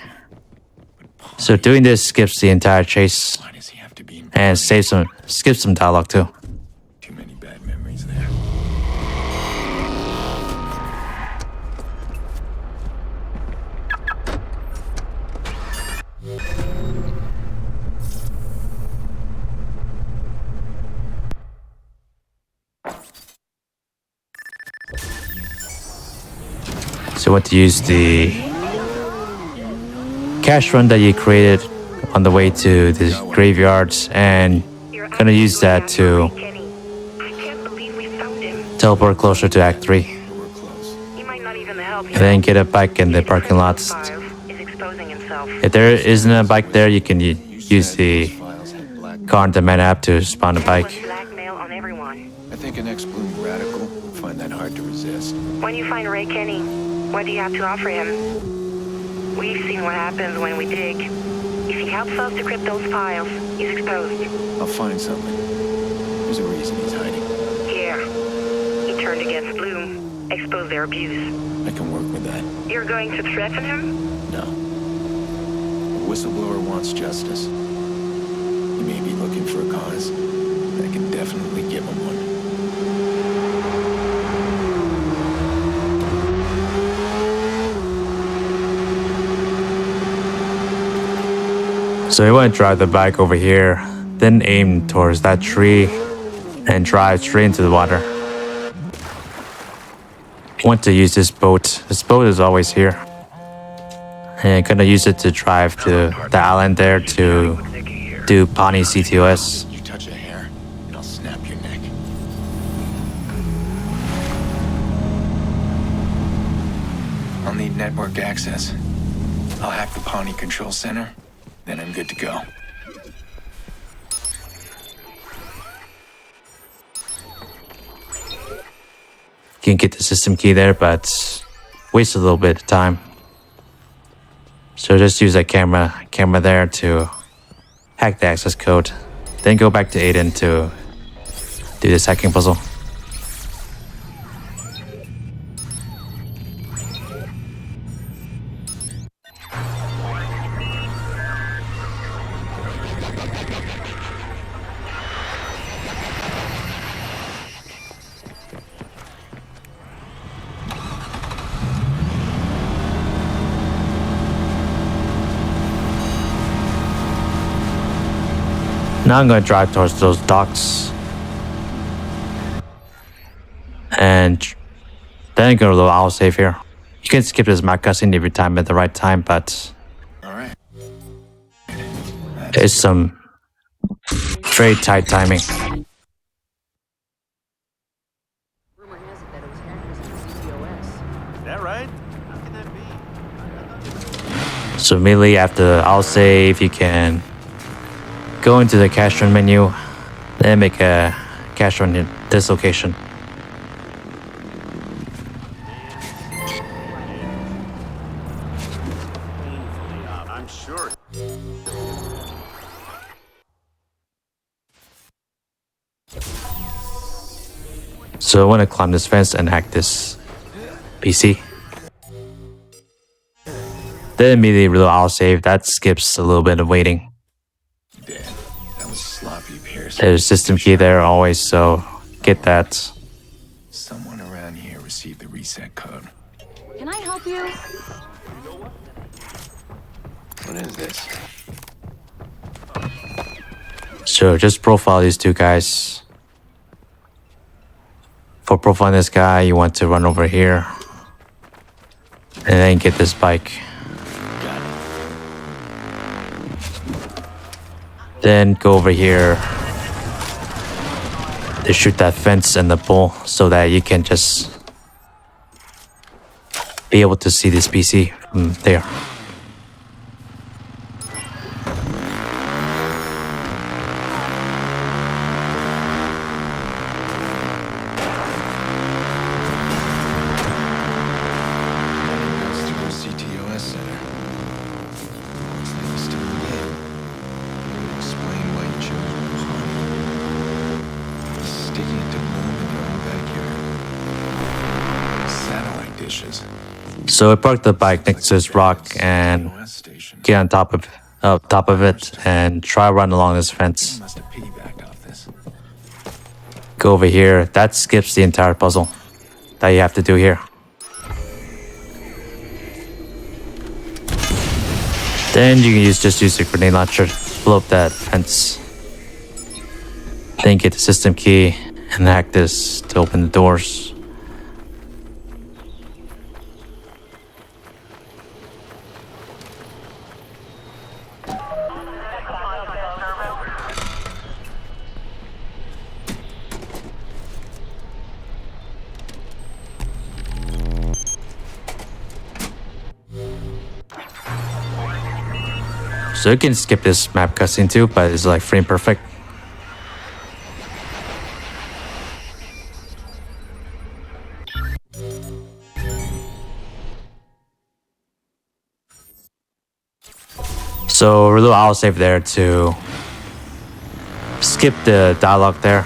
So doing this skips the entire chase and skips some dialogue too. Too many bad memories there. So I want to use the cash run that you created on the way to the graveyards, and gonna use that to teleport closer to Act 3. And then get a bike in the parking lots. If there isn't a bike there, you can use the car on the man app to spawn a bike. I think an ex-Bloom radical will find that hard to resist. When you find Ray Kenny, what do you have to offer him? We've seen what happens when we dig. If he helps us decrypt those files, he's exposed. I'll find something. There's a reason he's hiding. Here. He turned against Bloom, exposed their abuse. I can work with that. You're going to threaten him? No. A whistleblower wants justice. He may be looking for a cause. I can definitely give him one. So you want to drive the bike over here, then aim towards that tree and drive straight into the water. Want to use this boat. This boat is always here. And gonna use it to drive to the island there to do Pawnee CTOS. You touch a hair, and I'll snap your neck. I'll need network access. I'll hack the Pawnee Control Center, then I'm good to go. You can get the system key there, but waste a little bit of time. So just use that camera there to hack the access code. Then go back to Aiden to do this hacking puzzle. Now I'm going to drive towards those docks. And then I'm going to load autosave here. You can skip this map cutscene every time at the right time, but it's some very tight timing. That right? How can that be? So immediately after autosave, you can go into the cash run menu, then make a cash run in this location. I'm sure. So I want to climb this fence and hack this PC. Then immediately reload autosave. That skips a little bit of waiting. There's a system key there always, so get that. Someone around here received the reset code. Can I help you? What is this? So just profile these two guys. For profiling this guy, you want to run over here. And then get this bike. Then go over here to shoot that fence and the pole so that you can just be able to see this PC from there. So I parked the bike next to this rock and get on top of it and try run along this fence. Go over here. That skips the entire puzzle that you have to do here. Then you can just use the grenade launcher to blow up that fence. Then get the system key and hack this to open the doors. So you can skip this map cutscene too, but it's like frame perfect. So a little autosave there to skip the dialogue there.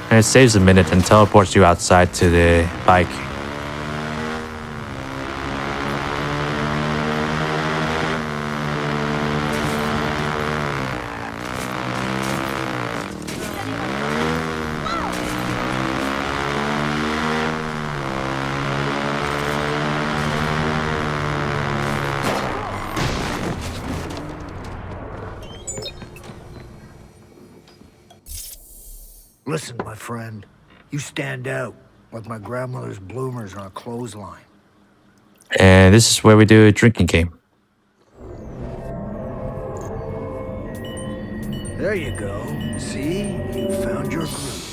And it saves a minute and teleports you outside to the bike. Listen, my friend, you stand out like my grandmother's bloomers on a clothesline. And this is where we do a drinking game. There you go. See? You found your groove.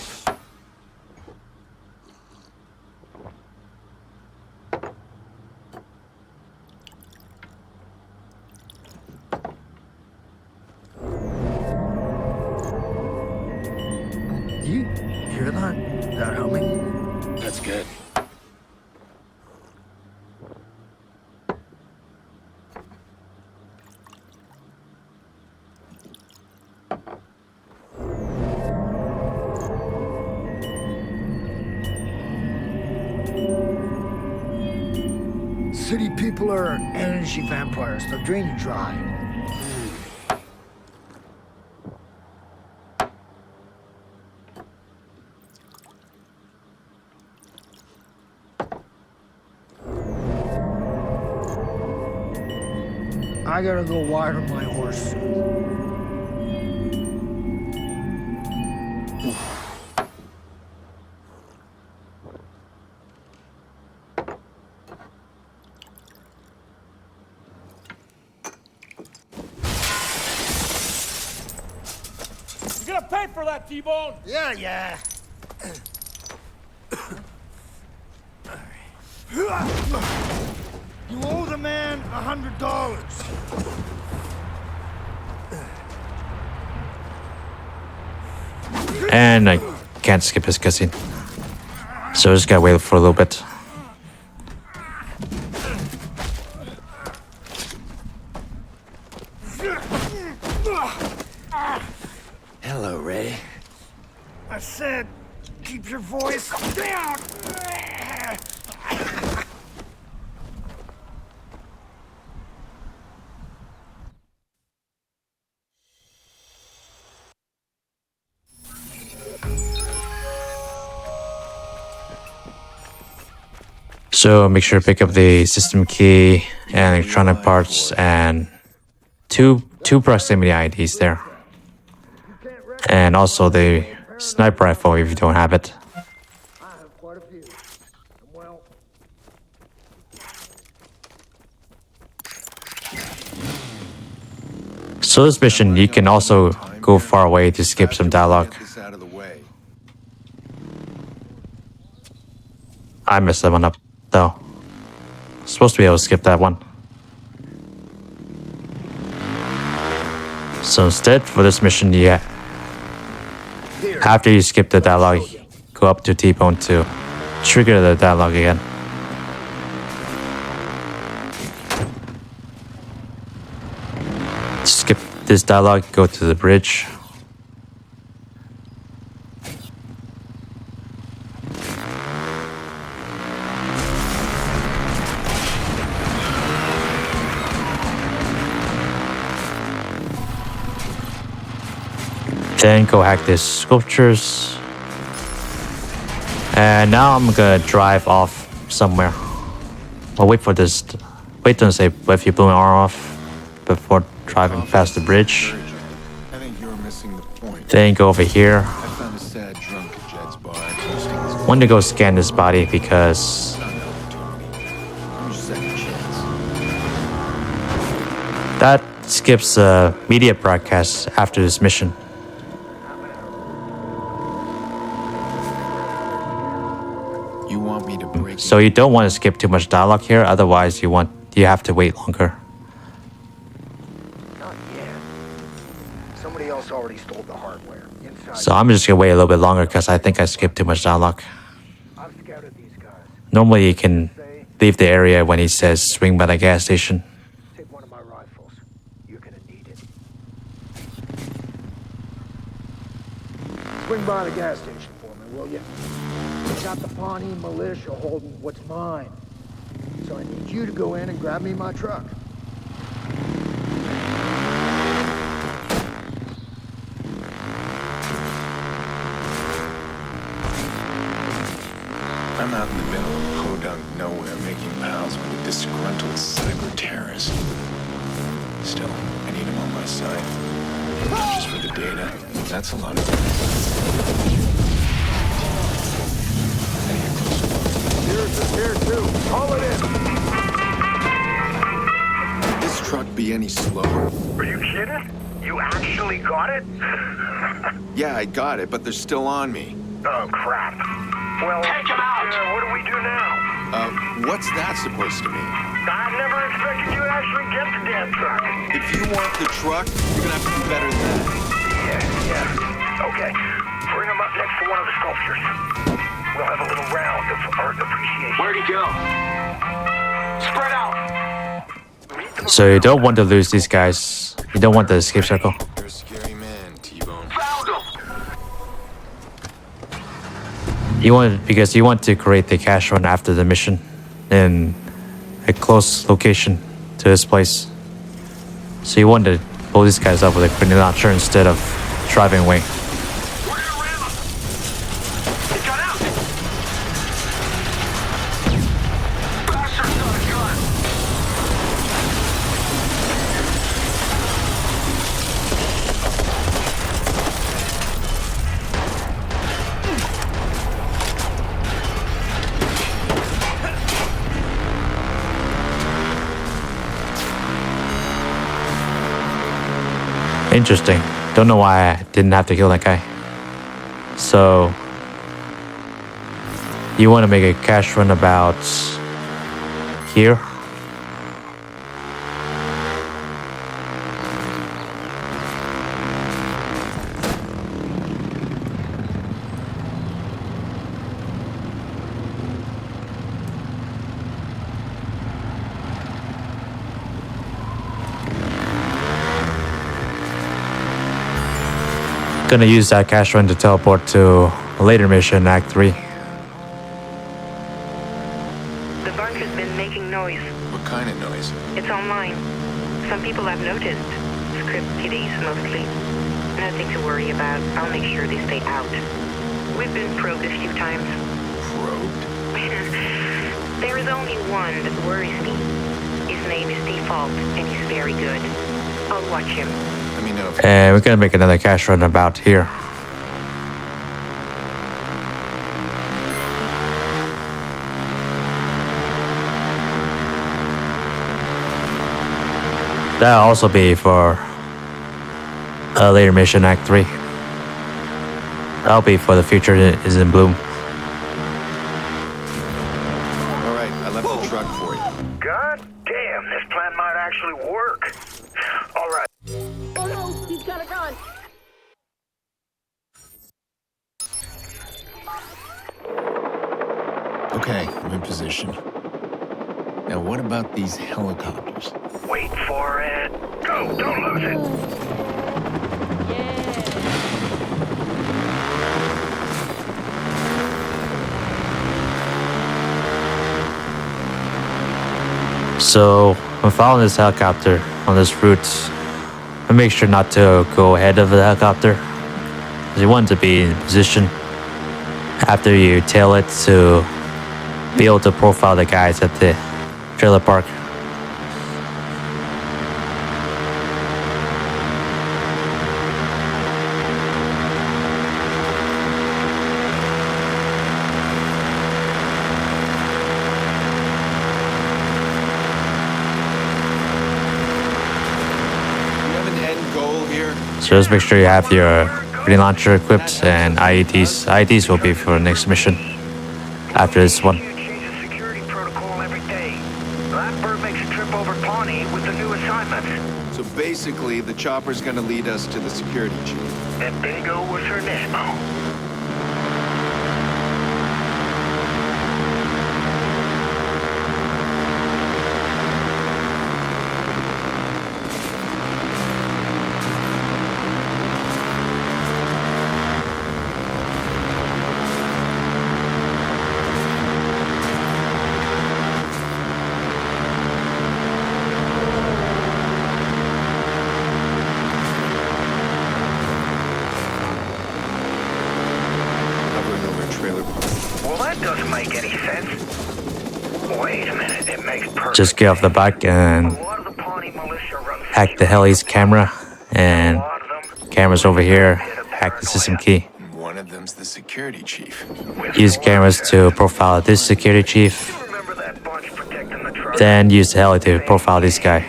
You hear that? That humming? That's good. City people are energy vampires. They'll drain you dry. I gotta go water my horse. You gonna pay for that, T-Bone? Yeah. You owe the man $100. And I can't skip his cutscene. So I just gotta wait for a little bit. Hello, Ray. I said, keep your voice down. So make sure to pick up the system key and electronic parts and two proximity IDs there. And also the sniper rifle if you don't have it. So this mission, you can also go far away to skip some dialogue. I messed that one up, though. Supposed to be able to skip that one. So instead, for this mission, yeah, after you skip the dialogue, go up to T-Bone to trigger the dialogue again. Skip this dialogue, go to the bridge. Then go hack these sculptures. And now I'm gonna drive off somewhere. I'll wait for this. Wait till say if you blew my arm off before driving past the bridge. I think you're missing the point. Then go over here. I found a sad drunk at Jed's bar. Want to go scan this body because that skips a media broadcast after this mission. You want me to break? So you don't want to skip too much dialogue here, otherwise you have to wait longer. Not yet. Somebody else already stole the hardware. Inside. So I'm just gonna wait a little bit longer because I think I skipped too much dialogue. I've scouted these guys. Normally you can leave the area when he says swing by the gas station. Take one of my rifles. You're gonna need it. Swing by the gas station for me, will you? We got the Pawnee militia holding what's mine. So I need you to go in and grab me my truck. I'm out in the middle of podunk nowhere making pals with a disgruntled cyber terrorist. Still, I need him on my side. Not just for the data. That's a lot of Here too. Call it in. This truck be any slower? Are you kidding? You actually got it? Yeah, I got it, but they're still on me. Oh, crap. Well, take him out! What do we do now? What's that supposed to mean? I never expected you to actually get the damn truck. If you want the truck, you're gonna have to do better than that. Yeah. Okay. Bring him up next to one of the sculptures. We'll have a little round of art appreciation. Where'd he go? Spread out! So you don't want to lose these guys. You don't want the escape circle. You're a scary man, T-Bone. Found him! Because you want to create the cash run after the mission in a close location to this place. So you want to pull these guys up with a grenade launcher instead of driving away. Interesting. Don't know why I didn't have to kill that guy. So you want to make a cash run about here. Gonna use that cash run to teleport to a later mission, Act 3. The bunker's been making noise. What kind of noise? It's online. Some people have noticed. Script kiddies, mostly. Nothing to worry about. I'll make sure they stay out. We've been probed a few times. Probed? There is only one that worries me. His name is Default, and he's very good. I'll watch him. Let me know if And we're gonna make another cash run about here. That'll also be for a later mission, Act 3. That'll be for the future is in bloom. All right, I left the truck for you. God damn, this plan might actually work. All right. Oh no, he's got a gun. Okay, I'm in position. Now, what about these helicopters? Wait for it. Go, don't lose it. So I'm following this helicopter on this route. I make sure not to go ahead of the helicopter, because you want to be in position after you tail it to be able to profile the guys at the trailer park. So just make sure you have your green launcher equipped and IEDs. IEDs will be for the next mission after this one. Blackbird makes a trip over Pawnee with the new assignments. So basically, the chopper's gonna lead us to the security chief. And bingo was her Nismo. Just get off the back and hack the heli's camera, and cameras over here, hack the system key. One of them's the security chief. Use cameras to profile this security chief, then use the heli to profile this guy.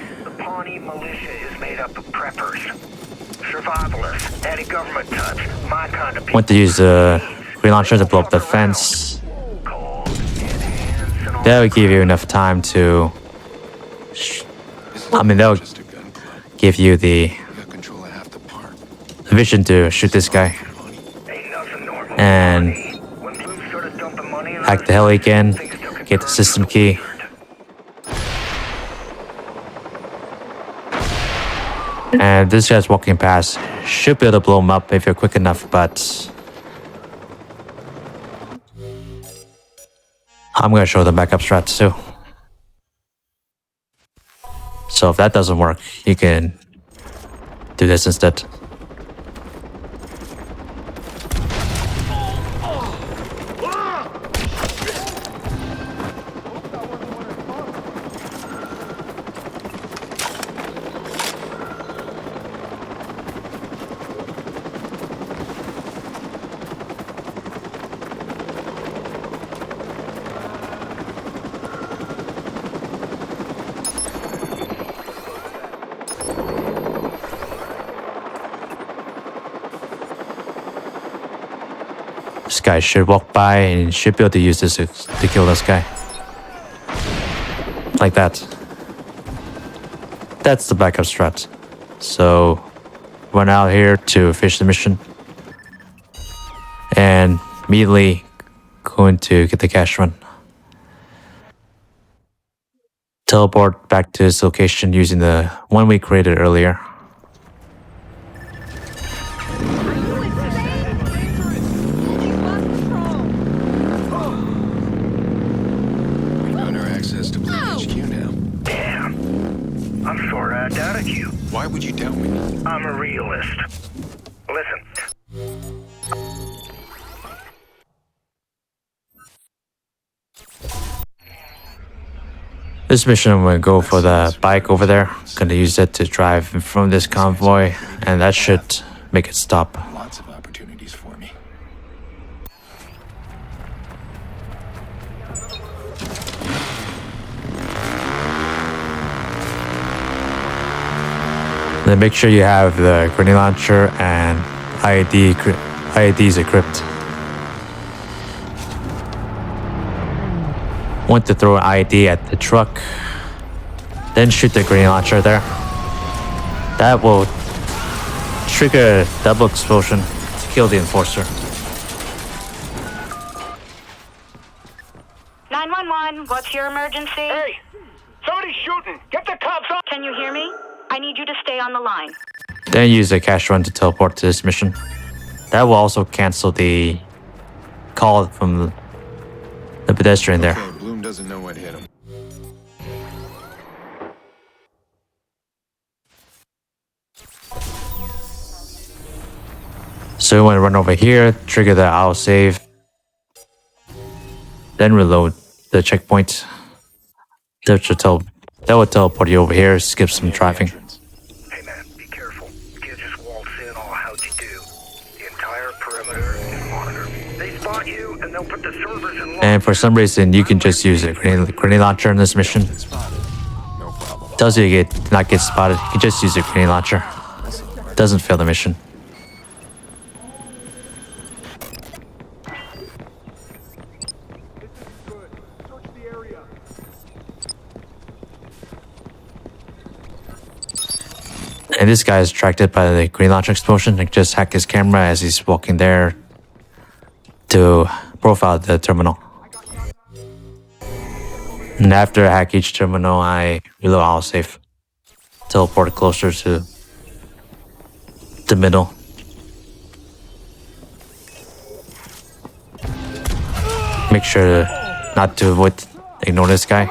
Want to use the green launcher to blow up the fence. That will give you enough time to... that will give you the vision to shoot this guy. And hack the heli again, get the system key. And this guy's walking past. Should be able to blow him up if you're quick enough, but... I'm gonna show the backup strats too. So if that doesn't work, you can do this instead. This guy should walk by and should be able to use this to kill this guy. Like that. That's the backup strat. So, run out here to finish the mission. And immediately going to get the cash run. Teleport back to this location using the one we created earlier. I doubted you. Why would you doubt me? I'm a realist. Listen. This mission, I'm gonna go for the bike over there. Gonna use it to drive from this convoy, and that should make it stop. Lots of opportunities for me. Then make sure you have the grenade launcher and IEDs equipped. Want to throw an IED at the truck, then shoot the grenade launcher there. That will trigger a double explosion to kill the enforcer. 911, what's your emergency? Hey, somebody's shooting. Get the cops on. Can you hear me? I need you to stay on the line. Then use the cash run to teleport to this mission. That will also cancel the call from the pedestrian there. Okay, Bloom doesn't know what hit him. So you want to run over here, trigger the autosave, then reload the checkpoint. That will teleport you over here, skip some driving. Hey man, be careful. You can't just waltz in all how'd you do. The entire perimeter is monitored. They spot you and they'll put the servers in. And for some reason, you can just use a grenade launcher in this mission. Tells you to not get spotted. You can just use a grenade launcher. Doesn't fail the mission. And this guy is attracted by the grenade launcher explosion and just hack his camera as he's walking there to profile the terminal. And after I hack each terminal, I reload autosave. Teleport closer to the middle. Make sure not to ignore this guy.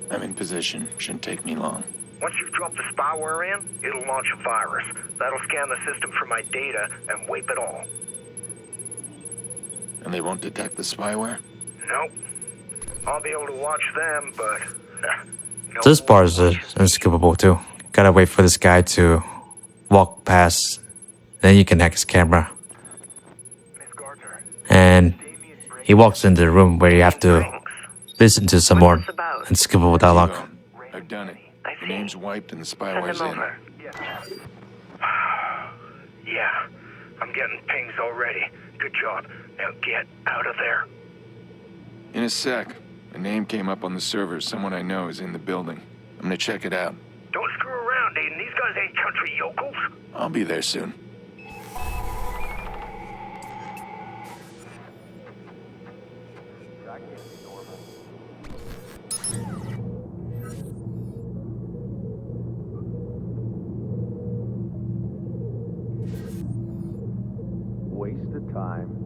I'm in position. Shouldn't take me long. Once you've dropped the spyware in, it'll launch a virus. That'll scan the system for my data and wipe it all. And they won't detect the spyware? Nope. I'll be able to watch them, but... no. This part is unskippable too. Gotta wait for this guy to walk past, then you can hack his camera. And he walks into the room where you have to listen to some more unskippable dialogue. I've done it. The name's wiped and the spyware's in. Yeah, I'm getting pings already. Good job. Now get out of there. In a sec. A name came up on the server. Someone I know is in the building. I'm gonna check it out. Don't screw around, Aiden. These guys ain't country yokels. I'll be there soon. Waste of time.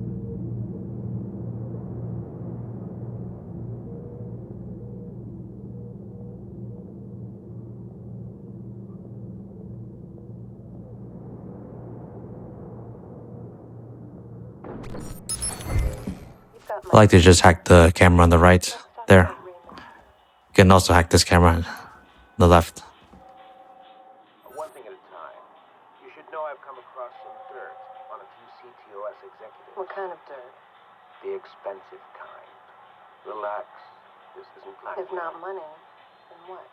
I like to just hack the camera on the right there. You can also hack this camera on the left. One thing at a time. You should know I've come across some dirt on a few CTOS executives. What kind of dirt? The expensive kind. Relax. This isn't black. If not money, then what?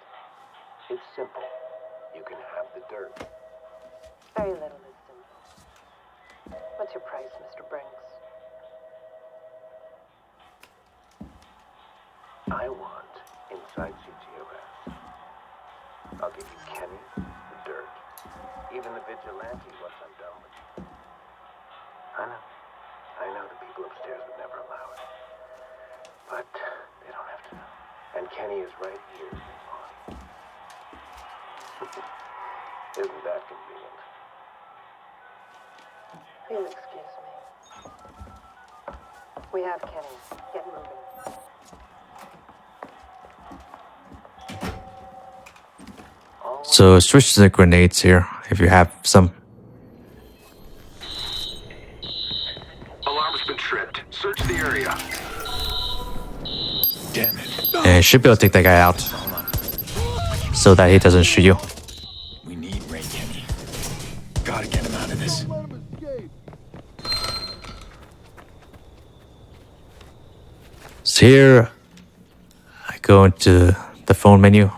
It's simple. You can have the dirt. Very little is simple. What's your price, Mr. Brinks? I want inside CTOS. I'll give you Kenny, the dirt, even the vigilante once I'm done with you. I know the people upstairs would never allow it. But they don't have to know. And Kenny is right here in Bonnie. Isn't that convenient? Please excuse me. We have Kenny. Get moving. So switch to the grenades here if you have some. Alarm's been tripped. Search the area. Damn it. And you should be able to take that guy out so that he doesn't shoot you. We need Ray Kenny. Gotta get him out of this. So here, I go into the phone menu.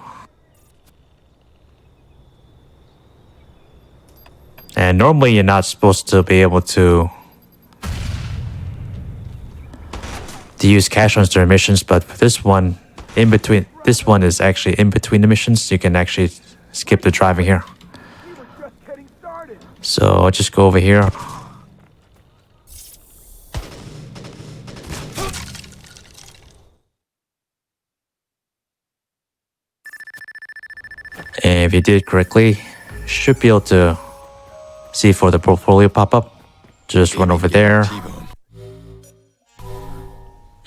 And normally you're not supposed to be able to use cash runs during missions, but for this one, this one is actually in between the missions. You can actually skip the driving here. So I'll just go over here. And if you did it correctly, you should be able to see for the portfolio pop up. Just run over there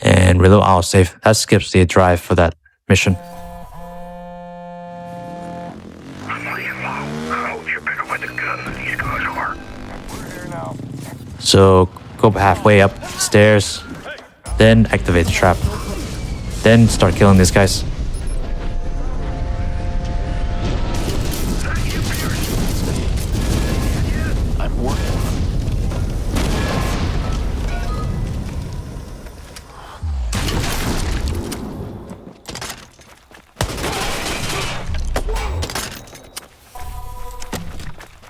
and reload our save. That skips the drive for that mission. So go halfway up stairs, then activate the trap, then start killing these guys.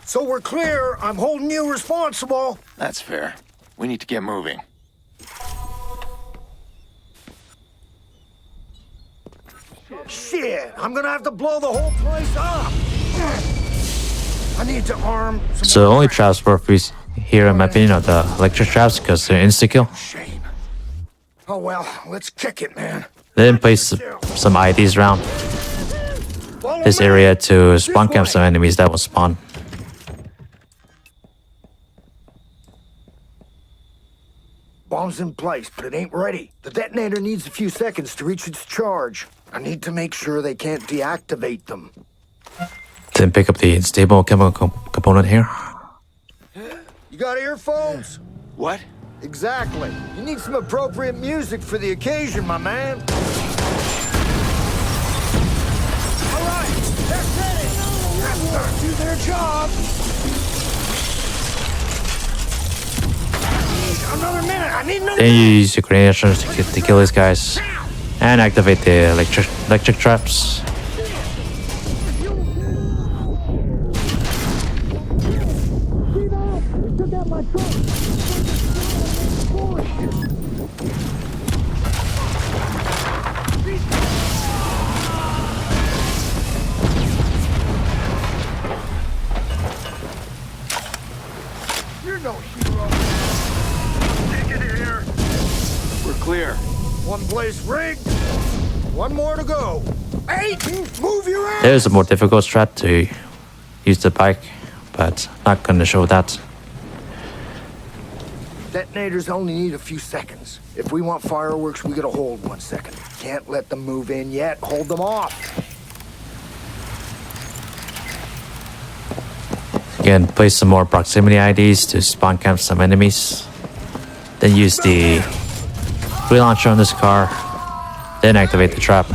So we're clear. I'm holding you responsible. That's fair. We need to get moving. Shit, I'm gonna have to blow the whole place up. I need to arm some. So the only traps worth here, in my opinion, are the electric traps because they're insta-kill. Oh well, let's kick it, man. Then place some IDs around this area to spawn camp some enemies that will spawn. Bomb's in place, but it ain't ready. The detonator needs a few seconds to reach its charge. I need to make sure they can't deactivate them. Then pick up the unstable chemical component here. You got earphones? What? Exactly. You need some appropriate music for the occasion, my man. All right, they're ready. Let's do their job. Another minute. I need another. Then you use your grenade launchers to kill these guys, and activate the electric traps. You're no hero. We're clear. One place rigged. One more to go. Aiden, move your ass. There's a more difficult strat to use the bike, but not gonna show that. Detonators only need a few seconds. If we want fireworks, we gotta hold 1 second. Can't let them move in yet. Hold them off. Again, place some more proximity IDs to spawn camp some enemies. Then use the free launcher on this car. Then activate the trap.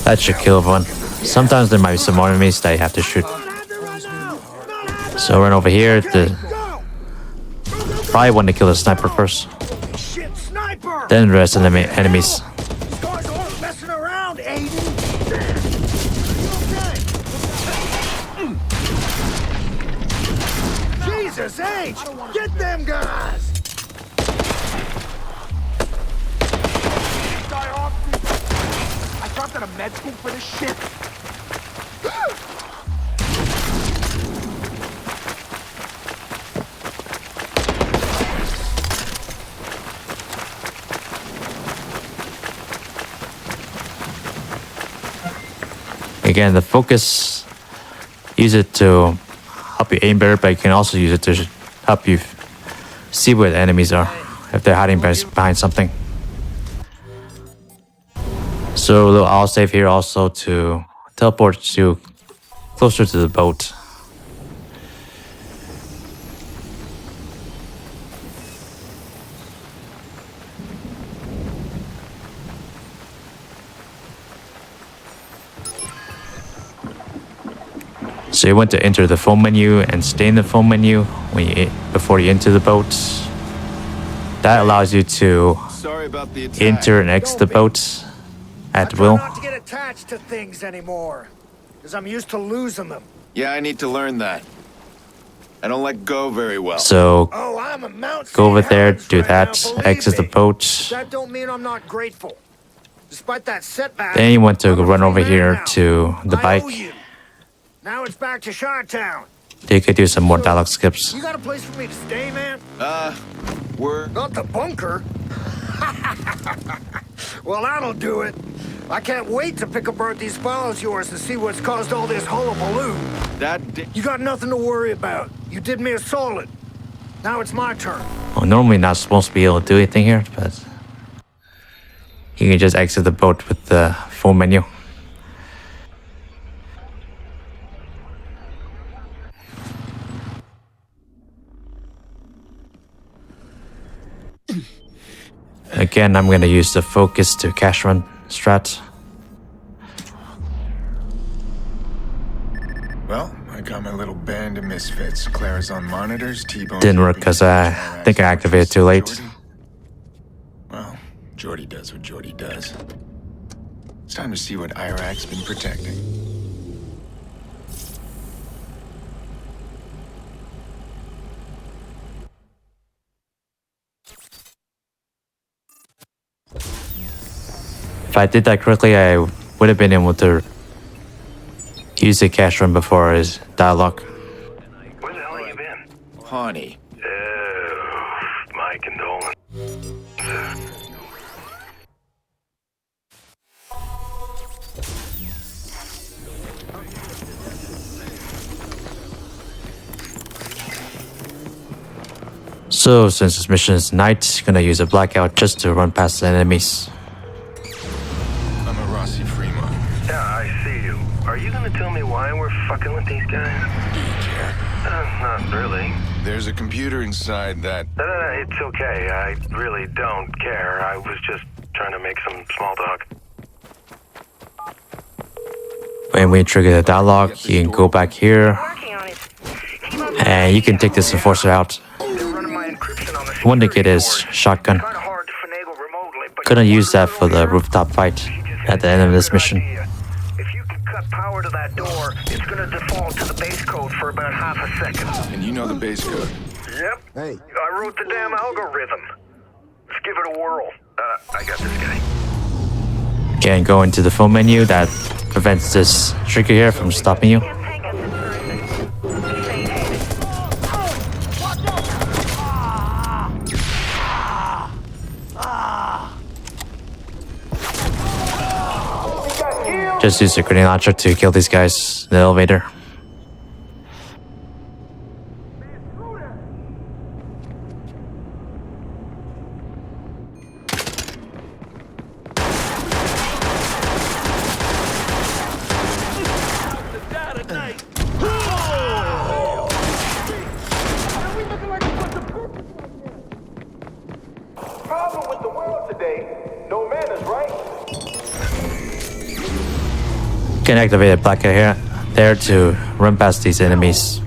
That should kill everyone. Sometimes there might be some more enemies that you have to shoot. So run over here. Probably want to kill the sniper first. Then the rest of the enemies. Messing around, Aiden. Jesus H! Get them guys! I dropped out of med school for this shit. Again, the focus use it to help you aim better, but you can also use it to help you see where the enemies are, if they're hiding behind something. So a little autosave here also to teleport you closer to the boat. So you want to enter the phone menu and stay in the phone menu before you enter the boat. That allows you to enter and exit the boat at will. Not to get attached to things anymore, because I'm used to losing them. Yeah, I need to learn that. I don't let go very well. So go over there, do that, exit the boat. That don't mean I'm not grateful. Despite that setback, Then you want to run over here to the bike. Now it's back to Chi-Town. You could do some more dialogue skips. You got a place for me to stay, man? We're not the bunker. Well, that'll do it. I can't wait to pick apart these files of yours and see what's caused all this hullabaloo. You got nothing to worry about. You did me a solid. Now it's my turn. Well, normally not supposed to be able to do anything here, but you can just exit the boat with the phone menu. Again, I'm going to use the focus to cash run strat. Well, I got my little band of misfits. Clara's on monitors, T-Bone... Didn't work because I think I activated too late. Well, Jordy does what Jordy does. It's time to see what Iraq's been protecting. If I did that correctly, I would have been able to use the cash run before his dialogue. Where the hell have you been? Pawnee. My condolences. So, since this mission is night, gonna use a blackout just to run past the enemies. I'm a Rossi Fremont. Yeah, I see you. Are you gonna tell me why we're fucking with these guys? Do you care? Not really. There's a computer inside that... No, it's okay. I really don't care. I was just trying to make some small talk. When we trigger the dialogue, you can go back here, and you can take this enforcer out. One to get his shotgun. Gonna use that for the rooftop fight at the end of this mission. If you can cut power to that door, it's gonna default to the base code for about half a second. And you know the base code? Yep. Hey. I wrote the damn algorithm. Let's give it a whirl. I got this guy. Can go into the phone menu that prevents this trigger here from stopping you. Just use the grenade launcher to kill these guys in the elevator. Problem with the world today, no manners, right? Can activate a blackout here, there to run past these enemies.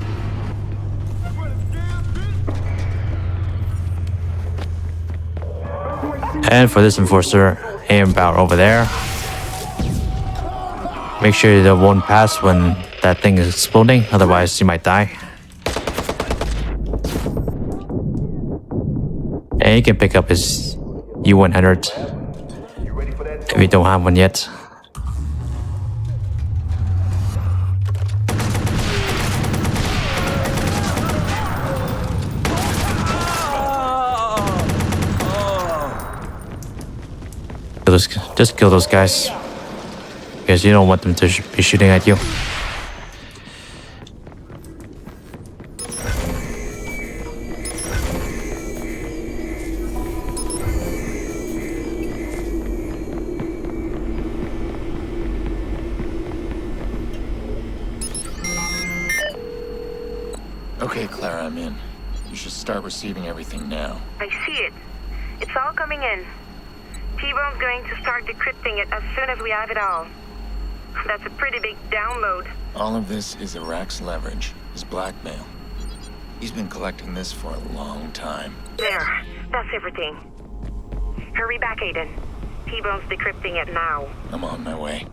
And for this enforcer, aim about over there. Make sure you won't pass when that thing is exploding, otherwise you might die. And you can pick up his U-100 if you don't have one yet. Just kill those guys, because you don't want them to be shooting at you. Okay, Clara, I'm in. You should start receiving everything now. I see it. It's all coming in. T-Bone's going to start decrypting it as soon as we have it all. That's a pretty big download. All of this is Iraq's leverage, his blackmail. He's been collecting this for a long time. There. That's everything. Hurry back, Aiden. T-Bone's decrypting it now. I'm on my way.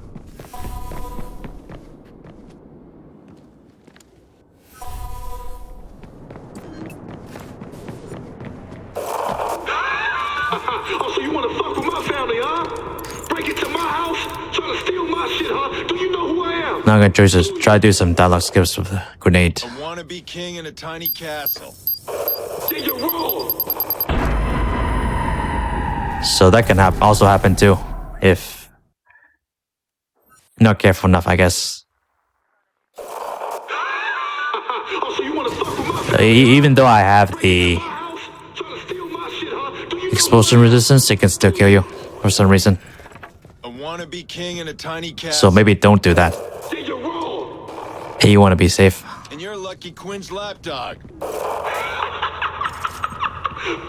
Oh, so you wanna fuck with my family, huh? Break into my house, trying to steal my shit, huh? Do you know who I am? Now I'm gonna try to do some dialogue skips with a grenade. A wannabe king in a tiny castle. Then you're wrong. So that can also happen too, if not careful enough, I guess. Oh, so you wanna fuck with my Even though I have the explosion resistance, it can still kill you for some reason. A wannabe king in a tiny castle. So maybe don't do that. Then you're wrong. Hey, you want to be safe. And you're lucky Quinn's lapdog.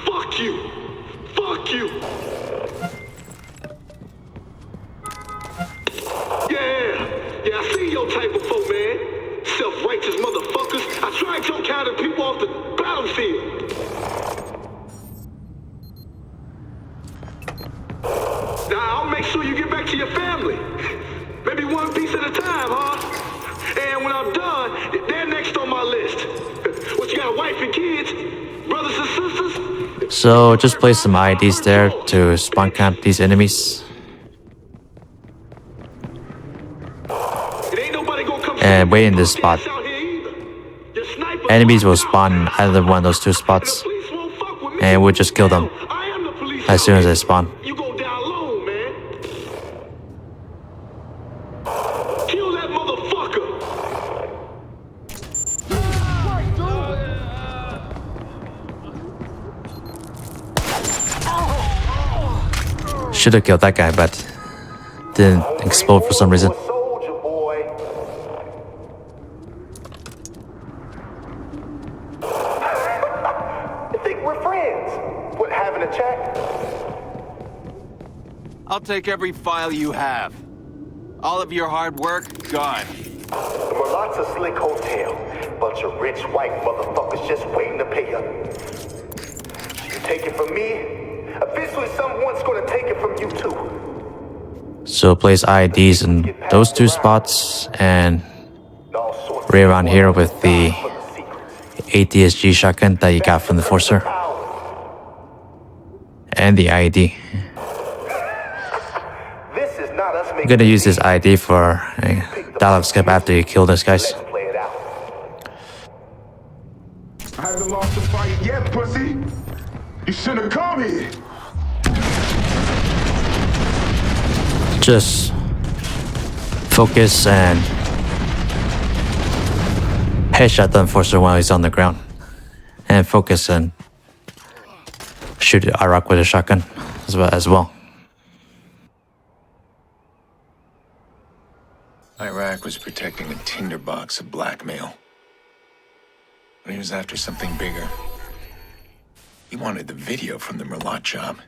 Fuck you. Fuck you. Yeah, I seen your type before, man. Self-righteous motherfuckers. I tried your kind of people off the battlefield. Now, I'll make sure you get back to your family. Maybe one piece at a time, huh? And when I'm done, they're next on my list. What, you got a wife and kids? Brothers and sisters? So just place some IDs there to spawn camp these enemies. And wait in this spot. Enemies will spawn in either one of those two spots. And we'll just kill them as soon as they spawn. Kill that motherfucker! Should have killed that guy, but didn't explode for some reason. I'll take every file you have. All of your hard work, gone. The Merlot's a slick hotel. Bunch of rich white motherfuckers just waiting to pay up. You take it from me, eventually someone's gonna take it from you too. So place IDs in those two spots and right around here with the ATSG shotgun that you got from the Forcer. And the ID. I'm gonna use this ID for a dialogue skip after you kill those guys. I haven't lost the fight yet, pussy. You shouldn't have come here. Just focus and headshot the enforcer while he's on the ground. And focus and shoot Iraq with a shotgun as well. Iraq was protecting a tinderbox of blackmail. But he was after something bigger. He wanted the video from the Merlot job.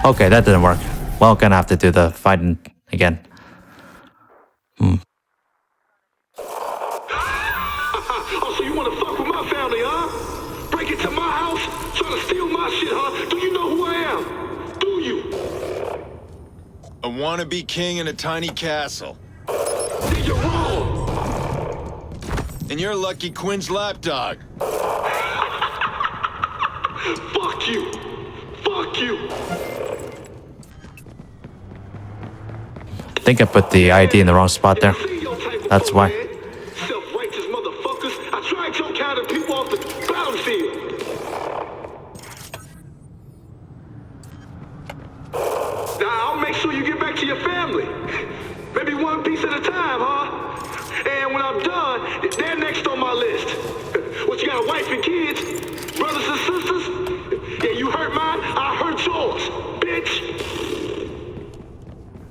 Okay, that didn't work. Well, gonna have to do the fighting again. Oh, so you wanna fuck with my family, huh? Break into my house, trying to steal my shit, huh? Do you know who I am? Do you? A wannabe king in a tiny castle. Then you're wrong. And you're lucky Quinn's lapdog. Fuck you. Fuck you. I think I put the ID in the wrong spot there. That's why. Self-righteous motherfuckers. I tried your kind of people off the battlefield. Now, I'll make sure you get back to your family. Maybe one piece at a time, huh? And when I'm done, they're next on my list. What, you got a wife and kids? Brothers and sisters? Yeah, you hurt mine, I hurt yours, bitch.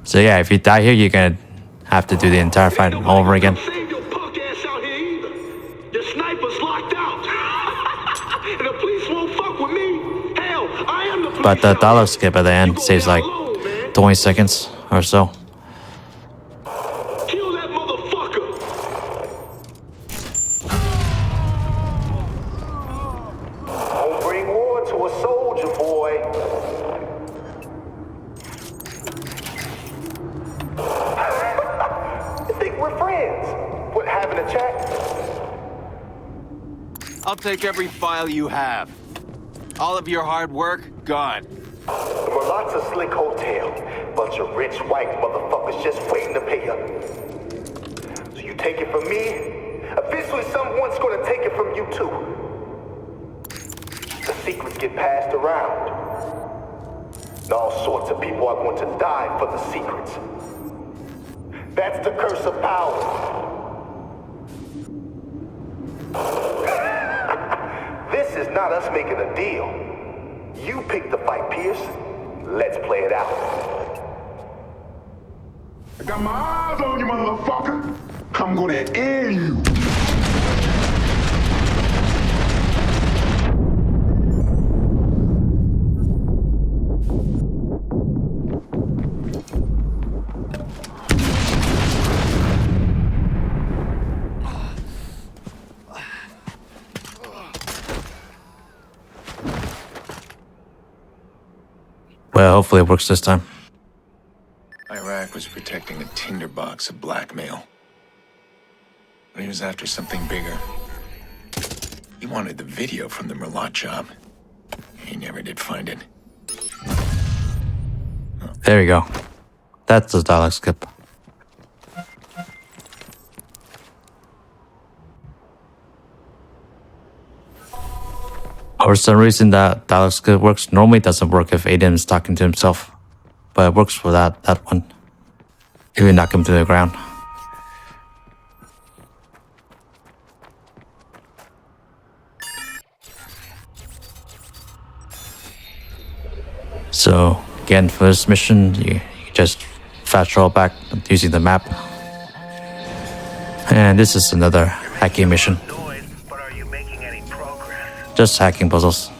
So yeah, if you die here, you're gonna have to do the entire fight all over again. Save your punk ass out here either. but the dialogue skip at the end saves like 20 seconds or so. Kill that motherfucker! Don't bring war to a soldier, boy. You think we're friends? What, having a chat? I'll take every file you have. All of your hard work, gone. The Relazza Slick Hotel. Bunch of rich white motherfuckers just waiting to pay up. So you take it from me, eventually someone's gonna take it from you too. The secrets get passed around. And all sorts of people are going to die for the secrets. That's the curse of power. This is not us making a deal. You picked the fight, Pierce. Let's play it out. I got my eyes on you, motherfucker. I'm gonna end you. Well, hopefully it works this time. Iraq was protecting a tinderbox of blackmail. But he was after something bigger. He wanted the video from the Merlot job. He never did find it. There you go. That's the dialogue skip. For some reason, that dialogue skip works. Normally, it doesn't work if Aiden is talking to himself, but it works for that one. If you knock him to the ground. So again, for this mission, you just fast travel back using the map. And this is another hacking mission. Just hacking puzzles.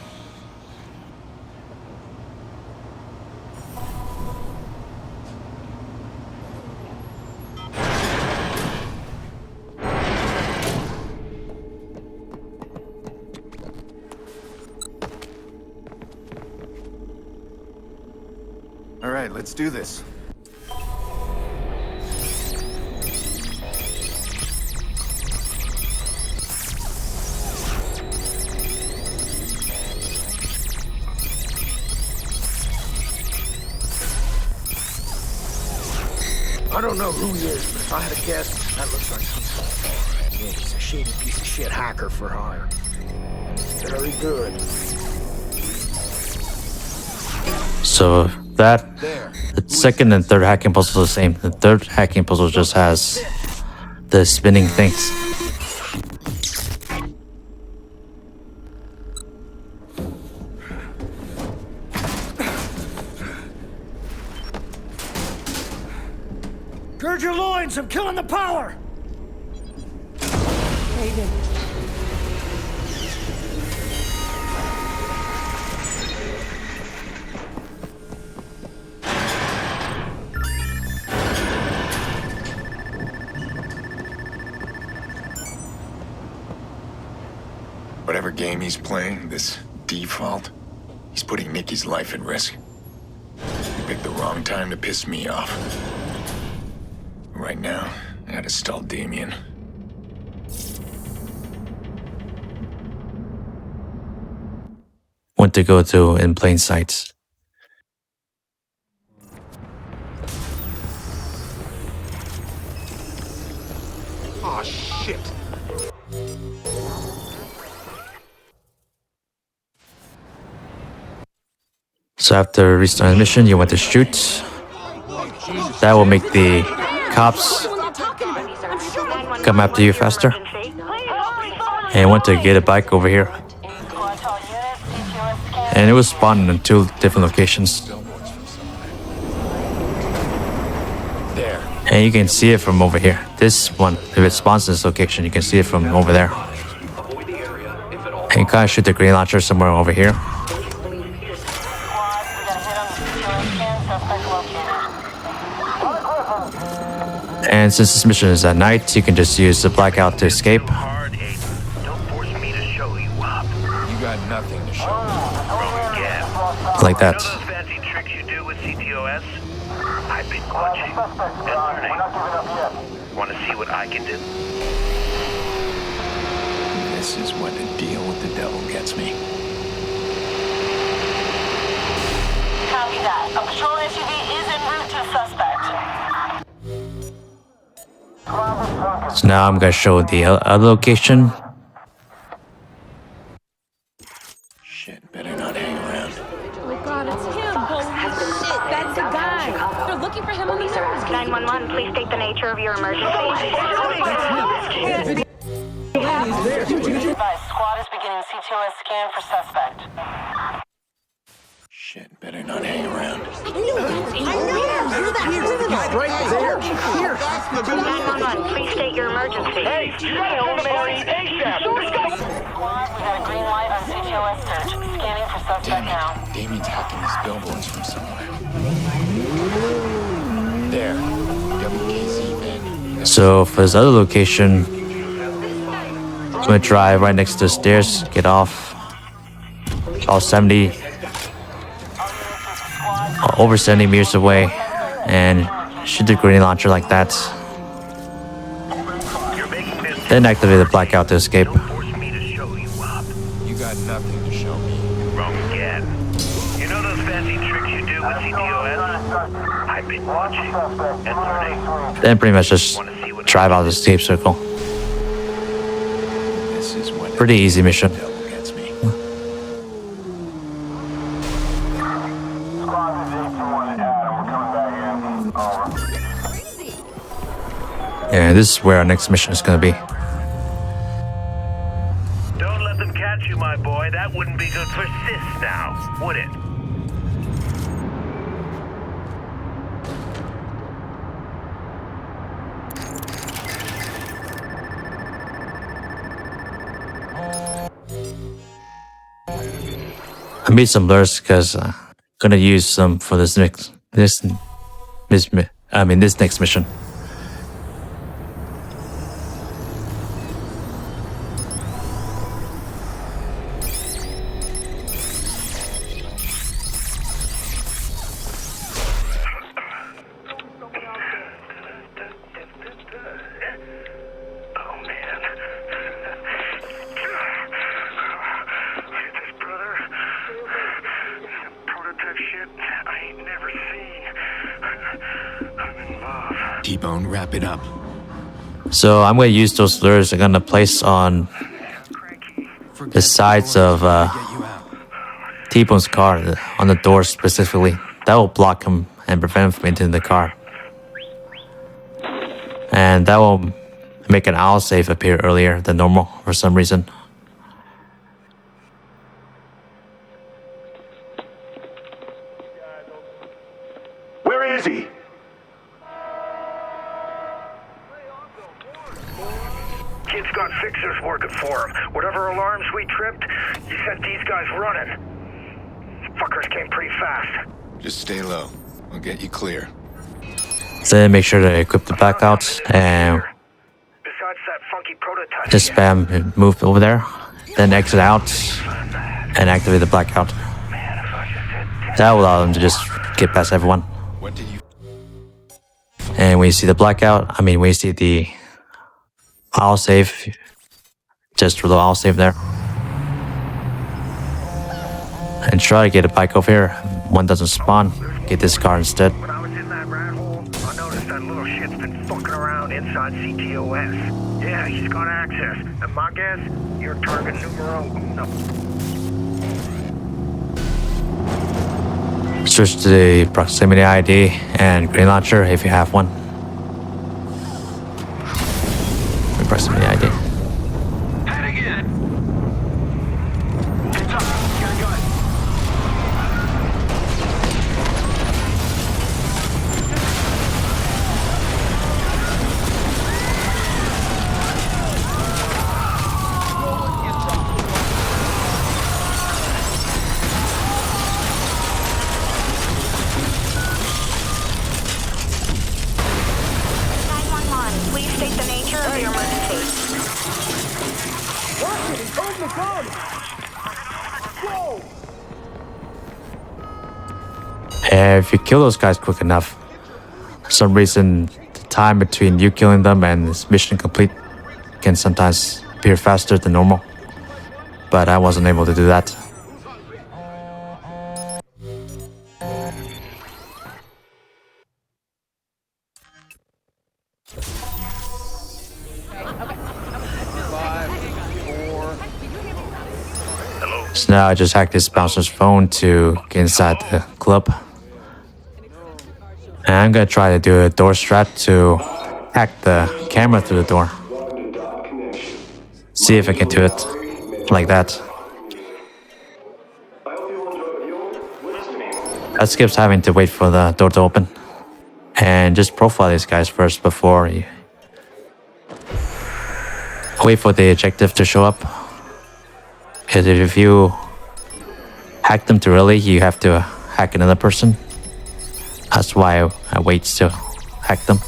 All right, let's do this. I don't know who he is, but if I had a guess, that looks like some yeah, he's a shady piece of shit hacker for hire. Very good. So that the second and third hacking puzzle are the same. The third hacking puzzle just has the spinning things. Gird your loins, I'm killing the power! Aiden. Whatever game he's playing, this default, he's putting Nikki's life at risk. He picked the wrong time to piss me off. Right now, I gotta stall Damien. Want to go to in plain sight. Oh, shit. So after restarting the mission, you want to shoot. That will make the cops come after you faster. And you want to get a bike over here. And it was spawned in 2 different locations. And you can see it from over here. This one, if it spawns in this location, you can see it from over there. And you kind of shoot the green launcher somewhere over here. And since this mission is at night, you can just use the blackout to escape. You got nothing to show me. Wrong again. Like that. You know those fancy tricks you do with CTOS? I've been watching and learning. Want to see what I can do? This is what the deal with the devil gets me. Copy that. A patrol SUV is en route to the suspect. So now I'm gonna show the other location. Shit, better not hang around. Oh God, it's him! Holy shit, that's the guy! They're looking for him on the news. 911, please state the nature of your emergency. Squad is beginning CTOS scan for suspect. Shit, better not hang around. I know! You're that criminal! Right there! Here! 911, please state your emergency. Hey, Hail Mary, ASAP! Squad, we got a green light on CTOS search. Scanning for suspect now. Damien's hacking these billboards from somewhere. There. WKZ van. So for this other location, I'm gonna drive right next to the stairs, get off. All 70, over 70 meters away, and shoot the grenade launcher like that. Then activate the blackout to escape. You got nothing to show me. Wrong again. You know those fancy tricks you do with CTOS? I've been watching and learning. Then pretty much just drive out of the escape circle. This is what Pretty easy mission. the devil gets me. Yeah, this is where our next mission is gonna be. Don't let them catch you, my boy. That wouldn't be good for sis now, would it? I made some blurs because I'm gonna use them for this next mission. T-Bone, wrap it up. So I'm gonna use those lures. I'm gonna place on the sides of T-Bone's car, on the door specifically. That will block him and prevent him from entering the car. And that will make an owl safe appear earlier than normal for some reason. Where is he? Kid's got fixers working for him. Whatever alarms we tripped, he sent these guys running. Fuckers came pretty fast. Just stay low. I'll get you clear. Then make sure to equip the blackout and Besides that funky prototype. just spam and move over there. Then exit out and activate the blackout. That will allow them to just get past everyone. What did you... And when you see the blackout, when you see the owl safe, just for the owl safe there. And try to get a bike over here. One doesn't spawn, get this car instead. When I was in that rat hole, I noticed that little shit's been fucking around inside CTOS. Yeah, he's got access. And my guess, you're target numero uno. Switch to the proximity ID and grenade launcher if you have one. Proximity ID. Head again. Heads up. Got a gun. And if you kill those guys quick enough, for some reason, the time between you killing them and this mission complete can sometimes appear faster than normal. But I wasn't able to do that. So now I just hacked this bouncer's phone to get inside the club. And I'm gonna try to do a door strat to hack the camera through the door. See if I can do it like that. That skips having to wait for the door to open. And just profile these guys first before you wait for the objective to show up. Because if you hack them too early, you have to hack another person. That's why I wait to hack them.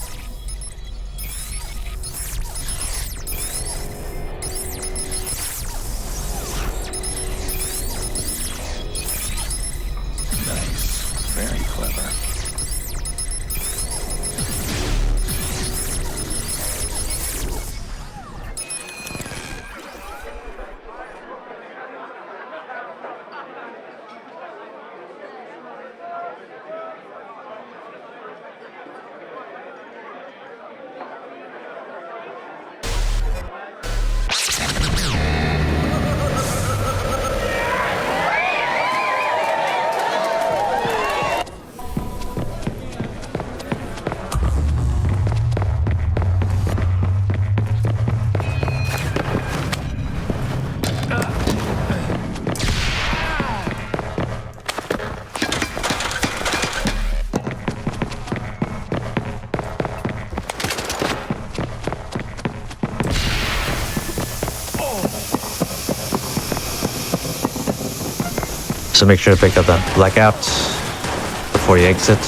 Nice. Very clever. So make sure to pick up the blackout before you exit.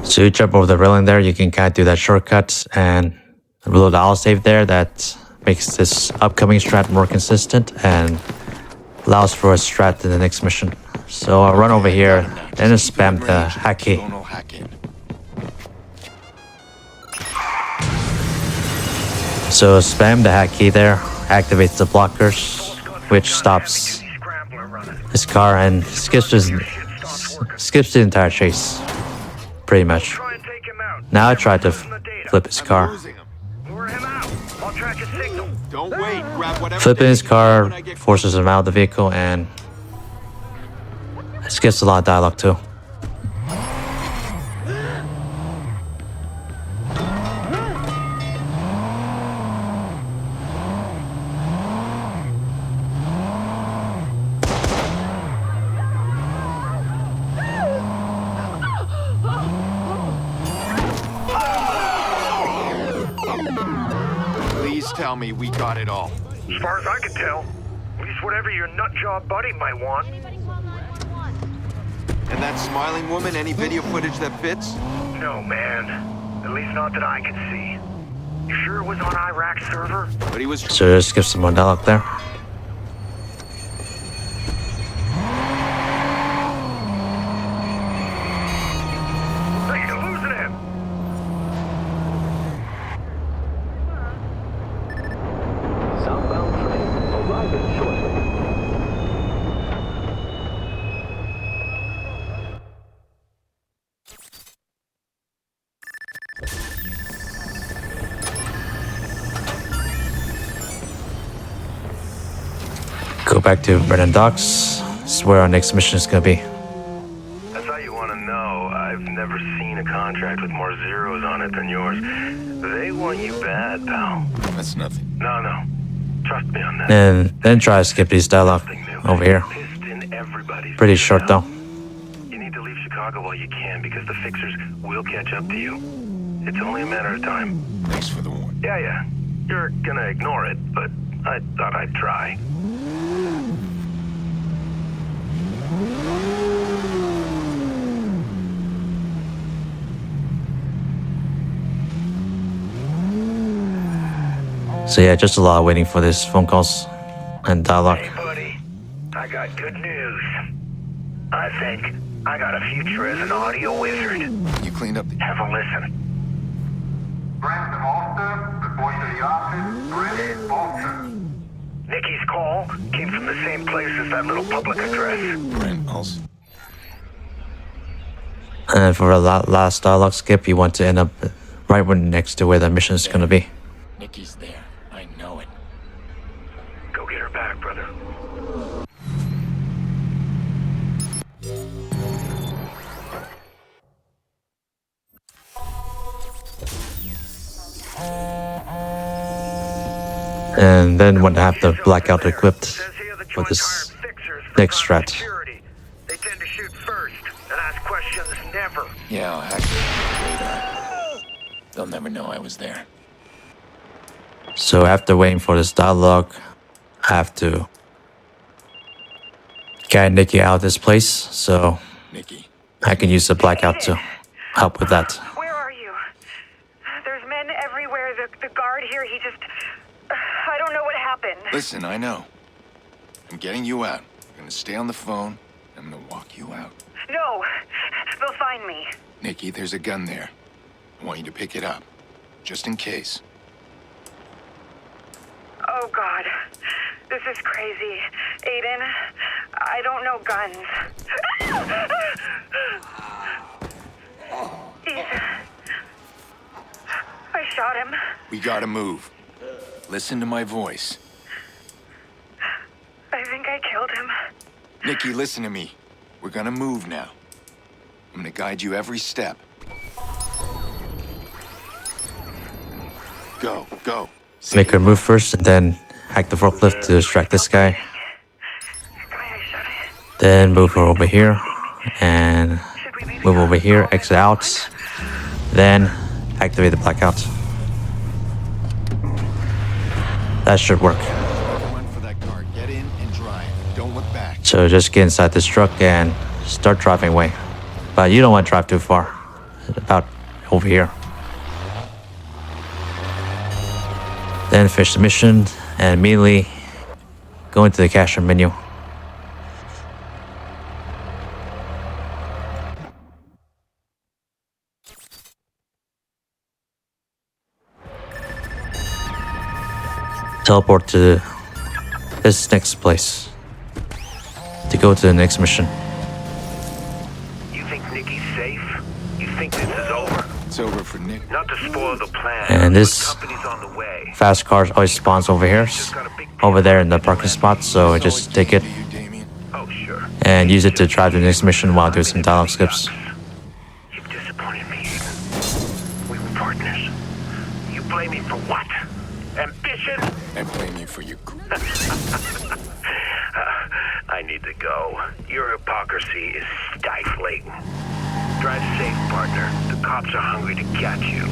So you jump over the railing there, you can kind of do that shortcut and reload the autosave there. That makes this upcoming strat more consistent and allows for a strat in the next mission. So I'll run over here, then just spam the hack key. So spam the hack key there, activates the blockers, which stops his car and skips the entire chase, pretty much. Now I tried to flip his car. Flipping his car forces him out of the vehicle and it skips a lot of dialogue too. Please tell me we got it all. As far as I can tell. At least whatever your nutjob buddy might want. And that smiling woman, any video footage that fits? No, man. At least not that I can see. You sure it was on Iraq's server? But he was... So just give some more dialogue there. Hey, you're losing him! Southbound train arriving shortly. Go back to Brennan Docks. This is where our next mission is gonna be. That's how you want to know. I've never seen a contract with more zeros on it than yours. They want you bad, pal. That's nothing. No. Trust me on that. And then try to skip these dialogue over here. Pretty short though. You need to leave Chicago while you can because the fixers will catch up to you. It's only a matter of time. Thanks for the warning. Yeah. You're gonna ignore it, but I thought I'd try. So yeah, just a lot of waiting for these phone calls and dialogue. Hey, buddy. I got good news. I think I got a future as an audio wizard. You cleaned up the... Have a listen. Nikki's call came from the same place as that little public address. Brent Ulster. And for a last dialogue skip, you want to end up right next to where the mission is going to be. Nikki's there. I know it. Go get her back, brother. And then when I have the blackout equipped for this next strat. They tend to shoot first and ask questions never. Yeah, I'll hack the radar. They'll never know I was there. So after waiting for this dialogue, I have to get Nikki out of this place, so Nikki. I can use the blackout to help with that. Where are you? There's men everywhere. The guard here, he just... I don't know what happened. Listen, I know. I'm getting you out. I'm gonna stay on the phone. I'm gonna walk you out. No, they'll find me. Nikki, there's a gun there. I want you to pick it up, just in case. Oh, God. This is crazy. Aiden, I don't know guns. I shot him. We gotta move. Listen to my voice. I think I killed him. Nikki, listen to me. We're gonna move now. I'm gonna guide you every step. Go, go. Make her move first, and then hack the forklift to distract this guy. Then move her over here, and move over here, exit out. Then activate the blackout. That should work. Run for that car. Get in and drive. Don't look back. So just get inside this truck and start driving away. But you don't want to drive too far. About over here. Then finish the mission and immediately go into the cashier menu. Teleport to this next place to go to the next mission. You think Nikki's safe? You think this is over? It's over for Nick. Not to spoil the plan. And this Company's on the way. fast car always spawns over here, over there in the parking spot, so I just take it and use it to drive the next mission while doing some dialogue skips. You've disappointed me, Aiden. We were partners. You blame me for what? Ambition? I blame you for your... I need to go. Your hypocrisy is stifling. Drive safe, partner. The cops are hungry to catch you.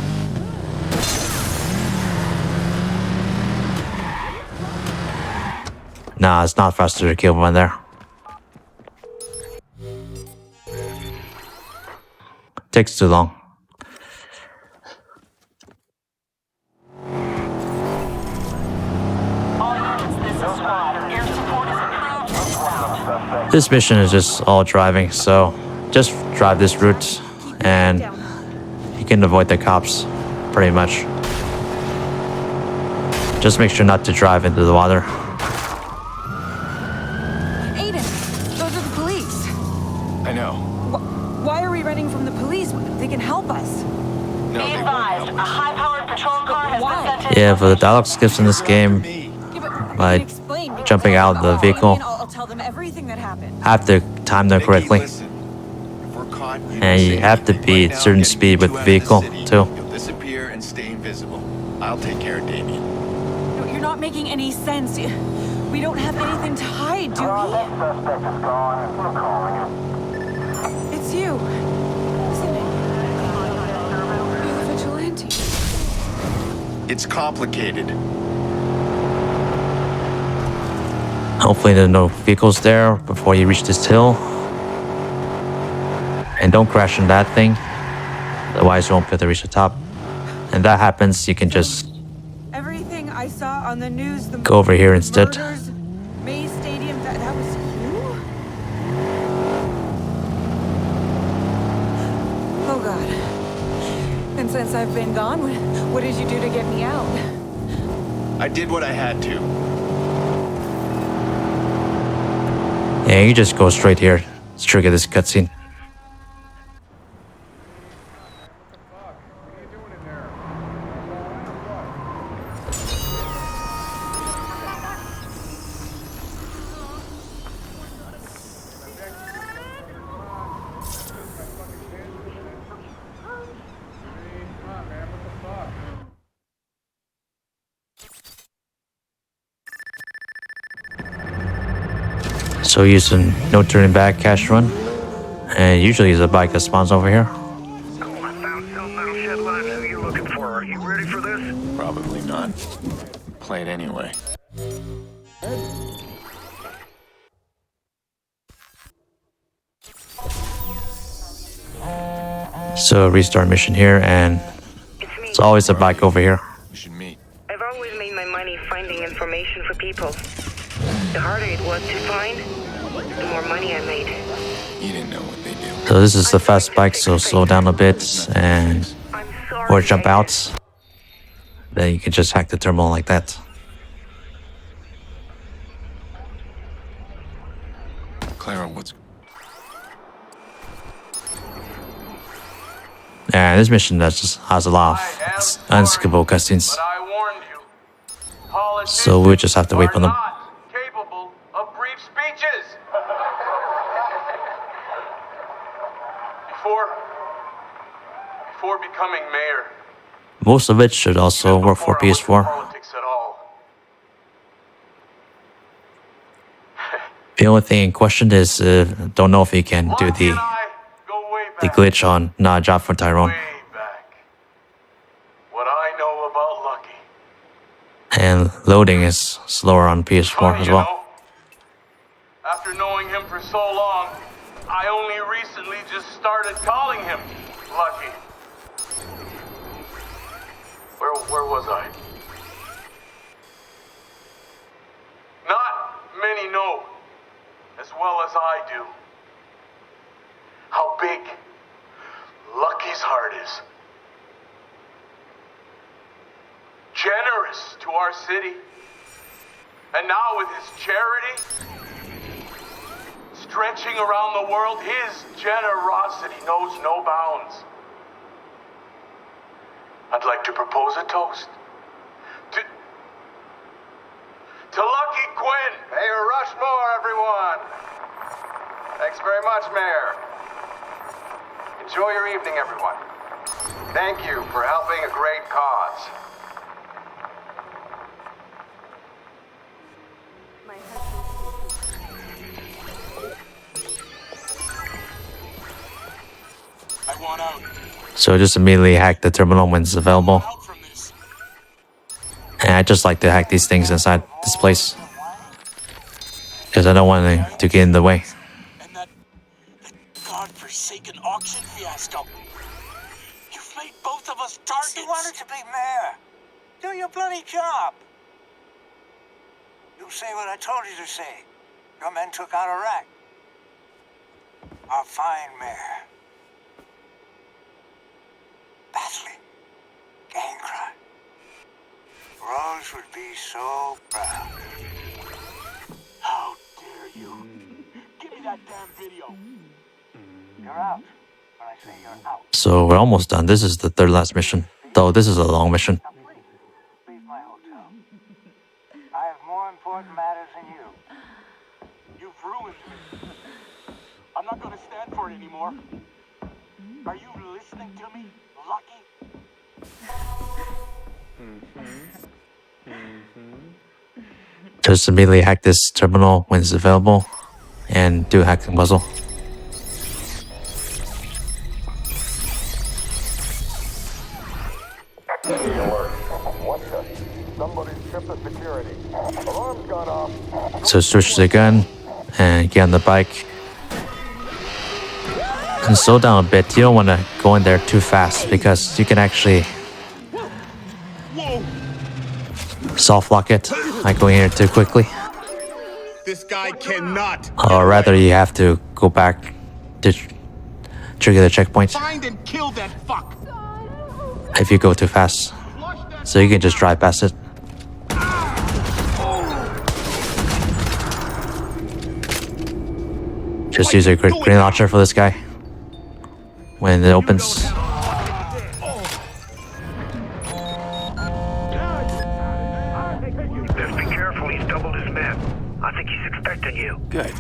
Nah, it's not faster to kill one there. Takes too long. This mission is just all driving, so just drive this route and you can avoid the cops pretty much. Just make sure not to drive into the water. Aiden, those are the police. I know. Why are we running from the police? They can help us. No, Be advised, a high-powered patrol car has been sent in. Yeah, for the dialogue skips in this game, by jumping out of the vehicle, I'll tell them everything that happened. have to time them correctly. And you have to be at a certain speed with the vehicle, too. You'll disappear and stay invisible. I'll take care of Damien. No, you're not making any sense. We don't have anything to hide, do we? It's you, isn't it? You're the vigilante. It's complicated. Hopefully there are no vehicles there before you reach this hill. And don't crash in that thing, otherwise you won't be able to reach the top. And that happens, you can just Everything I saw on the news. The go over here instead. murders, May Stadium. That was you? Oh God. And since I've been gone, what did you do to get me out? I did what I had to. Yeah, you just go straight here. Let's trigger this cutscene. So using no turning back cash run. And usually there's a bike that spawns over here. Probably not. Play it anyway. So restart mission here, and it's always a bike over here. I've always made my money finding information for people. The harder it was to find, the more money I made. You didn't know what they do. So this is the fast bike, so slow down a bit and or jump out. Then you can just hack the terminal like that. Clara, what's... Yeah, this mission that just has a lot of unskippable cutscenes. So we'll just have to wait for them. Before becoming mayor, Most of it should also work for PS4. The only thing in question is don't know if you can do the glitch on not a job for Tyrone. what I know about Lucky. And loading is slower on PS4 as well. After knowing him for so long, I only recently just started calling him Lucky. Where was I? Not many know, as well as I do, how big Lucky's heart is. Generous to our city, and now with his charity stretching around the world, his generosity knows no bounds. I'd like to propose a toast to Lucky Quinn. Mayor Rushmore, everyone. Thanks very much, Mayor. Enjoy your evening, everyone. Thank you for helping a great cause. I want out. So just immediately hack the terminal when it's available. And I just like to hack these things inside this place, because I don't want it to get in the way. Godforsaken auction fiasco. You've made both of us targets. You wanted to be mayor. Do your bloody job. You say what I told you to say. Your men took out Iraq. Our fine mayor. Battling. Gang crime. Rose would be so proud. How dare you? Give me that damn video. You're out. When I say you're out. So we're almost done. This is the third last mission, though this is a long mission. Leave my hotel. I have more important matters than you. You've ruined me. I'm not gonna stand for it anymore. Are you listening to me, Lucky? Just immediately hack this terminal when it's available, and do hacking puzzle. So switch to the gun and get on the bike. And slow down a bit. You don't want to go in there too fast, because you can actually soft lock it. I go in here too quickly. This guy cannot. Or rather, you have to go back to trigger the checkpoint Find and kill that fuck. if you go too fast. So you can just drive past it. Just use a green launcher for this guy when it opens. Just be careful, he's doubled his men. I think he's expecting you. Good.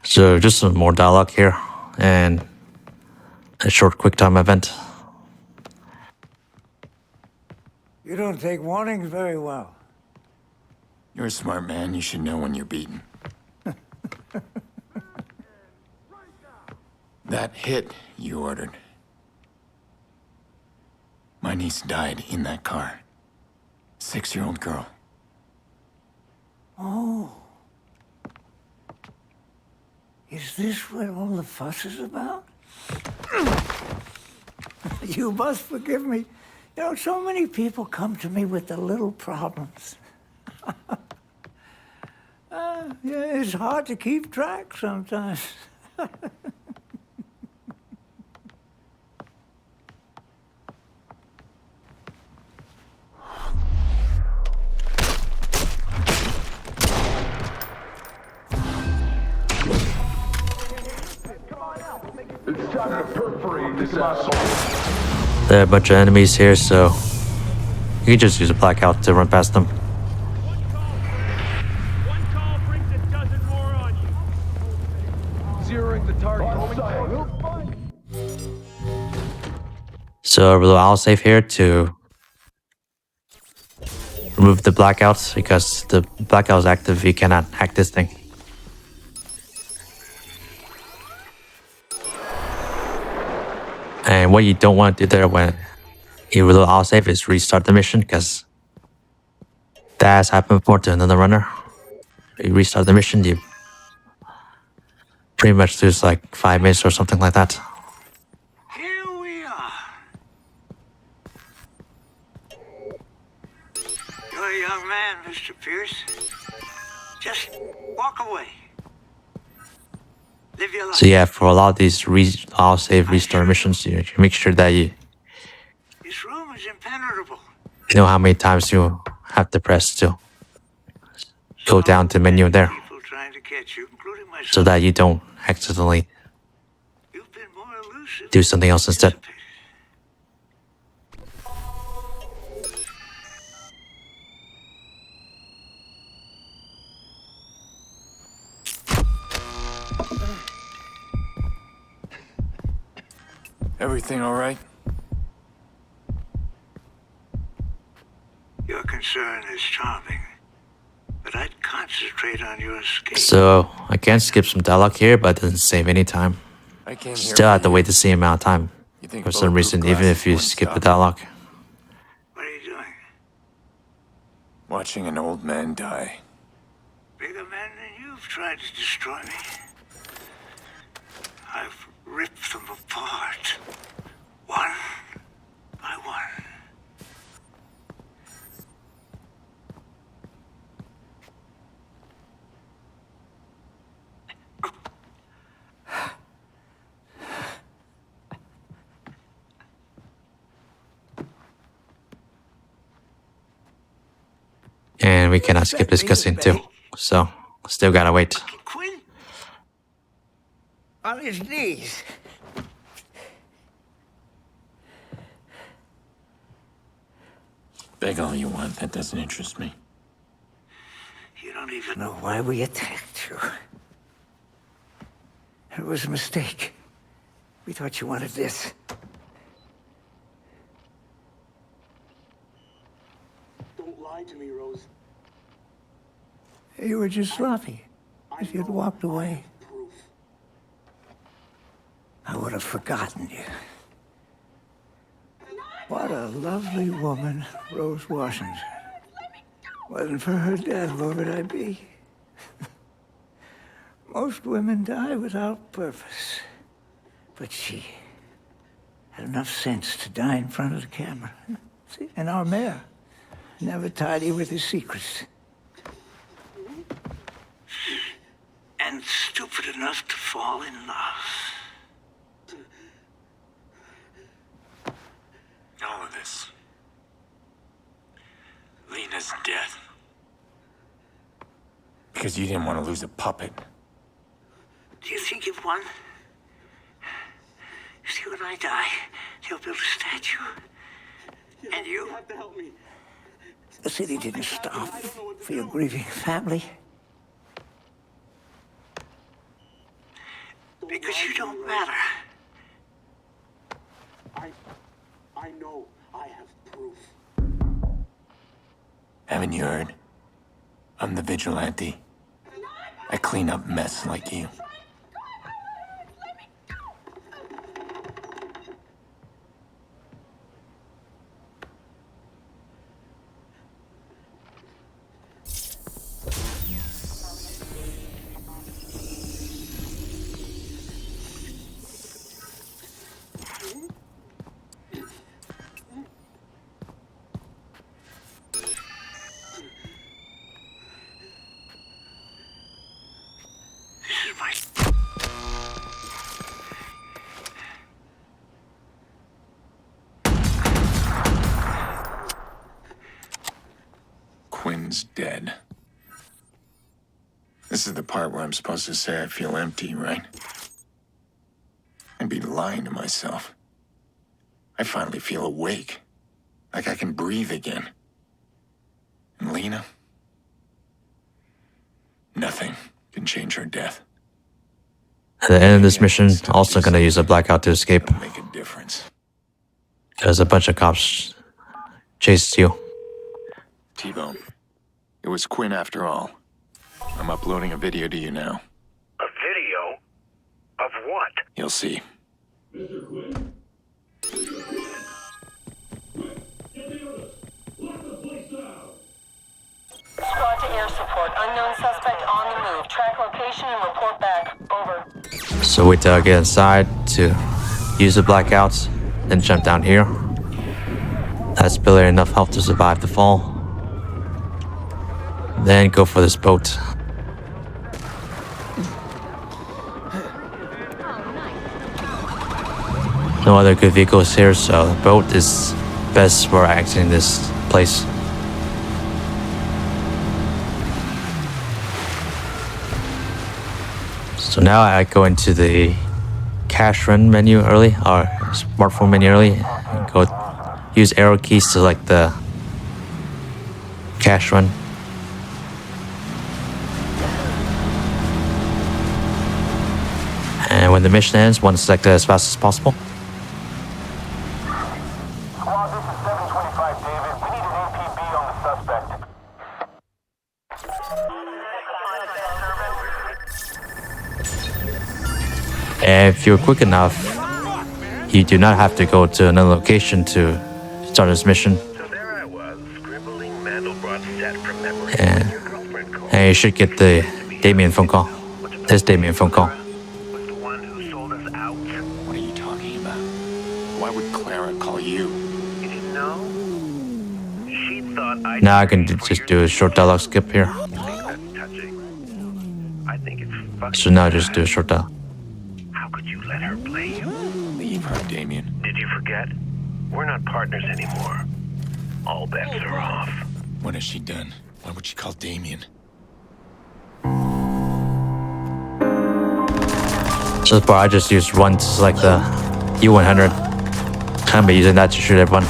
So just some more dialogue here and a short quick time event. You don't take warnings very well. You're a smart man. You should know when you're beaten. That hit you ordered. My niece died in that car. 6-year-old girl. Oh. Is this what all the fuss is about? You must forgive me. You know, so many people come to me with the little problems. Yeah, it's hard to keep track sometimes. It's time to perforate this asshole. There are a bunch of enemies here, so you can just use a blackout to run past them. Zeroing the target. So a little autosave here to remove the blackouts because the blackout is active. You cannot hack this thing. And what you don't want to do there when you reload autosave is restart the mission because that has happened before to another runner. You restart the mission, you pretty much lose like 5 minutes or something like that. Here we are. You're a young man, Mr. Pierce. Just walk away. Live your life. So yeah, for a lot of these autosave restart missions, you make sure that you This room is impenetrable. know how many times you have to press to go down to the menu there, People trying to catch you, including myself. so that you don't accidentally do something else instead. Everything all right? Your concern is charming, but I'd concentrate on your escape. So I can skip some dialogue here, but it doesn't save any time. I came here Still have to wait the same amount of time You think for some bulletproof reason, even glass if you wouldn't skip the stop? dialogue. What are you doing? Watching an old man die. Bigger men than you've tried to destroy me. I've ripped them apart, one by one. And we cannot skip this cutscene too, so still gotta wait. Quinn? On his knees. Beg all you want, that doesn't interest me. You don't even know why we attacked you. It was a mistake. We thought you wanted this. Don't lie to me, Rose. You were just sloppy. If you'd walked away, I would have forgotten you. What a lovely woman, Rose Washington. Wasn't for her death, where would I be? Most women die without purpose. But she had enough sense to die in front of the camera. See? And our mayor, never tidy with his secrets. And stupid enough to fall in love. All of this. Lena's death. Because you didn't want to lose a puppet. Do you think if one... If you and I die, they'll build a statue? And you have to help me. The city didn't stop for your grieving family. Because you don't matter. I know I have proof. Haven't you heard? I'm the vigilante. I clean up mess like you. Quinn's dead. This is the part where I'm supposed to say I feel empty, right? I'd be lying to myself. I finally feel awake. Like I can breathe again. And Lena? Nothing can change her death. At the end of this mission, also gonna use a blackout to escape. Make a difference. Because a bunch of cops chased you. T-Bone, it was Quinn after all. I'm uploading a video to you now. A video? Of what? You'll see. Squad to air support. Unknown suspect on the move. Track location and report back. Over. So wait till I get inside to use the blackouts, then jump down here. That's barely enough health to survive the fall. Then go for this boat. No other good vehicles here, so the boat is best for exiting this place. So now I go into the cash run menu early, or smartphone menu early, and go use arrow keys to select the cash run. And when the mission ends, want to select it as fast as possible. Squad, this is 725 David. We need an APB on the suspect. And if you're quick enough, you do not have to go to another location to start this mission. And you should get the Damien phone call. This Damien phone call. What are you talking about? Why would Clara call you? You didn't know? She thought I... Now I can just do a short dialogue skip here. I think it's fucking... So now just do a short dialogue. How could you let her play you? Leave her, Damien. Did you forget? We're not partners anymore. All bets are off. What has she done? Why would she call Damien? So this part I just used one to select the U100. I'll be using that to shoot everyone.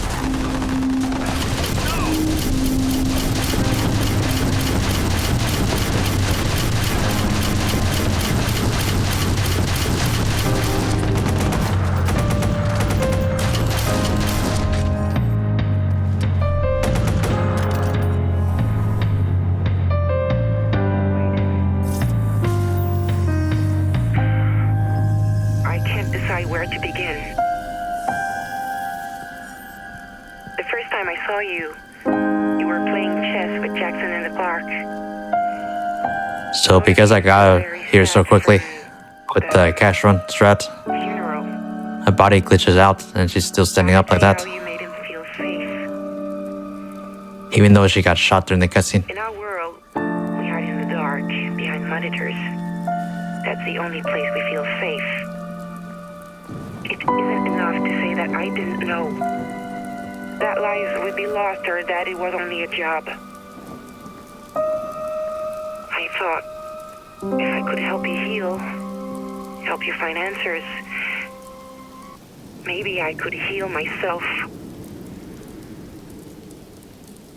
Where to begin. The first time I saw you, you were playing chess with Jackson in the park. So because I got here so quickly with the cash run strat, her body glitches out and she's still standing up like that. How you made him feel safe. Even though she got shot during the cutscene. In our world, we hide in the dark, behind monitors. That's the only place we feel safe. It isn't enough to say that I didn't know. That lives would be lost or that it was only a job. I thought if I could help you heal, help you find answers, maybe I could heal myself.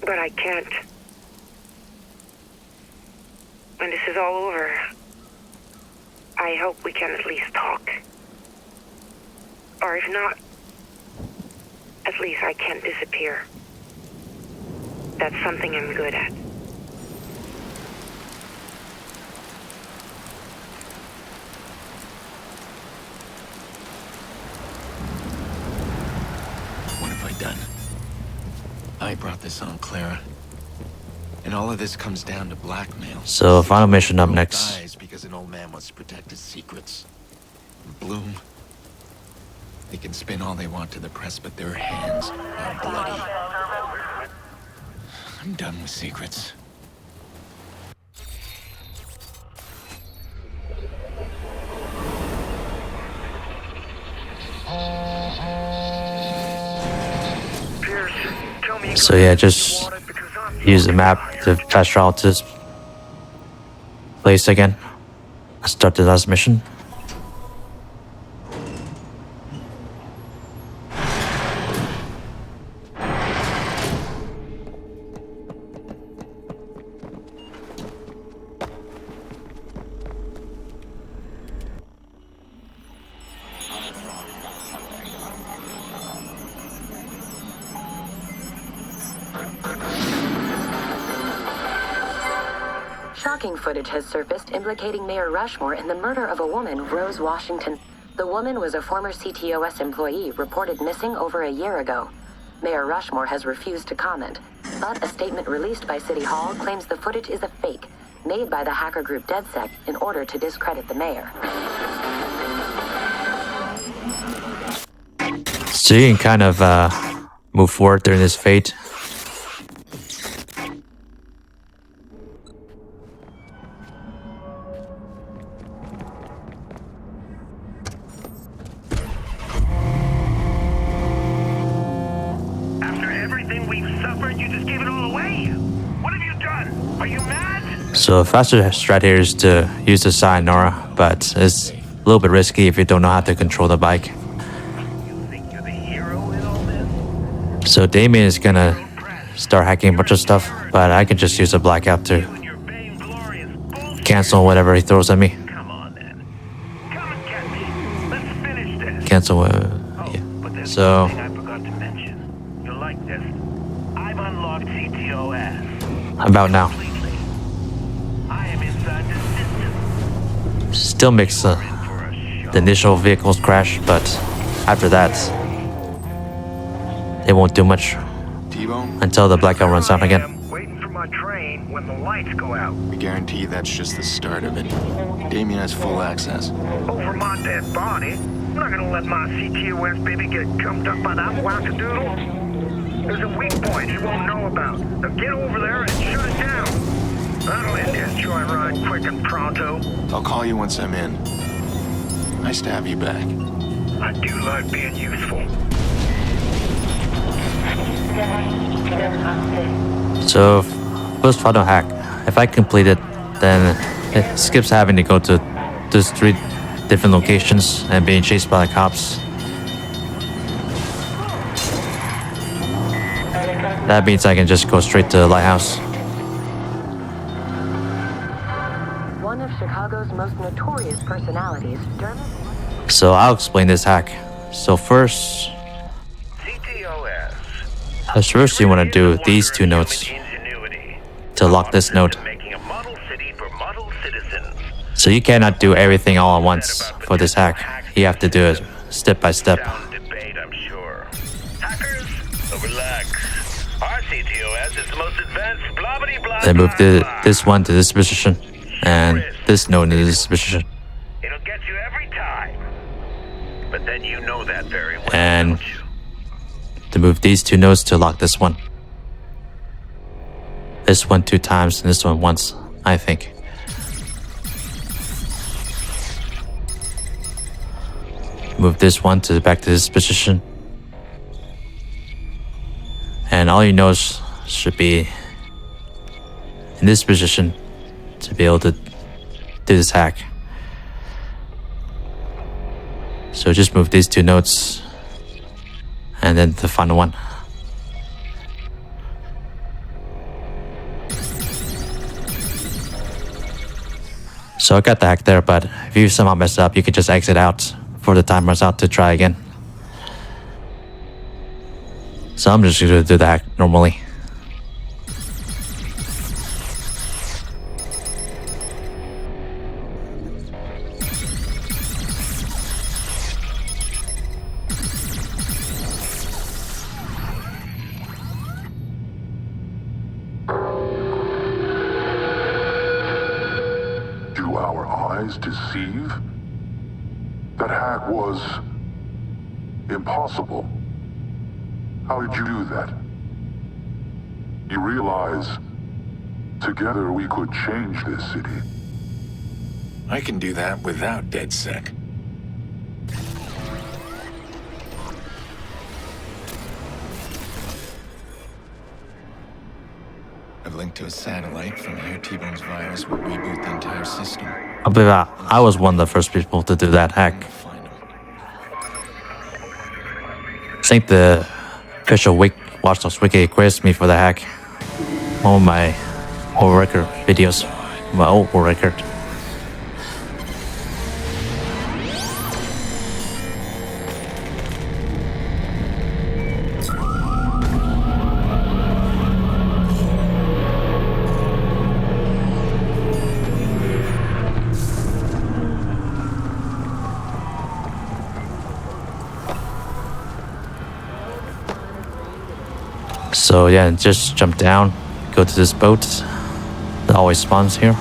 But I can't. When this is all over, I hope we can at least talk. Or if not, at least I can't disappear. That's something I'm good at. What have I done? I brought this on Clara. And all of this comes down to blackmail. So, final mission up next. Dies because an old man wants to protect his secrets. Bloom. They can spin all they want to the press, but their hands are bloody. I'm done with secrets. So yeah, just use the map to fast travel to this place again. Start the last mission. Shocking footage has surfaced implicating Mayor Rushmore in the murder of a woman, Rose Washington. The woman was a former CTOS employee reported missing over a year ago. Mayor Rushmore has refused to comment, but a statement released by City Hall claims the footage is a fake, made by the hacker group DedSec in order to discredit the mayor. So you can kind of move forward during this fate. So faster strat here is to use the Sayonara, but it's a little bit risky if you don't know how to control the bike. So Damien is gonna start hacking a bunch of stuff, but I can just use a blackout to cancel whatever he throws at me. Cancel. Yeah. So. About now. Still makes the initial vehicles crash, but after that, it won't do much until the blackout runs out again. Waiting for my train when the lights go out. I guarantee that's just the start of it. Damien has full access. Over my dead body? I'm not gonna let my CTOS baby get cumped up by that wackadoodle. There's a weak point you won't know about. Now get over there and shut it down. That'll end this joyride quick and pronto. I'll call you once I'm in. Nice to have you back. I do like being useful. So, first final hack. If I complete it, then it skips having to go to those 3 different locations and being chased by the cops. That means I can just go straight to the lighthouse. One of Chicago's most notorious personalities, Dermot. So I'll explain this hack. So first, you want to do these 2 notes to lock this node. So you cannot do everything all at once for this hack. You have to do it step by step. Then move this one to this position, and this node to this position. It'll get you every time. But Then you know that very well. And to move these 2 nodes to lock this one. This one 2 times and this one once, I think. Move this one to back to this position. And all your nodes should be in this position to be able to do this hack. So just move these 2 nodes and then the final one. So I got the hack there, but if you somehow mess up, you can just exit out before the time runs out to try again. So I'm just gonna do the hack normally. Do our eyes deceive? That hack was impossible. How did you do that? You realize together we could change this city. I can do that without DedSec. I've linked to a satellite. From here, T-Bone's virus will reboot the entire system. I believe I was one of the first people to do that hack. I think the official Watch Dogs Wiki quizzed me for the hack. One of my old record videos. My old record. So yeah, just jump down, go to this boat that always spawns here,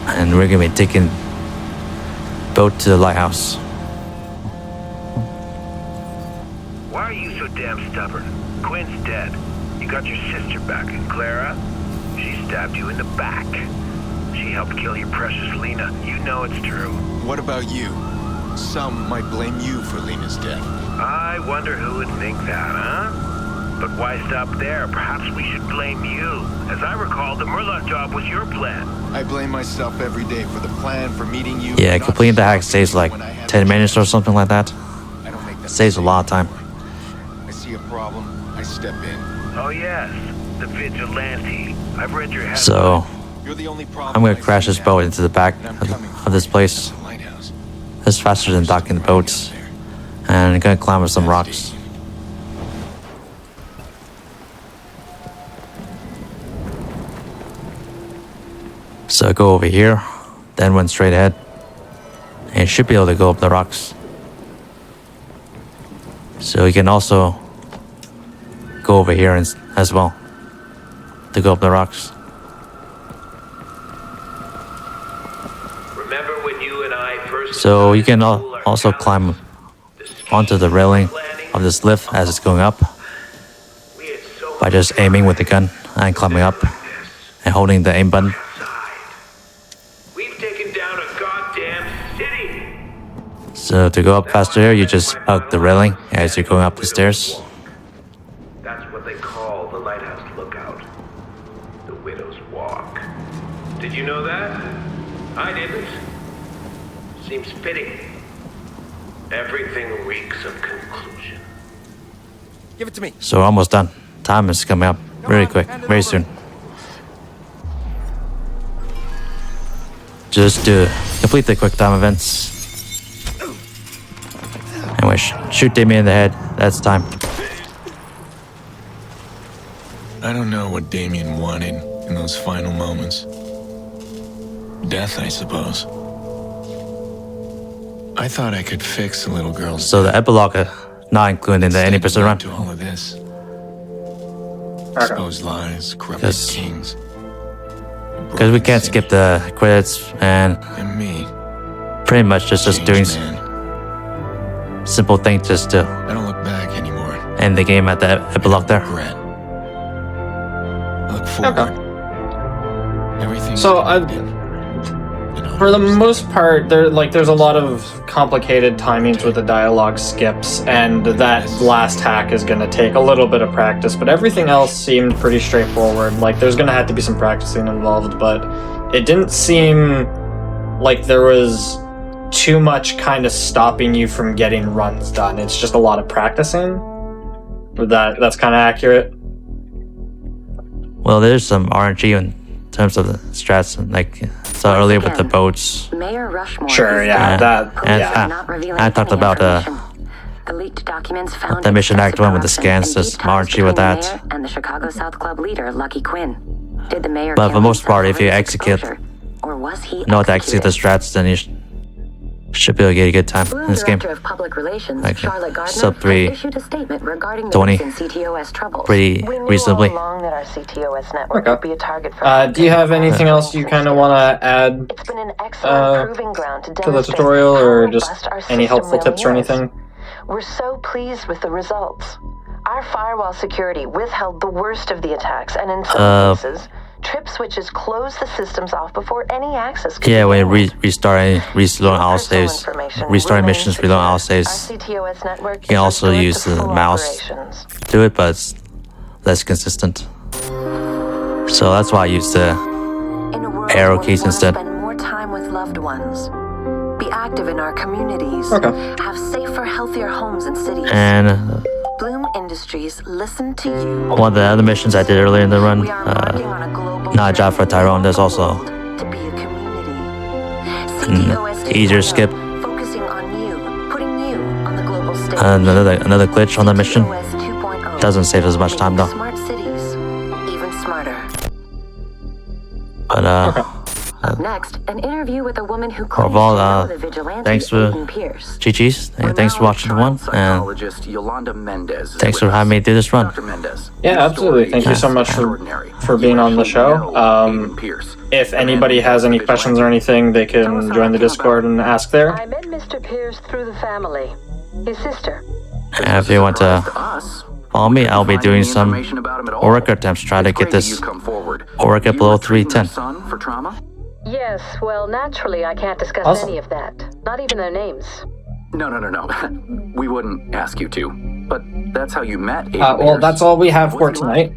and we're gonna be taking boat to the lighthouse. Why are you so damn stubborn? Quinn's dead. You got your sister back, and Clara? She stabbed you in the back. She helped kill your precious Lena. You know it's true. What about you? Some might blame you for Lena's death. I wonder who would think that, huh? But why stop there? Perhaps we should blame you. As I recall, the Murloc job was your plan. I blame myself every day for the plan, for meeting you. Yeah, completing the hack saves like 10 minutes or something like that. Saves a lot of time. I see a problem, I step in. Oh yes, the vigilante. I've read your headline. So I'm gonna crash this boat into the back of this place. It's faster than docking the boats. And I'm gonna climb up some rocks. So go over here, then run straight ahead, and you should be able to go up the rocks. So you can also go over here as well to go up the rocks. Remember when you and I first So you can also climb onto the railing of this lift as it's going up by just aiming with the gun and climbing up and holding the aim button. So to go up faster here, you just hug the railing as you're going up the stairs. That's what they call the lighthouse lookout. The Widow's Walk. Did you know that? I didn't. Seems fitting. Everything reeks of conclusion. Give it to me. So we're almost done. Time is coming up very quick, very soon. Just to complete the quick time events. Anyway, shoot Damien in the head. That's time. I don't know what Damien wanted in those final moments. Death, I suppose. I thought I could fix the little girl's So the epilogue, not included in the any episode run. to all of this. Exposed lies, corrupted kings. Because we can't skip the credits and me. pretty much just doing simple thing just to I don't look back anymore. end the game at the epilogue there. Regret. I look forward. Everything. So for the most part, there's a lot of complicated timings with the dialogue skips, and that last hack is gonna take a little bit of practice. But everything else seemed pretty straightforward. Like there's gonna have to be some practicing involved, but it didn't seem like there was too much kind of stopping you from getting runs done. It's just a lot of practicing. That's kind of accurate. Well, there's some RNG in terms of the strats, like saw earlier with the boats. Mayor Rushmore. Sure, yeah, I talked about the leaked documents found the mission act one with the scans. There's RNG with that. And the Chicago South Club leader, Lucky Quinn. Did the mayor? But for the most part, if you execute, or was he know how to execute the strats, then you should be able to get a good time in this game. Of Public Relations, Like Charlotte Gardner, sub 3, issued a statement regarding 20, CTOS troubles. pretty reasonably. That our CTOS network would be a target for do you have anything else you kind of want to add to the tutorial, or just any helpful tips or anything? We're so pleased with the results. Our firewall security withheld the worst of the attacks, and in some cases, trip switches close the systems off before any access could Yeah, when you reloading all saves, restarting missions, reloading all saves, you can also use the mouse to do it, but it's less consistent. So that's why I use the arrow keys instead. Spend more time with loved ones. Be active in our communities. Have safer, healthier homes and cities. And Bloom Industries, listen to you. one of the other missions I did earlier in the run, not a job for Tyrone, there's also an easier skip. Focusing on you, putting you on the global stage. Another glitch on the mission. Doesn't save as much time though. Smart cities, even smarter. But Next, an interview with a woman who overall, the vigilante thanks for GG's. Thanks for watching the one, and thanks for having me do this run. Yeah, absolutely. Thank you so much for being on the show. If anybody has any questions or anything, they can join the Discord and ask there. I met Mr. Pierce through the family, his sister. And if you want to follow me, I'll be doing some Orica attempts to try to get this Orica below 310. Yes, well, naturally, I can't discuss any of that. Not even their names. No. We wouldn't ask you to. But that's how you met. Well, that's all we have for tonight.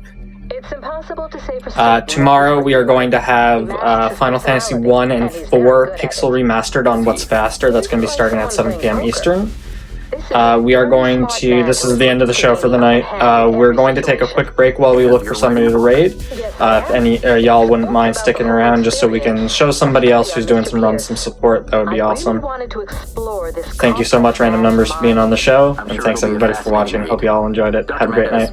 It's impossible to say for tomorrow we are going to have Final Fantasy 1 and 4 Pixel Remastered on What's Faster. That's going to be starting at 7 p.m. Eastern. We are going to, this is the end of the show for the night. We're going to take a quick break while we look for somebody to raid. If any y'all wouldn't mind sticking around just so we can show somebody else who's doing some runs some support, that would be awesome. Thank you so much, Random Numbers, for being on the show, and thanks everybody for watching. Hope you all enjoyed it. Have a great night.